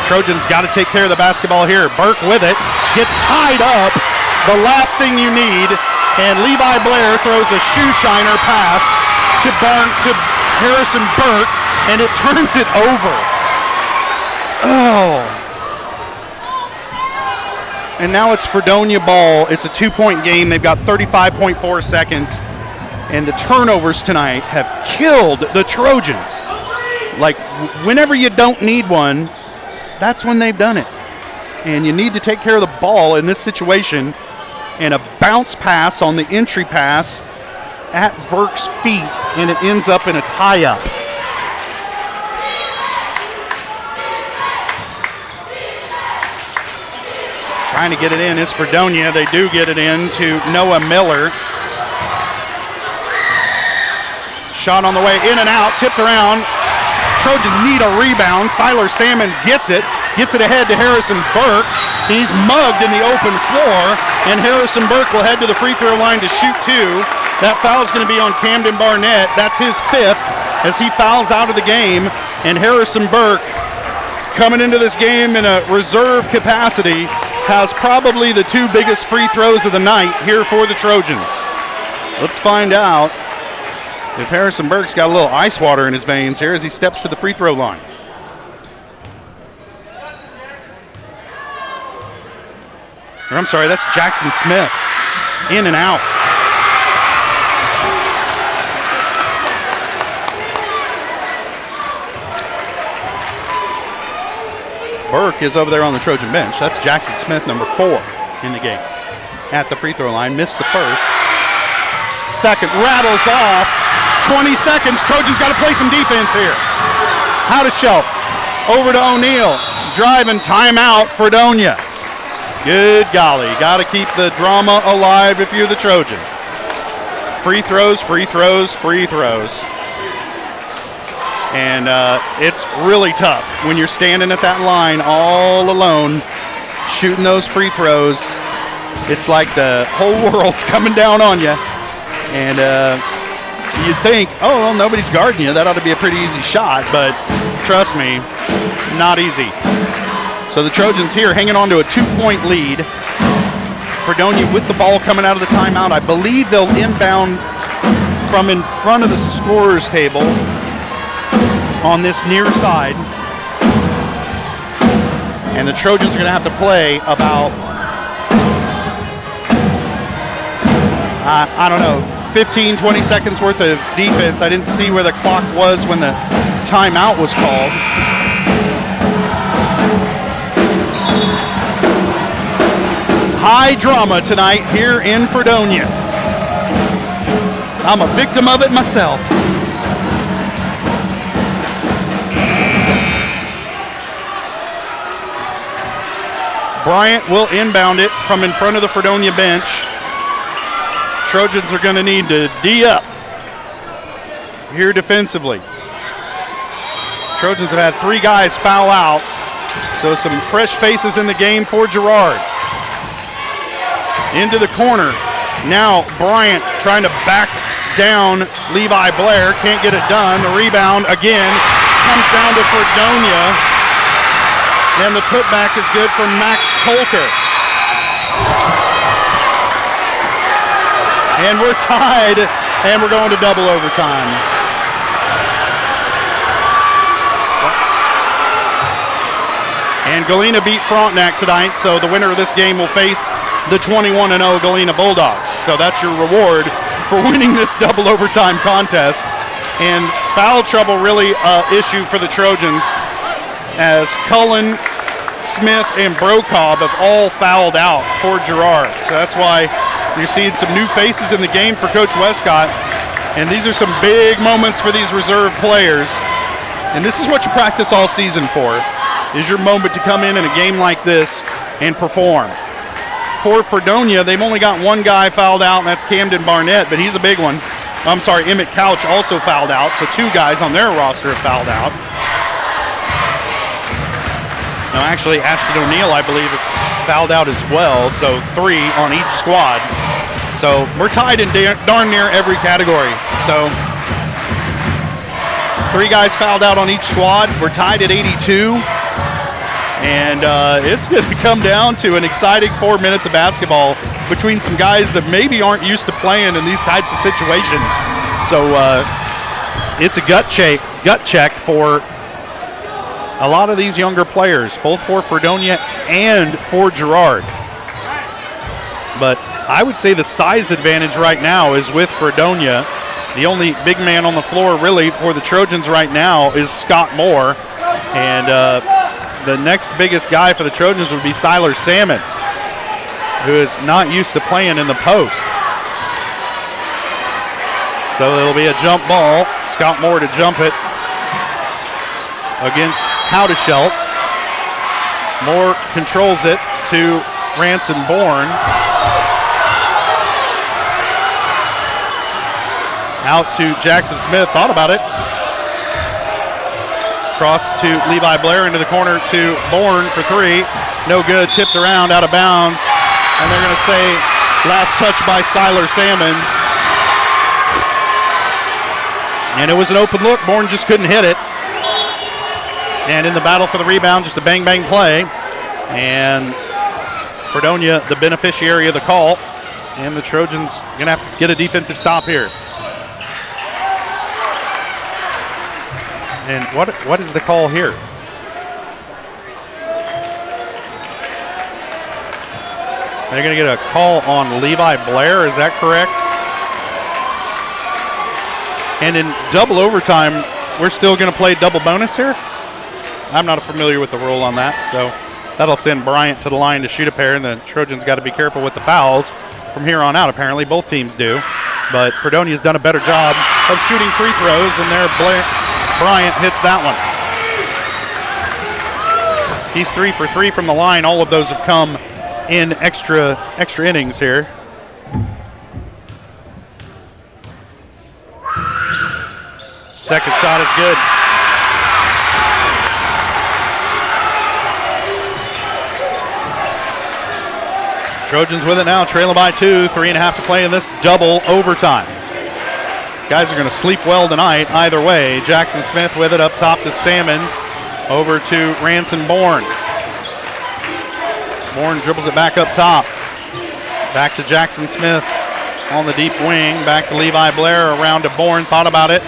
Trojans got to take care of the basketball here. Burke with it, gets tied up, the last thing you need, and Levi Blair throws a shoe shiner pass to to Harrison Burke, and it turns it over. Oh. And now it's Fredonia ball. It's a 2-point game. They've got 35.4 seconds. And the turnovers tonight have killed the Trojans. Like, whenever you don't need one, that's when they've done it. And you need to take care of the ball in this situation. And a bounce pass on the entry pass at Burke's feet, and it ends up in a tie-up. Trying to get it in is Fredonia. They do get it in to Noah Miller. Shot on the way, in and out, tipped around. Trojans need a rebound. Siler Sammons gets it ahead to Harrison Burke. He's mugged in the open floor, and Harrison Burke will head to the free throw line to shoot 2. That foul is going to be on Camden Barnett. That's his 5th as he fouls out of the game, and Harrison Burke, coming into this game in a reserve capacity, has probably the 2 biggest free throws of the night here for the Trojans. Let's find out if Harrison Burke's got a little ice water in his veins here as he steps to the free throw line. Or I'm sorry, that's Jackson Smith. In and out. Burke is over there on the Trojan bench. That's Jackson Smith, number 4 in the game. At the free throw line, missed the first. Second, rattles off. 20 seconds, Trojans got to play some defense here. How to show. Over to O'Neal. Driving, timeout, Fredonia. Good golly, got to keep the drama alive if you're the Trojans. Free throws, free throws, free throws. And it's really tough when you're standing at that line all alone, shooting those free throws. It's like the whole world's coming down on you. And you'd think, oh, well, nobody's guarding you. That ought to be a pretty easy shot. But trust me, not easy. So the Trojans here hanging on to a 2-point lead. Fredonia with the ball coming out of the timeout. I believe they'll inbound from in front of the scorer's table on this near side. And the Trojans are going to have to play about, I don't know, 15, 20 seconds worth of defense. I didn't see where the clock was when the timeout was called. High drama tonight here in Fredonia. I'm a victim of it myself. Bryant will inbound it from in front of the Fredonia bench. Trojans are going to need to D up here defensively. Trojans have had 3 guys foul out, so some fresh faces in the game for Girard. Into the corner. Now Bryant trying to back down Levi Blair. Can't get it done. The rebound again comes down to Fredonia. And the putback is good for Max Coulter. And we're tied, and we're going to double overtime. And Galena beat Frontenac tonight, so the winner of this game will face the 21-0 Galena Bulldogs. So that's your reward for winning this double overtime contest. And foul trouble really an issue for the Trojans, as Cullen, Smith, and Brokaw have all fouled out for Girard. So that's why you're seeing some new faces in the game for Coach Westcott. And these are some big moments for these reserve players. And this is what you practice all season for, is your moment to come in a game like this and perform. For Fredonia, they've only got 1 guy fouled out, and that's Camden Barnett, but he's a big one. I'm sorry, Emmett Couch also fouled out, so 2 guys on their roster have fouled out. Now, actually, Ashton O'Neal, I believe, is fouled out as well, so 3 on each squad. So we're tied in darn near every category. So 3 guys fouled out on each squad. We're tied at 82. And it's going to come down to an exciting 4 minutes of basketball between some guys that maybe aren't used to playing in these types of situations. So it's a gut check for a lot of these younger players, both for Fredonia and for Girard. But I would say the size advantage right now is with Fredonia. The only big man on the floor really for the Trojans right now is Scott Moore. And the next biggest guy for the Trojans would be Siler Salmons, who is not used to playing in the post. So it'll be a jump ball. Scott Moore to jump it against Howdeshelt. Moore controls it to Ranson Bourne. Out to Jackson Smith, thought about it. Cross to Levi Blair into the corner to Bourne for three. No good, tipped around, out of bounds. And they're going to say last touch by Siler Salmons. And it was an open look. Bourne just couldn't hit it. And in the battle for the rebound, just a bang-bang play. And Fredonia, the beneficiary of the call. And the Trojans going to have to get a defensive stop here. And what is the call here? They're going to get a call on Levi Blair, is that correct? And in double overtime, we're still going to play double bonus here? I'm not familiar with the rule on that, so that'll send Bryant to the line to shoot a pair, and the Trojans got to be careful with the fouls from here on out, apparently. Both teams do. But Fredonia's done a better job of shooting free throws, and Bryant hits that one. He's 3 for 3 from the line. All of those have come in extra innings here. Second shot is good. Trojans with it now, trailing by 2, 3.5 to play in this double overtime. Guys are going to sleep well tonight either way. Jackson Smith with it up top to Salmons. Over to Ranson Bourne. Bourne dribbles it back up top. Back to Jackson Smith on the deep wing. Back to Levi Blair, around to Bourne. Thought about it.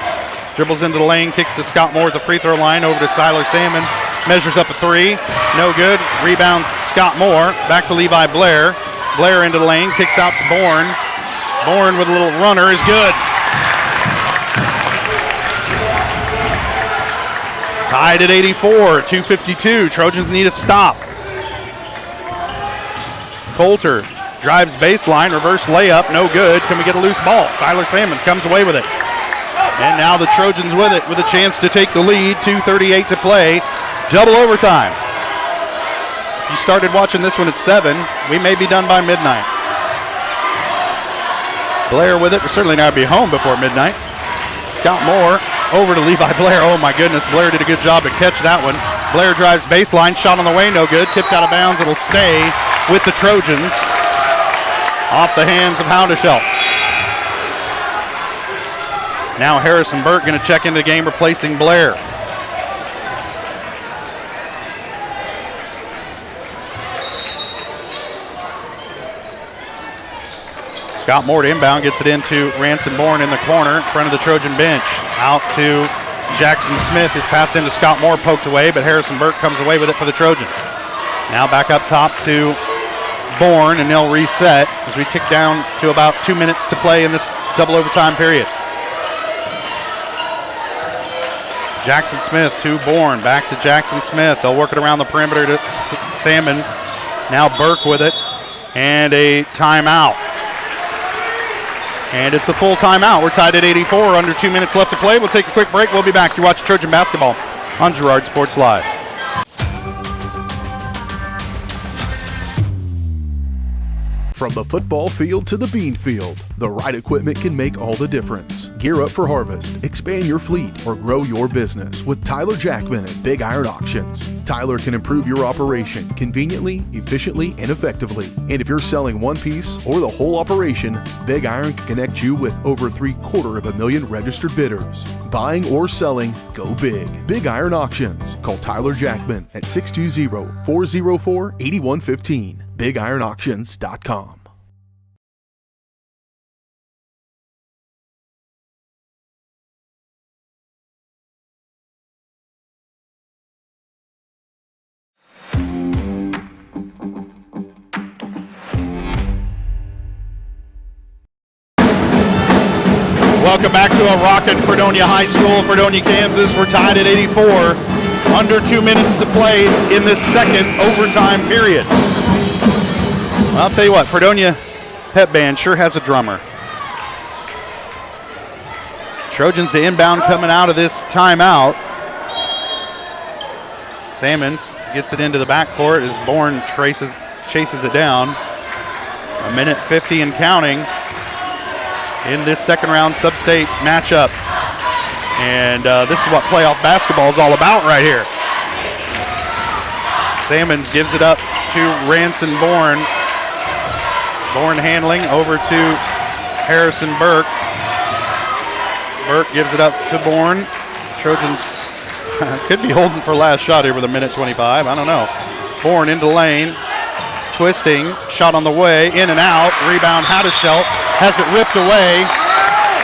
Dribbles into the lane, kicks to Scott Moore at the free throw line. Over to Siler Salmons. Measures up a three. No good. Rebounds Scott Moore. Back to Levi Blair. Blair into the lane, kicks out to Bourne. Bourne with a little runner is good. Tied at 84, 2:52. Trojans need a stop. Coulter drives baseline, reverse layup, no good. Can we get a loose ball? Siler Salmons comes away with it. And now the Trojans with it, with a chance to take the lead. 2:38 to play. Double overtime. If you started watching this one at 7, we may be done by midnight. Blair with it. We'll certainly not be home before midnight. Scott Moore over to Levi Blair. Oh my goodness, Blair did a good job to catch that one. Blair drives baseline, shot on the way, no good. Tipped out of bounds, it'll stay with the Trojans. Off the hands of Howdeshelt. Now Harrison Burke going to check into the game, replacing Blair. Scott Moore to inbound, gets it into Ranson Bourne in the corner in front of the Trojan bench. Out to Jackson Smith. His pass into Scott Moore poked away, but Harrison Burke comes away with it for the Trojans. Now back up top to Bourne, and they'll reset as we tick down to about 2 minutes to play in this double overtime period. Jackson Smith to Bourne, back to Jackson Smith. They'll work it around the perimeter to Salmons. Now Burke with it, and a timeout. And it's a full timeout. We're tied at 84, under 2 minutes left to play. We'll take a quick break. We'll be back. You watch Trojan basketball on Girard Sports Live. From the football field to the bean field, the right equipment can make all the difference. Gear up for harvest, expand your fleet, or grow your business with Tyler Jackman at Big Iron Auctions. Tyler can improve your operation conveniently, efficiently, and effectively. And if you're selling one piece or the whole operation, Big Iron can connect you with over 750,000 registered bidders. Buying or selling, go big. Big Iron Auctions. Call Tyler Jackman at 620-404-8115. BigIronAuctions.com. Welcome back to a rockin' Fredonia High School, Fredonia, Kansas. We're tied at 84. Under 2 minutes to play in this second overtime period. Well, I'll tell you what, Fredonia Pep Band sure has a drummer. Trojans to inbound coming out of this timeout. Salmons gets it into the backcourt as Bourne chases it down. 1:50 and counting in this second round sub-state matchup. And this is what playoff basketball is all about right here. Salmons gives it up to Ranson Bourne. Bourne handling over to Harrison Burke. Burke gives it up to Bourne. Trojans could be holding for last shot here with 1:25. I don't know. Bourne into the lane. Twisting. Shot on the way. In and out. Rebound. Haddishelt has it ripped away.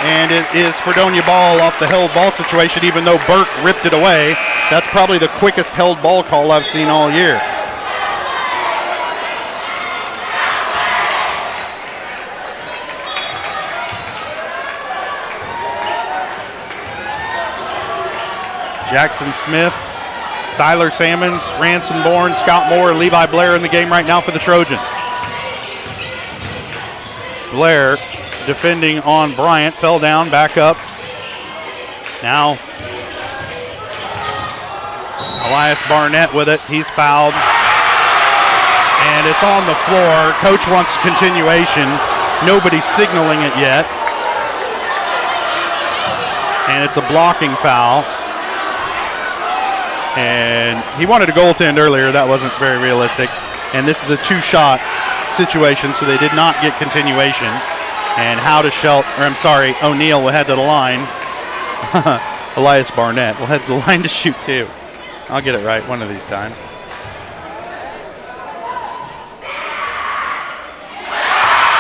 And it is Fredonia ball off the held ball situation, even though Burke ripped it away. That's probably the quickest held ball call I've seen all year. Jackson Smith, Siler Salmons, Ranson Bourne, Scott Moore, Levi Blair in the game right now for the Trojans. Blair defending on Bryant, fell down, back up. Now Elias Barnett with it, he's fouled. And it's on the floor. Coach wants a continuation. Nobody's signaling it yet. And it's a blocking foul. And he wanted a goaltend earlier. That wasn't very realistic. And this is a two-shot situation, so they did not get continuation. And O'Neal will head to the line. Elias Barnett will head to the line to shoot two. I'll get it right one of these times.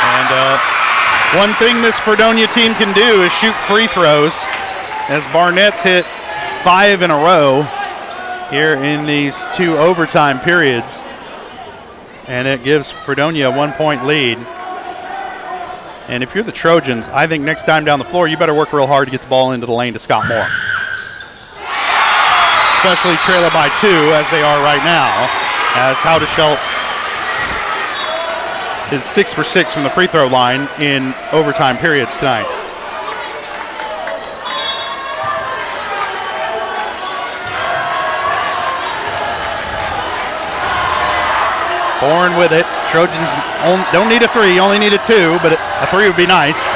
And one thing this Fredonia team can do is shoot free throws, as Barnett's hit 5 in a row here in these two overtime periods. And it gives Fredonia a 1-point lead. And if you're the Trojans, I think next time down the floor, you better work real hard to get the ball into the lane to Scott Moore. Especially trailer by 2, as they are right now, as Haddishelt is 6 for 6 from the free throw line in overtime periods tonight. Bourne with it. Trojans don't need a 3, only need a 2, but a 3 would be nice.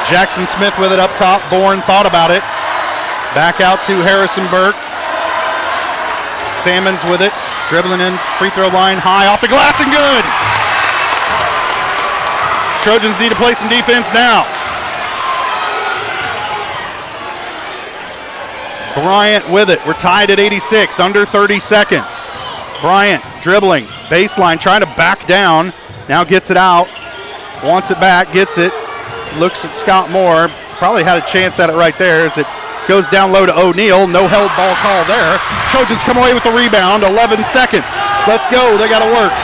Jackson Smith with it up top. Bourne thought about it. Back out to Harrison Burke. Salmons with it. Dribbling in, free throw line, high off the glass and good. Trojans need to play some defense now. Bryant with it. We're tied at 86, under 30 seconds. Bryant dribbling, baseline, trying to back down. Now gets it out, wants it back, gets it. Looks at Scott Moore. Probably had a chance at it right there as it goes down low to O'Neal. No held ball call there. Trojans come away with the rebound. 11 seconds. Let's go. They got to work.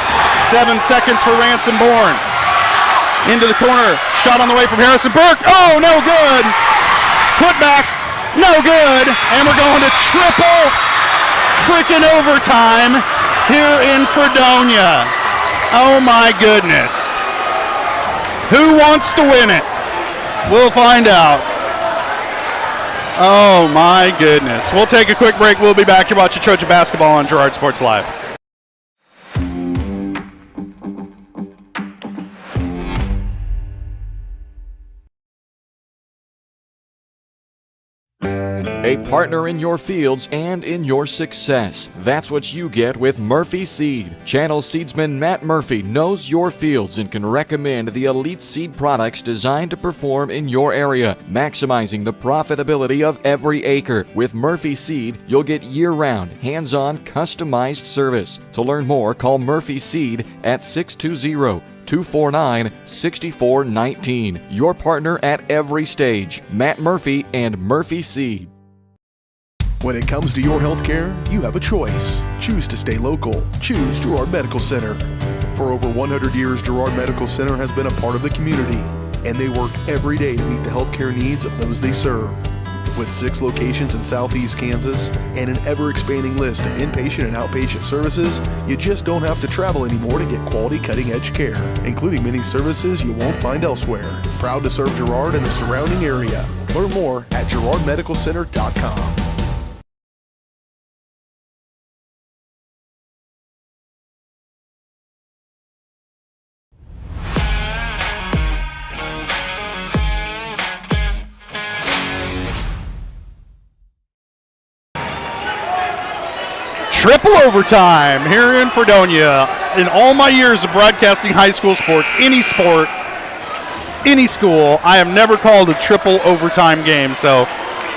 7 seconds for Ranson Bourne. Into the corner. Shot on the way from Harrison Burke. Oh, no good. Put back. No good. And we're going to triple freaking overtime here in Fredonia. Oh my goodness. Who wants to win it? We'll find out. Oh my goodness. We'll take a quick break. We'll be back. You're watching Trojan Basketball on Girard Sports Live. A partner in your fields and in your success. That's what you get with Murphy Seed. Channel seedsman Matt Murphy knows your fields and can recommend the elite seed products designed to perform in your area, maximizing the profitability of every acre. With Murphy Seed, you'll get year-round, hands-on, customized service. To learn more, call Murphy Seed at 620-249-6419. Your partner at every stage. Matt Murphy and Murphy Seed. When it comes to your health care, you have a choice. Choose to stay local. Choose Girard Medical Center. For over 100 years, Girard Medical Center has been a part of the community and they work every day to meet the healthcare needs of those they serve. With 6 locations in Southeast Kansas and an ever-expanding list of inpatient and outpatient services, you just don't have to travel anymore to get quality cutting-edge care, including many services you won't find elsewhere. Proud to serve Girard and the surrounding area. Learn more at girardmedicalcenter.com. Triple overtime here in Fredonia. In all my years of broadcasting high school sports, any sport, any school, I have never called a triple overtime game. So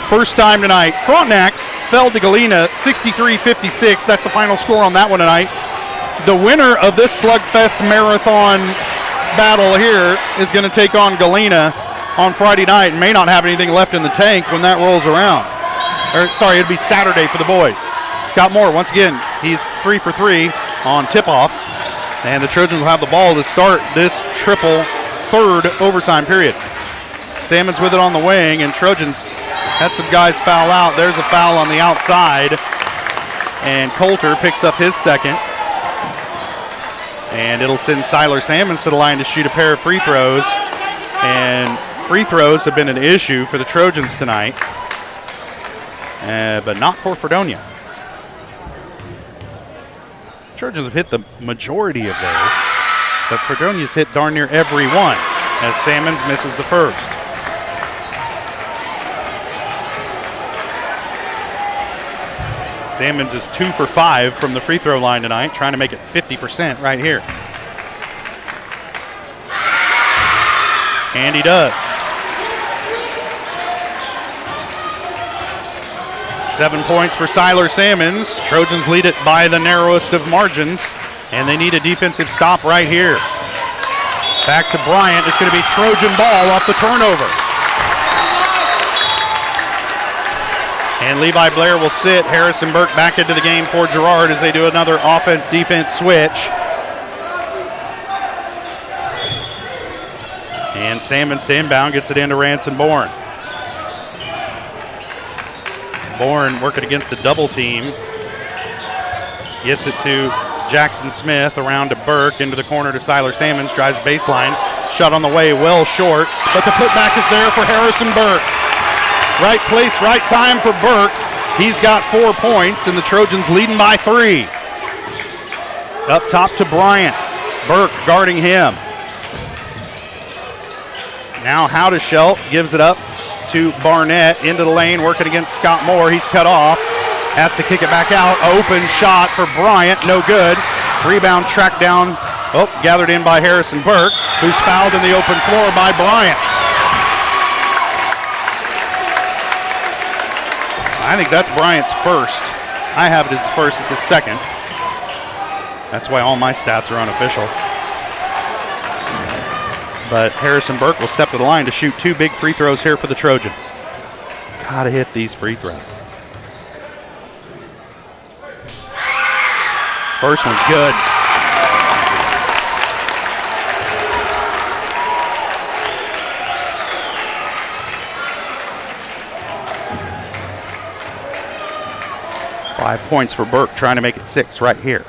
first time tonight. Frontenac fell to Galena 63-56. That's the final score on that one tonight. The winner of this slugfest marathon battle here is going to take on Galena on Friday night and may not have anything left in the tank when that rolls around. Sorry, it'll be Saturday for the boys. Scott Moore, once again, he's 3 for 3 on tip-offs, and the Trojans will have the ball to start this triple third overtime period. Salmon's with it on the wing, and Trojans had some guys foul out. There's a foul on the outside, and Coulter picks up his second, and it'll send Siler Salmons to the line to shoot a pair of free throws, and free throws have been an issue for the Trojans tonight, but not for Fredonia. Trojans have hit the majority of those, but Fredonia's hit darn near every one as Salmons misses the first. Salmons is 2 for 5 from the free throw line tonight, trying to make it 50% right here. And he does. 7 points for Siler Salmons. Trojans lead it by the narrowest of margins, and they need a defensive stop right here. Back to Bryant. It's going to be Trojan ball off the turnover. And Levi Blair will sit. Harrison Burke back into the game for Girard as they do another offense-defense switch. And Salmons to inbound, gets it into Ransom Bourne. Bourne working against a double team. Gets it to Jackson Smith, around to Burke, into the corner to Siler Salmons, drives baseline. Shot on the way, well short, but the putback is there for Harrison Burke. Right place, right time for Burke. He's got 4 points, and the Trojans leading by 3. Up top to Bryant. Burke guarding him. Now Howdeshelt gives it up to Barnett, into the lane, working against Scott Moore. He's cut off, has to kick it back out. Open shot for Bryant, no good. Rebound tracked down, gathered in by Harrison Burke, who's fouled in the open floor by Bryant. I think that's Bryant's first. I have it as first, it's his second. That's why all my stats are unofficial. But Harrison Burke will step to the line to shoot 2 big free throws here for the Trojans. Gotta hit these free throws. First one's good. Five points for Burke, trying to make it 6 right here.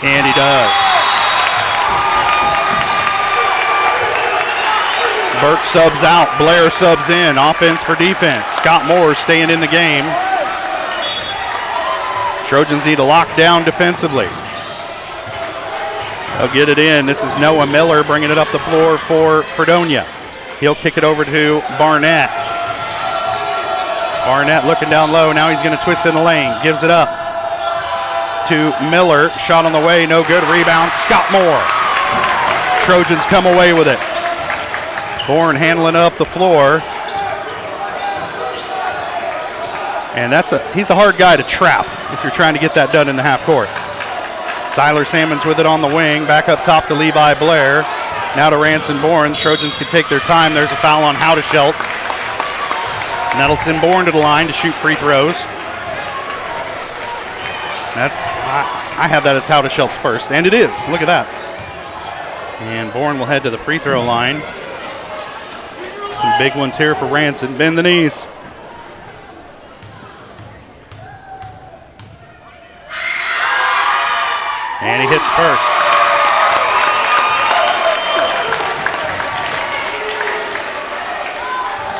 And he does. Burke subs out, Blair subs in, offense for defense. Scott Moore staying in the game. Trojans need to lock down defensively. They'll get it in. This is Noah Miller bringing it up the floor for Fredonia. He'll kick it over to Barnett. Barnett looking down low. Now he's going to twist in the lane. Gives it up to Miller. Shot on the way, no good. Rebound, Scott Moore. Trojans come away with it. Bourne handling up the floor. And he's a hard guy to trap if you're trying to get that done in the half court. Siler Salmons with it on the wing. Back up top to Levi Blair. Now to Ransom Bourne. Trojans can take their time. There's a foul on Howdeshelt. And that'll send Bourne to the line to shoot free throws. I have that as Howdeshelt's first, and it is. Look at that. And Bourne will head to the free throw line. Some big ones here for Ranson. Bend the knees. And he hits first.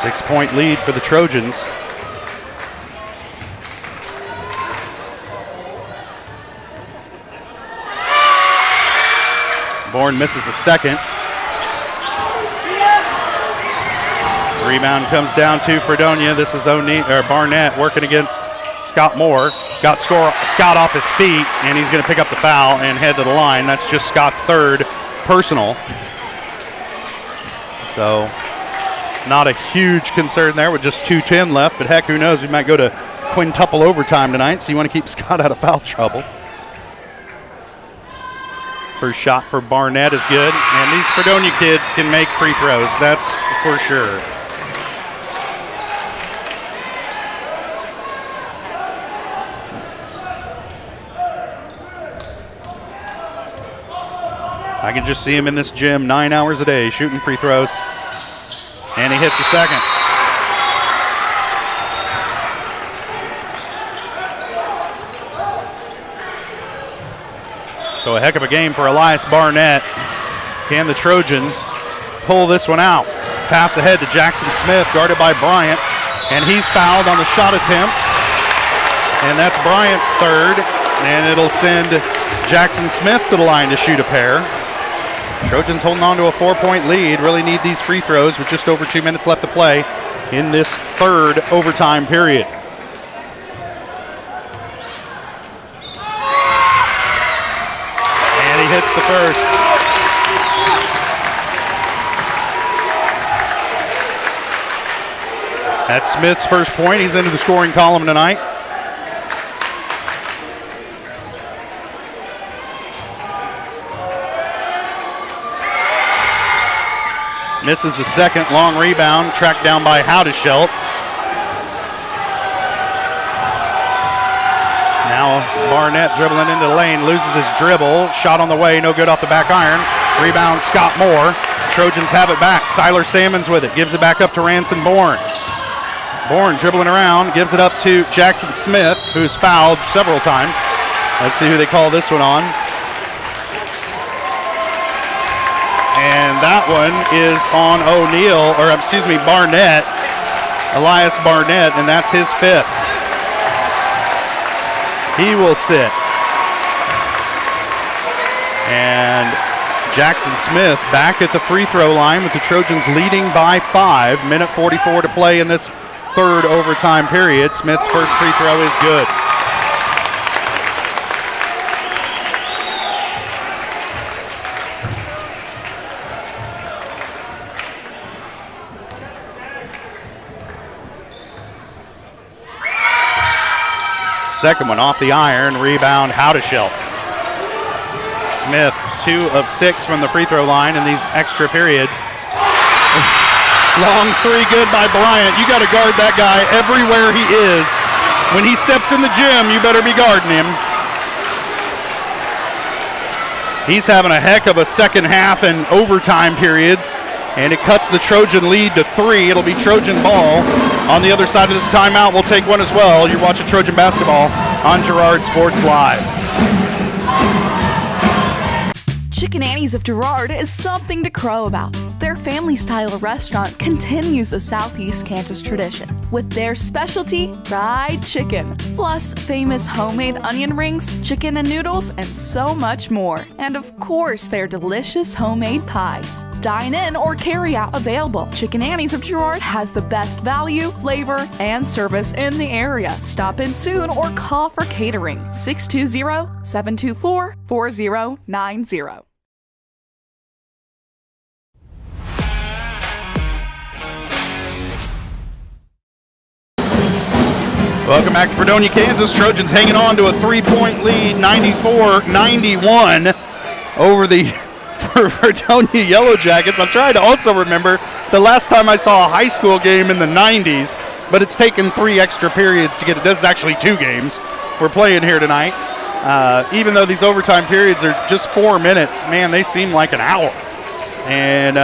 Six-point lead for the Trojans. Bourne misses the second. Rebound comes down to Fredonia. This is Barnett working against Scott Moore. Got Scott off his feet, and he's going to pick up the foul and head to the line. That's just Scott's third personal. So not a huge concern there with just 2:10 left, but heck, who knows? We might go to quintuple overtime tonight, so you want to keep Scott out of foul trouble. First shot for Barnett is good, and these Fredonia kids can make free throws, that's for sure. I can just see him in this gym 9 hours a day shooting free throws. And he hits the second. So a heck of a game for Elias Barnett. Can the Trojans pull this one out? Pass ahead to Jackson Smith, guarded by Bryant. And he's fouled on the shot attempt. And that's Bryant's third. And it'll send Jackson Smith to the line to shoot a pair. Trojans holding on to a 4-point lead. Really need these free throws with just over 2 minutes left to play in this third overtime period. And he hits the first. That's Smith's first point. He's into the scoring column tonight. Misses the second, long rebound, tracked down by Howdeshelt. Now Barnett dribbling into the lane, loses his dribble. Shot on the way, no good off the back iron. Rebound, Scott Moore. Trojans have it back. Siler Salmons with it, gives it back up to Ranson Bourne. Bourne dribbling around, gives it up to Jackson Smith, who's fouled several times. Let's see who they call this one on. And that one is on Barnett, Elias Barnett, and that's his fifth. He will sit. And Jackson Smith back at the free throw line with the Trojans leading by 5. Minute 44 to play in this third overtime period. Smith's first free throw is good. Second one off the iron, rebound Howdeshelt. Smith, 2 of 6 from the free throw line in these extra periods. Long three, good by Bryant. You got to guard that guy everywhere he is. When he steps in the gym, you better be guarding him. He's having a heck of a second half and overtime periods, and it cuts the Trojan lead to 3. It'll be Trojan ball. On the other side of this timeout, we'll take one as well. You're watching Trojan basketball on Girard Sports Live. Chicken Annie's of Girard is something to crow about. Their family-style restaurant continues a Southeast Kansas tradition with their specialty fried chicken, plus famous homemade onion rings, chicken and noodles, and so much more. And of course, their delicious homemade pies. Dine in or carry out available. Chicken Annie's of Girard has the best value, flavor, and service in the area. Stop in soon or call for catering. 620-724-4090. Welcome back to Fredonia, Kansas. Trojans hanging on to a 3-point lead, 94-91 over the Fredonia Yellowjackets. I'm trying to also remember the last time I saw a high school game in the 90s, but it's taken 3 extra periods to get it. This is actually 2 games we're playing here tonight. Even though these overtime periods are just 4 minutes, man, they seem like an hour. And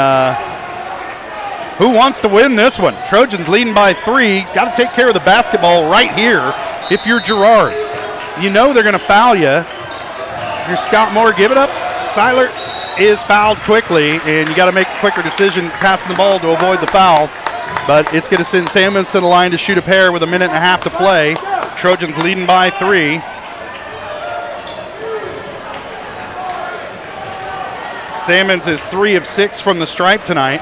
who wants to win this one? Trojans leading by 3. Got to take care of the basketball right here if you're Girard. You know they're going to foul you. If you're Scott Moore, give it up. Seiler is fouled quickly, and you got to make a quicker decision passing the ball to avoid the foul. But it's going to send Salmons to the line to shoot a pair with 1.5 minutes to play. Trojans leading by 3. Salmons is 3 of 6 from the stripe tonight.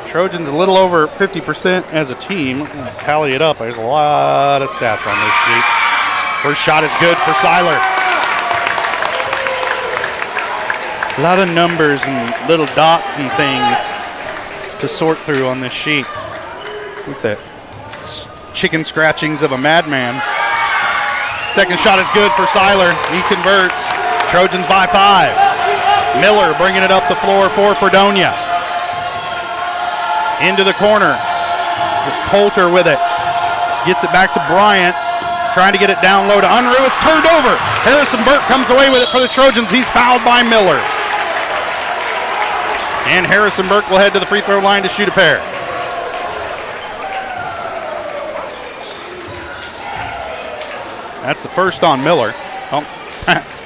Trojans a little over 50% as a team. I'm going to tally it up. There's a lot of stats on this sheet. First shot is good for Seiler. A lot of numbers and little dots and things to sort through on this sheet. With the chicken scratchings of a madman. Second shot is good for Seiler. He converts. Trojans by 5. Miller bringing it up the floor for Fredonia. Into the corner. Coulter with it. Gets it back to Bryant. Trying to get it down low to Unruh. It's turned over. Harrison Burke comes away with it for the Trojans. He's fouled by Miller. And Harrison Burke will head to the free throw line to shoot a pair. That's the first on Miller. Oh,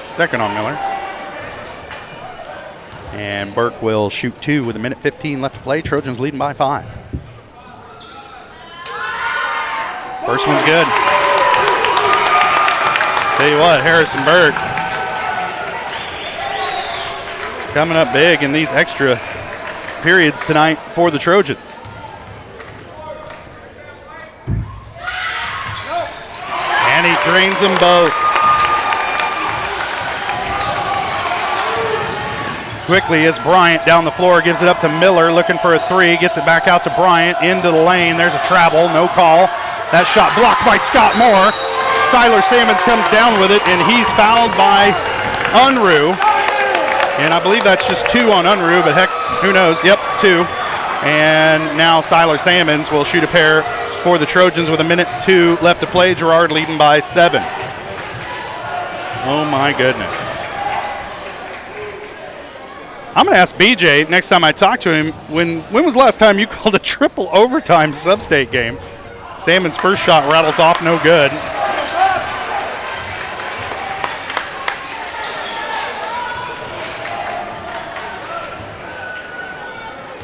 second on Miller. And Burke will shoot 2 with 1:15 left to play. Trojans leading by 5. First one's good. Tell you what, Harrison Burke coming up big in these extra periods tonight for the Trojans. And he drains them both. Quickly as Bryant down the floor gives it up to Miller, looking for a 3, gets it back out to Bryant, into the lane. There's a travel, no call. That shot blocked by Scott Moore. Seiler Salmons comes down with it, and he's fouled by Unruh. And I believe that's just 2 on Unruh, but heck, who knows? Yep, 2. And now Seiler Salmons will shoot a pair for the Trojans with 1:02 left to play. Girard leading by 7. Oh my goodness. I'm going to ask BJ next time I talk to him, when was the last time you called a triple overtime sub-state game? Salmon's first shot rattles off, no good.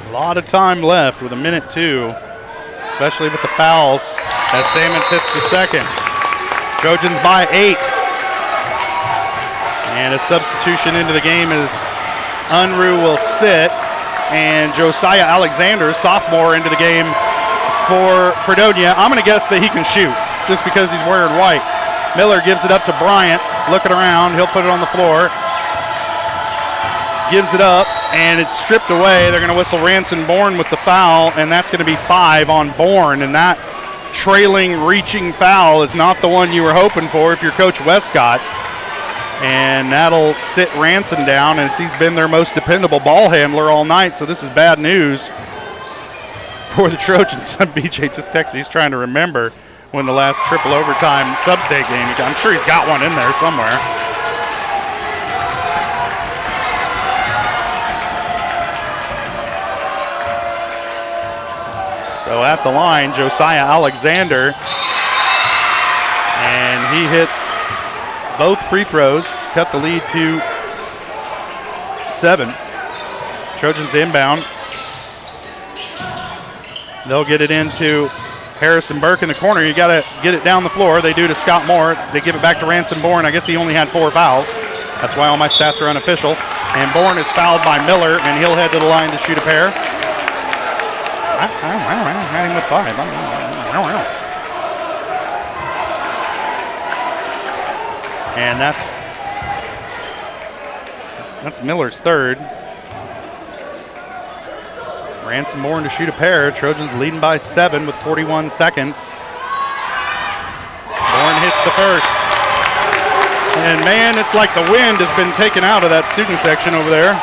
A lot of time left with 1:02, especially with the fouls as Salmons hits the second. Trojans by 8. And a substitution into the game is Unruh will sit, and Josiah Alexander, sophomore, into the game for Fredonia. I'm going to guess that he can shoot just because he's wearing white. Miller gives it up to Bryant, looking around. He'll put it on the floor. Gives it up, and it's stripped away. They're going to whistle Ranson Bourne with the foul, and that's going to be 5 on Bourne. And that trailing, reaching foul is not the one you were hoping for if you're Coach Westcott. And that'll sit Ranson down, as he's been their most dependable ball handler all night. So this is bad news for the Trojans. BJ just texted me. He's trying to remember when the last triple overtime sub-state game. I'm sure he's got one in there somewhere. So at the line, Josiah Alexander, and he hits both free throws, cut the lead to 7. Trojans to inbound. They'll get it into Harrison Burke in the corner. You got to get it down the floor. They do to Scott Moore. They give it back to Ranson Bourne. I guess he only had 4 fouls. That's why all my stats are unofficial. And Bourne is fouled by Miller, and he'll head to the line to shoot a pair. I had him with 5. And that's Miller's third. Ranson Bourne to shoot a pair. Trojans leading by 7 with 41 seconds. Bourne hits the first. And man, it's like the wind has been taken out of that student section over there.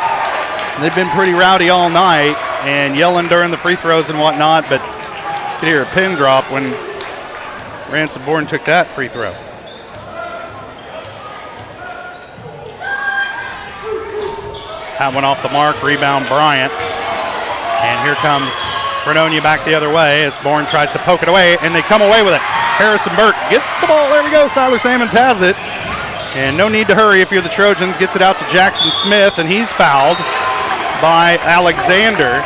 They've been pretty rowdy all night and yelling during the free throws and whatnot, but you could hear a pin drop when Ranson Bourne took that free throw. That one off the mark. Rebound Bryant. And here comes Fredonia back the other way as Bourne tries to poke it away, and they come away with it. Harrison Burke gets the ball. There we go. Siler Salmons has it. And no need to hurry if you're the Trojans. Gets it out to Jackson Smith, and he's fouled by Alexander.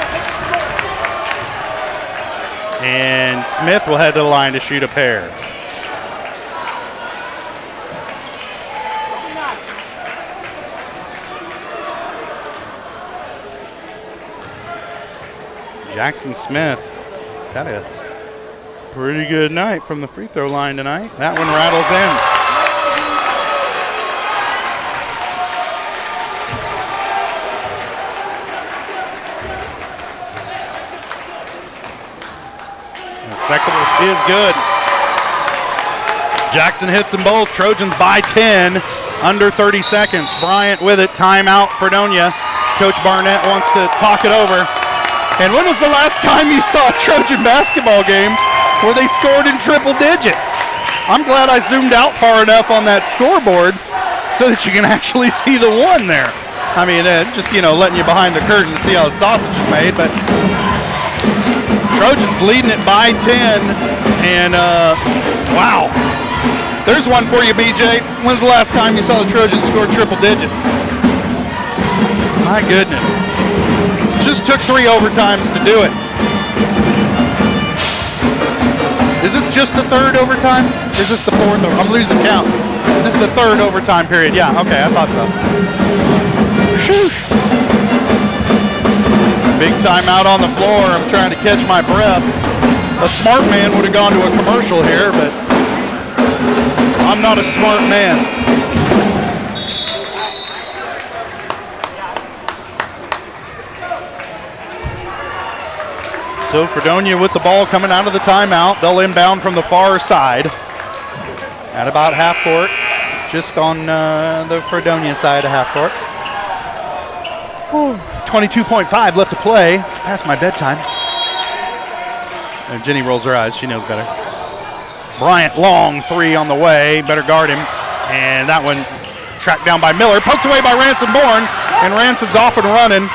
And Smith will head to the line to shoot a pair. Jackson Smith has had a pretty good night from the free throw line tonight. That one rattles in. The second one is good. Jackson hits them both. Trojans by 10, under 30 seconds. Bryant with it. Timeout, Fredonia. Coach Barnett wants to talk it over. And when was the last time you saw a Trojan basketball game where they scored in triple digits? I'm glad I zoomed out far enough on that scoreboard so that you can actually see the one there. I mean, just, letting you behind the curtain to see how the sausage is made. But Trojans leading it by 10. And, wow. There's one for you, BJ. When's the last time you saw the Trojans score triple digits? My goodness. Just took 3 overtimes to do it. Is this just the third overtime? Or is this the fourth? I'm losing count. This is the third overtime period. Yeah, okay, I thought so. Sheesh. Big timeout on the floor. I'm trying to catch my breath. A smart man would have gone to a commercial here, but I'm not a smart man. So Fredonia with the ball coming out of the timeout. They'll inbound from the far side at about half court, just on the Fredonia side of half court. 22.5 left to play. It's past my bedtime. And Jenny rolls her eyes. She knows better. Bryant, long 3 on the way. Better guard him. And that one tracked down by Miller. Poked away by Ransom Bourne. And Ransom's off and running.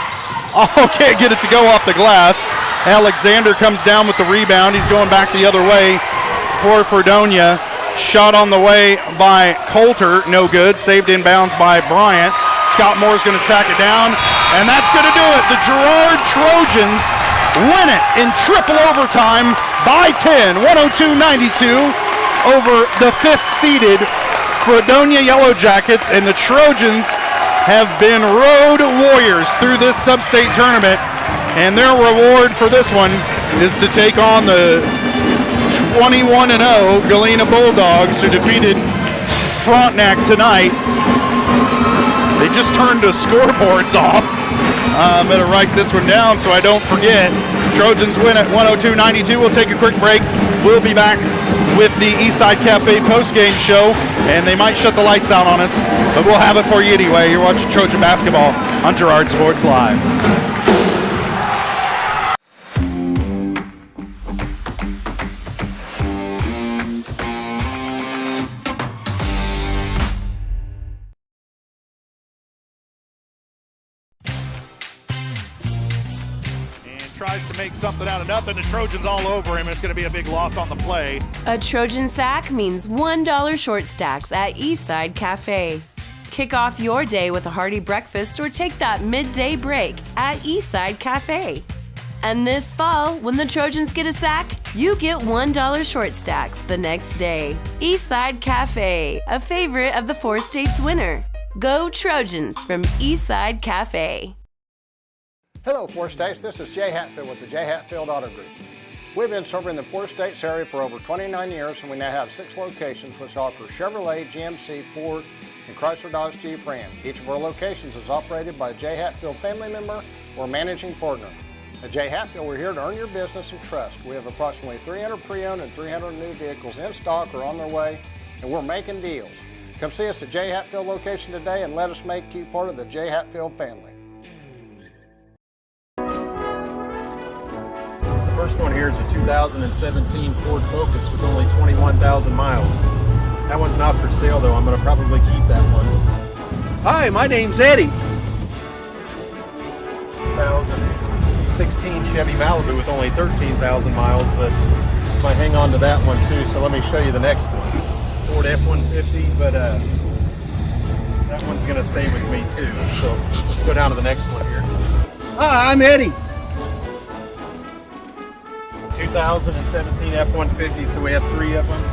Oh, can't get it to go off the glass. Alexander comes down with the rebound. He's going back the other way for Fredonia. Shot on the way by Coulter. No good. Saved inbounds by Bryant. Scott Moore's going to track it down. And that's going to do it. The Girard Trojans win it in triple overtime by 10. 102-92 over the 5th-seeded Fredonia Yellowjackets. And the Trojans have been road warriors through this sub-state tournament. And their reward for this one is to take on the 21-0 Galena Bulldogs, who defeated Frontenac tonight. They just turned the scoreboards off. I better write this one down so I don't forget. Trojans win at 102-92. We'll take a quick break. We'll be back with the Eastside Cafe post-game show, and they might shut the lights out on us, but we'll have it for you anyway. You're watching Trojan basketball on Girard Sports Live. Tries to make something out of nothing. The Trojans all over him. It's going to be a big loss on the play. A Trojan sack means $1 short stacks at Eastside Cafe. Kick off your day with a hearty breakfast or take that midday break at Eastside Cafe. And this fall, when the Trojans get a sack, you get $1 short stacks the next day. Eastside Cafe, a favorite of the 4 states winner. Go Trojans from Eastside Cafe. Hello, 4 States. This is Jay Hatfield with the Jay Hatfield Auto Group. We've been serving the 4 States area for over 29 years, and we now have 6 locations which offer Chevrolet, GMC, Ford, and Chrysler Dodge Jeep Ram. Each of our locations is operated by a Jay Hatfield family member or managing partner. At Jay Hatfield, we're here to earn your business and trust. We have approximately 300 pre-owned and 300 new vehicles in stock or on their way, and we're making deals. Come see us at Jay Hatfield location today and let us make you part of the Jay Hatfield family. The first one here is a 2017 Ford Focus with only 21,000 miles. That one's not for sale though. I'm going to probably keep that one. Hi, my name's Eddie. 2016 Chevy Malibu with only 13,000 miles, but I might hang on to that one too. So let me show you the next one. Ford F-150, but that one's going to stay with me too. So let's go down to the next one here. Hi, I'm Eddie. 2017 F-150, so we have 3 of them.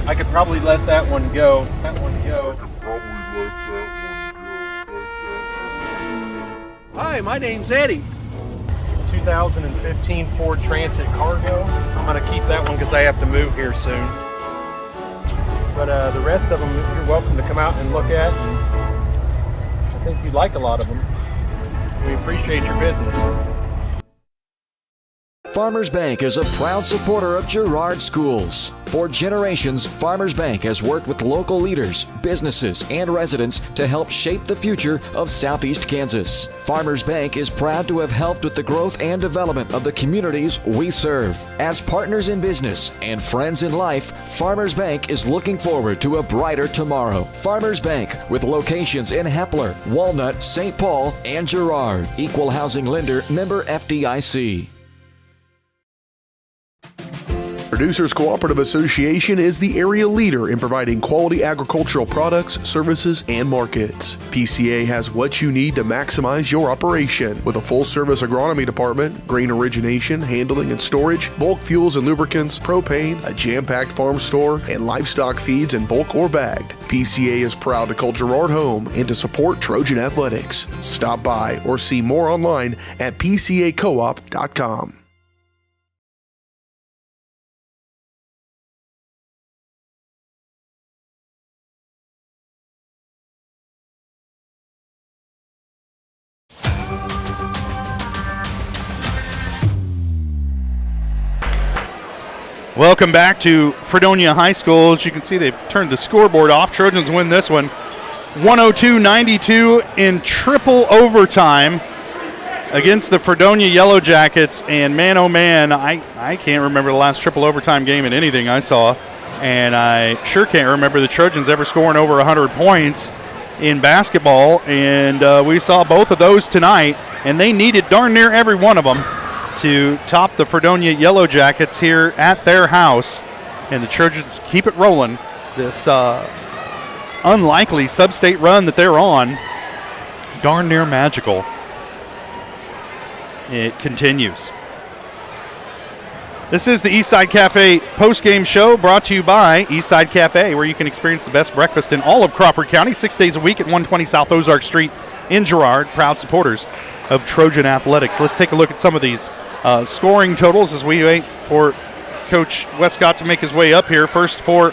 I could probably let that one go. Hi, my name's Eddie. 2015 Ford Transit Cargo. I'm going to keep that one because I have to move here soon. But the rest of them, you're welcome to come out and look at. And I think you'd like a lot of them. We appreciate your business. Farmers Bank is a proud supporter of Girard schools. For generations, Farmers Bank has worked with local leaders, businesses, and residents to help shape the future of Southeast Kansas. Farmers Bank is proud to have helped with the growth and development of the communities we serve. As partners in business and friends in life, Farmers Bank is looking forward to a brighter tomorrow. Farmers Bank, with locations in Hepler, Walnut, St. Paul, and Girard. Equal housing lender, member FDIC. Producers Cooperative Association is the area leader in providing quality agricultural products, services, and markets. PCA has what you need to maximize your operation with a full-service agronomy department, grain origination, handling and storage, bulk fuels and lubricants, propane, a jam-packed farm store, and livestock feeds in bulk or bagged. PCA is proud to call Girard home and to support Trojan athletics. Stop by or see more online at pcacoop.com. Welcome back to Fredonia High School. As you can see, they've turned the scoreboard off. Trojans win this one 102-92 in triple overtime against the Fredonia Yellowjackets. And man, oh man, I can't remember the last triple overtime game in anything I saw. And I sure can't remember the Trojans ever scoring over 100 points in basketball. And we saw both of those tonight, and they needed darn near every one of them to top the Fredonia Yellowjackets here at their house. And the Trojans keep it rolling. This unlikely sub-state run that they're on, darn near magical. It continues. This is the Eastside Cafe post-game show brought to you by Eastside Cafe, where you can experience the best breakfast in all of Crawford County, 6 days a week at 120 South Ozark Street in Girard. Proud supporters of Trojan athletics. Let's take a look at some of these scoring totals as we wait for Coach Westcott to make his way up here. First for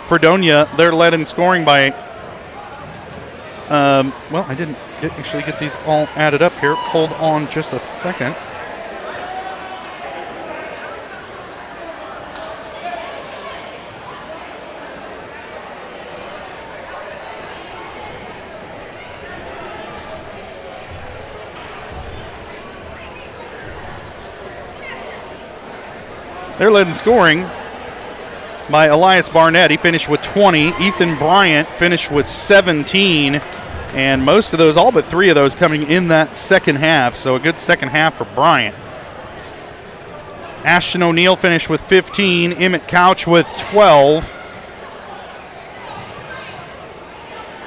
Fredonia, they're led in scoring by, well, I didn't actually get these all added up here. Hold on just a second. They're led in scoring by Elias Barnett. He finished with 20. Ethan Bryant finished with 17. And most of those, all but 3 of those, coming in that second half. So a good second half for Bryant. Ashton O'Neill finished with 15. Emmett Couch with 12.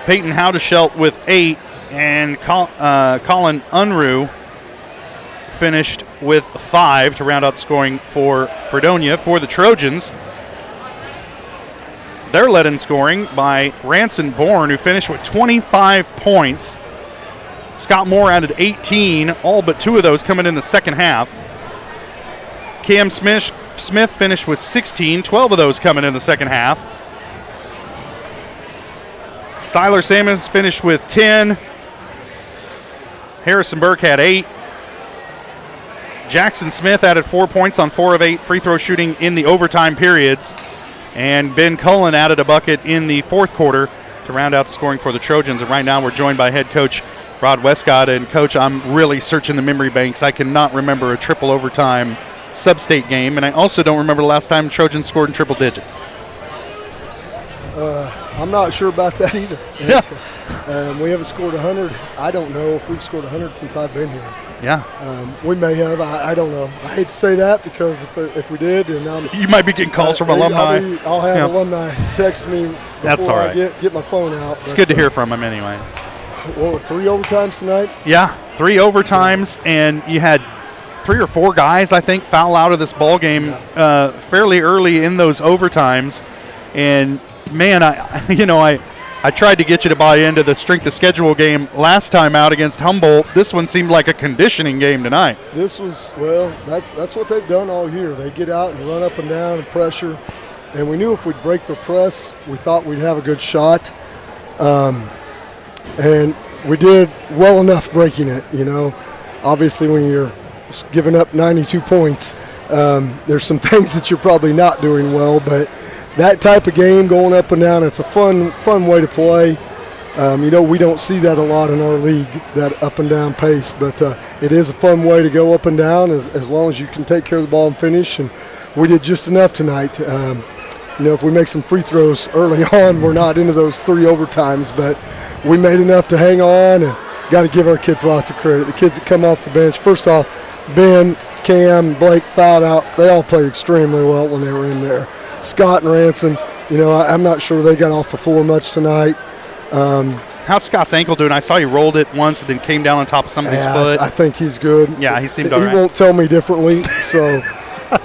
Peyton Howdeschelt with 8. And Colin Unruh finished with 5 to round out the scoring for Fredonia. For the Trojans, they're led in scoring by Ranson Bourne, who finished with 25 points. Scott Moore added 18, all but 2 of those coming in the second half. Cam Smith finished with 16, 12 of those coming in the second half. Siler Sammons finished with 10. Harrison Burke had 8. Jackson Smith added 4 points on 4 of 8 free throw shooting in the overtime periods. And Ben Cullen added a bucket in the fourth quarter to round out the scoring for the Trojans. And right now we're joined by head coach Rod Westcott. And, Coach, I'm really searching the memory banks. I cannot remember a triple overtime sub-state game. And I also don't remember the last time Trojans scored in triple digits. I'm not sure about that either. Yeah. We haven't scored 100. I don't know if we've scored 100 since I've been here. Yeah. We may have. I don't know. I hate to say that because if we did, then you might be getting calls from alumni. I'll have alumni text me before That's all right. I get my phone out. It's good to hear from them anyway. Well, 3 overtimes tonight? Yeah, 3 overtimes, and you had 3 or 4 guys, I think, foul out of this ball game fairly early in those overtimes. And man, I tried to get you to buy into the strength of schedule game last time out against Humboldt. This one seemed like a conditioning game tonight. This was, that's what they've done all year. They get out and run up and down and pressure. And we knew if we'd break the press, we thought we'd have a good shot. And we did well enough breaking it, Obviously, when you're giving up 92 points, there's some things that you're probably not doing well, but that type of game going up and down, it's a fun way to play. We don't see that a lot in our league, that up and down pace, but it is a fun way to go up and down as long as you can take care of the ball and finish, and we did just enough tonight. If we make some free throws early on, we're not into those 3 overtimes, but we made enough to hang on, and got to give our kids lots of credit. The kids that come off the bench, first off, Ben, Cam, Blake fouled out. They all played extremely well when they were in there. Scott and Ranson, I'm not sure they got off the floor much tonight. How's Scott's ankle doing? I saw you rolled it once and then came down on top of somebody's foot. I think he's good. Yeah, he seemed all right. He won't tell me differently, so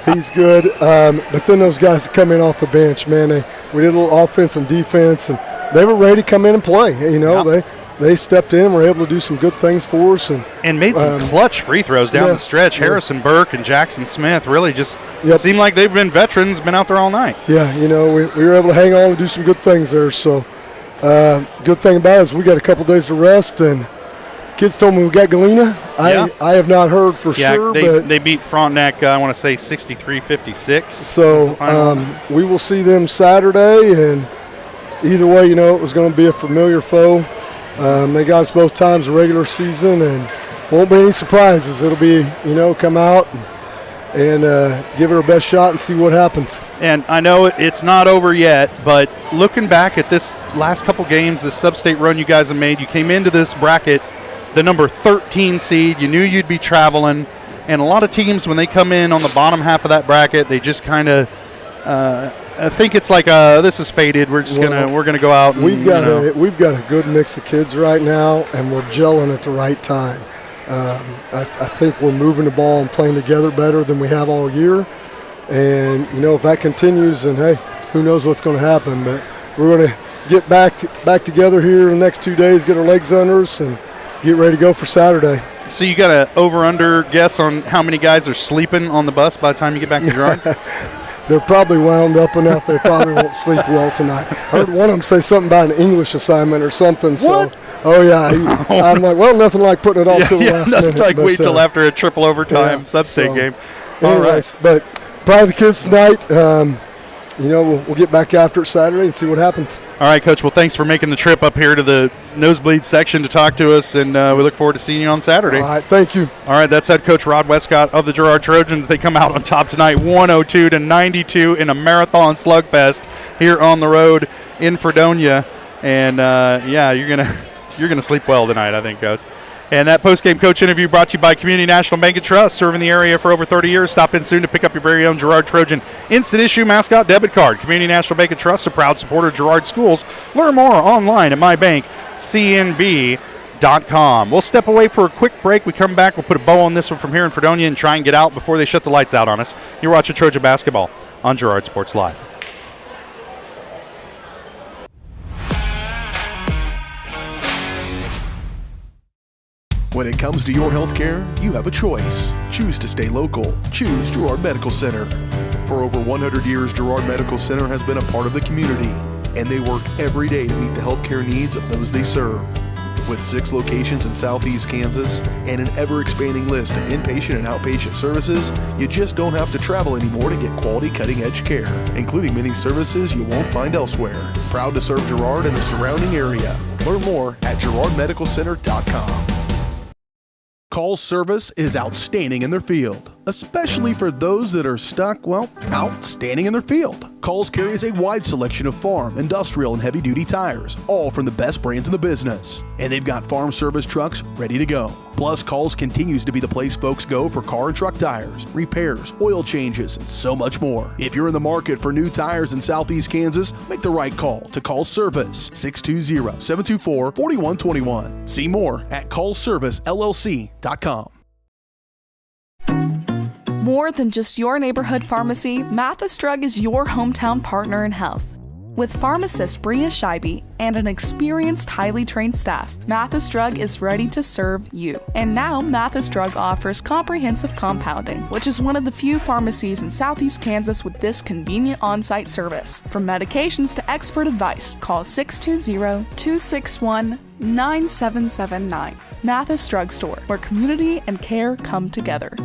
he's good. But then those guys that come in off the bench, man, we did a little offense and defense, and they were ready to come in and play. They stepped in and were able to do some good things for us. And made some clutch free throws down the stretch. Harrison Burke and Jackson Smith really just seemed like they've been veterans, been out there all night. Yeah, we were able to hang on and do some good things there. So good thing about it is we got a couple days to rest, and kids told me we got Galena. I have not heard for sure. But they beat Frontenac, I want to say 63-56. So we will see them Saturday, and either way, it was going to be a familiar foe. They got us both times the regular season, and won't be any surprises. It'll be, come out and give it our best shot and see what happens. And I know it's not over yet, but looking back at this last couple games, this sub-state run you guys have made, you came into this bracket the number 13 seed. You knew you'd be traveling, and a lot of teams, when they come in on the bottom half of that bracket, they just kind of I think it's like this is faded. We're just we're gonna go out. And, we've got a good mix of kids right now, and we're gelling at the right time. I think we're moving the ball and playing together better than we have all year. And if that continues, then hey, who knows what's going to happen? But we're going to get back together here in the next 2 days, get our legs under us, and get ready to go for Saturday. So you got an over/under guess on how many guys are sleeping on the bus by the time you get back to Girard? They're probably wound up enough they probably won't sleep well tonight. I heard one of them say something about an English assignment or something. What? I'm like, well, nothing like putting it off till the last minute. Like wait till after a triple overtime sub-state game. Anyways, but proud of the kids tonight. We'll get back after it Saturday and see what happens. All right, Coach. Well, thanks for making the trip up here to the nosebleed section to talk to us, and we look forward to seeing you on Saturday. All right, thank you. All right, that's head coach Rod Westcott of the Girard Trojans. They come out on top tonight, 102-92 in a marathon slugfest here on the road in Fredonia, and you're gonna sleep well tonight, I think, Coach. And that post-game coach interview brought to you by Community National Bank and Trust, serving the area for over 30 years. Stop in soon to pick up your very own Girard Trojan instant issue mascot debit card. Community National Bank and Trust, a proud supporter of Girard schools. Learn more online at mybankcnb.com. We'll step away for a quick break. We come back, we'll put a bow on this one from here in Fredonia and try and get out before they shut the lights out on us. You're watching Trojan basketball on Girard Sports Live. When it comes to your health care, you have a choice. Choose to stay local. Choose Girard Medical Center. For over 100 years, Girard Medical Center has been a part of the community, and they work every day to meet the health care needs of those they serve. With 6 locations in southeast Kansas and an ever-expanding list of inpatient and outpatient services, you just don't have to travel anymore to get quality cutting-edge care, including many services you won't find elsewhere. Proud to serve Girard and the surrounding area. Learn more at girardmedicalcenter.com. Call service is outstanding in their field, especially for those that are stuck, well, out standing in their field. Coles carries a wide selection of farm, industrial, and heavy-duty tires, all from the best brands in the business. And they've got farm service trucks ready to go. Plus, Coles continues to be the place folks go for car and truck tires, repairs, oil changes, and so much more. If you're in the market for new tires in Southeast Kansas, make the right call to Coles Service, 620-724-4121. See more at ColesServiceLLC.com. More than just your neighborhood pharmacy, Mathis Drug is your hometown partner in health. With pharmacist Bria Scheibe and an experienced, highly trained staff, Mathis Drug is ready to serve you. And now, Mathis Drug offers comprehensive compounding, which is one of the few pharmacies in Southeast Kansas with this convenient on-site service. From medications to expert advice, call 620-261-9779. Mathis Drug Store, where community and care come together.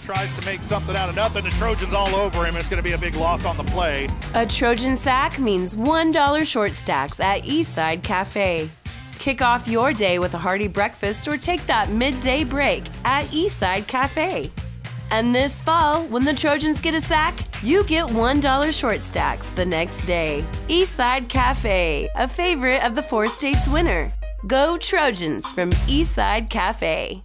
Tries to make something out of nothing. The Trojans all over him. It's going to be a big loss on the play. A Trojan sack means $1 short stacks at Eastside Cafe. Kick off your day with a hearty breakfast or take that midday break at Eastside Cafe. And this fall, when the Trojans get a sack, you get $1 short stacks the next day. Eastside Cafe, a favorite of the 4 states winner. Go Trojans from Eastside Cafe.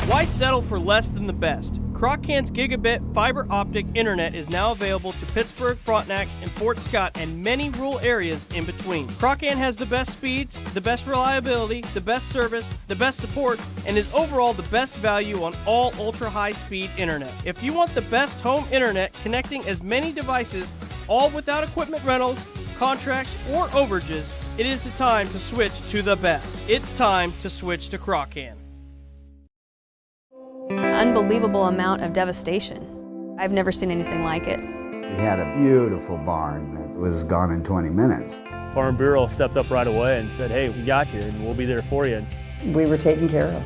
Why settle for less than the best? Croc-Can's gigabit fiber optic internet is now available to Pittsburgh, Frontenac, and Fort Scott, and many rural areas in between. Croc-Can has the best speeds, the best reliability, the best service, the best support, and is overall the best value on all ultra-high-speed internet. If you want the best home internet connecting as many devices, all without equipment rentals, contracts, or overages, it is the time to switch to the best. It's time to switch to Croc-Can. Unbelievable amount of devastation. I've never seen anything like it. We had a beautiful barn that was gone in 20 minutes. Farm Bureau stepped up right away and said, hey, we got you and we'll be there for you. We were taken care of.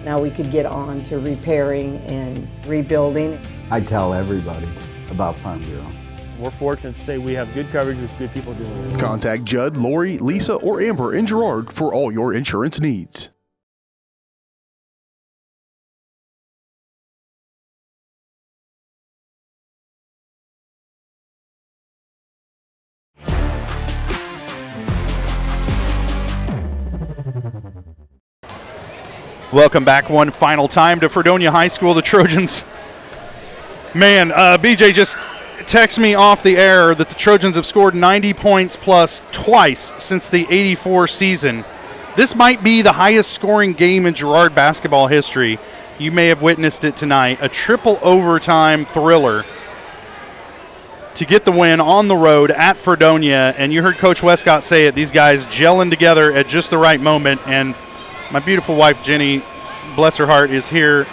Now we could get on to repairing and rebuilding. I tell everybody about Farm Bureau. We're fortunate to say we have good coverage with good people doing it. Contact Judd, Lori, Lisa, or Amber in Girard for all your insurance needs. Welcome back one final time to Fredonia High School. The Trojans, man, BJ just texted me off the air that the Trojans have scored 90 points plus twice since the '84 season. This might be the highest scoring game in Girard basketball history. You may have witnessed it tonight. A triple overtime thriller to get the win on the road at Fredonia. And you heard Coach Westcott say it, these guys gelling together at just the right moment. And my beautiful wife, Jenny, bless her heart, is here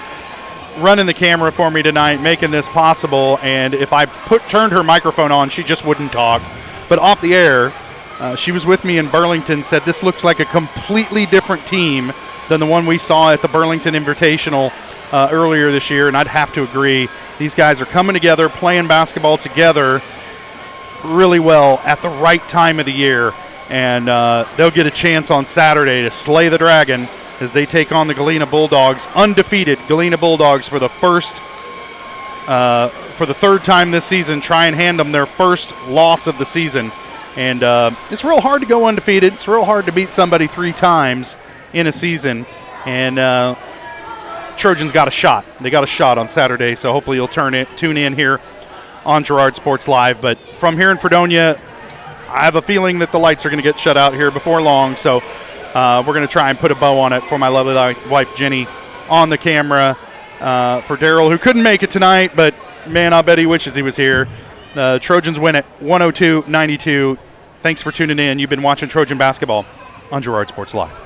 running the camera for me tonight, making this possible. And if I turned her microphone on, she just wouldn't talk. But off the air, she was with me in Burlington, said this looks like a completely different team than the one we saw at the Burlington Invitational earlier this year. And I'd have to agree. These guys are coming together, playing basketball together really well at the right time of the year. And they'll get a chance on Saturday to slay the dragon as they take on the Galena Bulldogs, undefeated Galena Bulldogs for the third time this season. Try and hand them their first loss of the season. And it's real hard to go undefeated. It's real hard to beat somebody 3 times in a season. And Trojans got a shot. They got a shot on Saturday, so hopefully you'll tune in here on Girard Sports Live. But from here in Fredonia, I have a feeling that the lights are going to get shut out here before long, so we're going to try and put a bow on it for my lovely wife, Jenny, on the camera. For Daryl, who couldn't make it tonight, but, man, I bet he wishes he was here. The Trojans win it 102-92. Thanks for tuning in. You've been watching Trojan basketball on Girard Sports Live.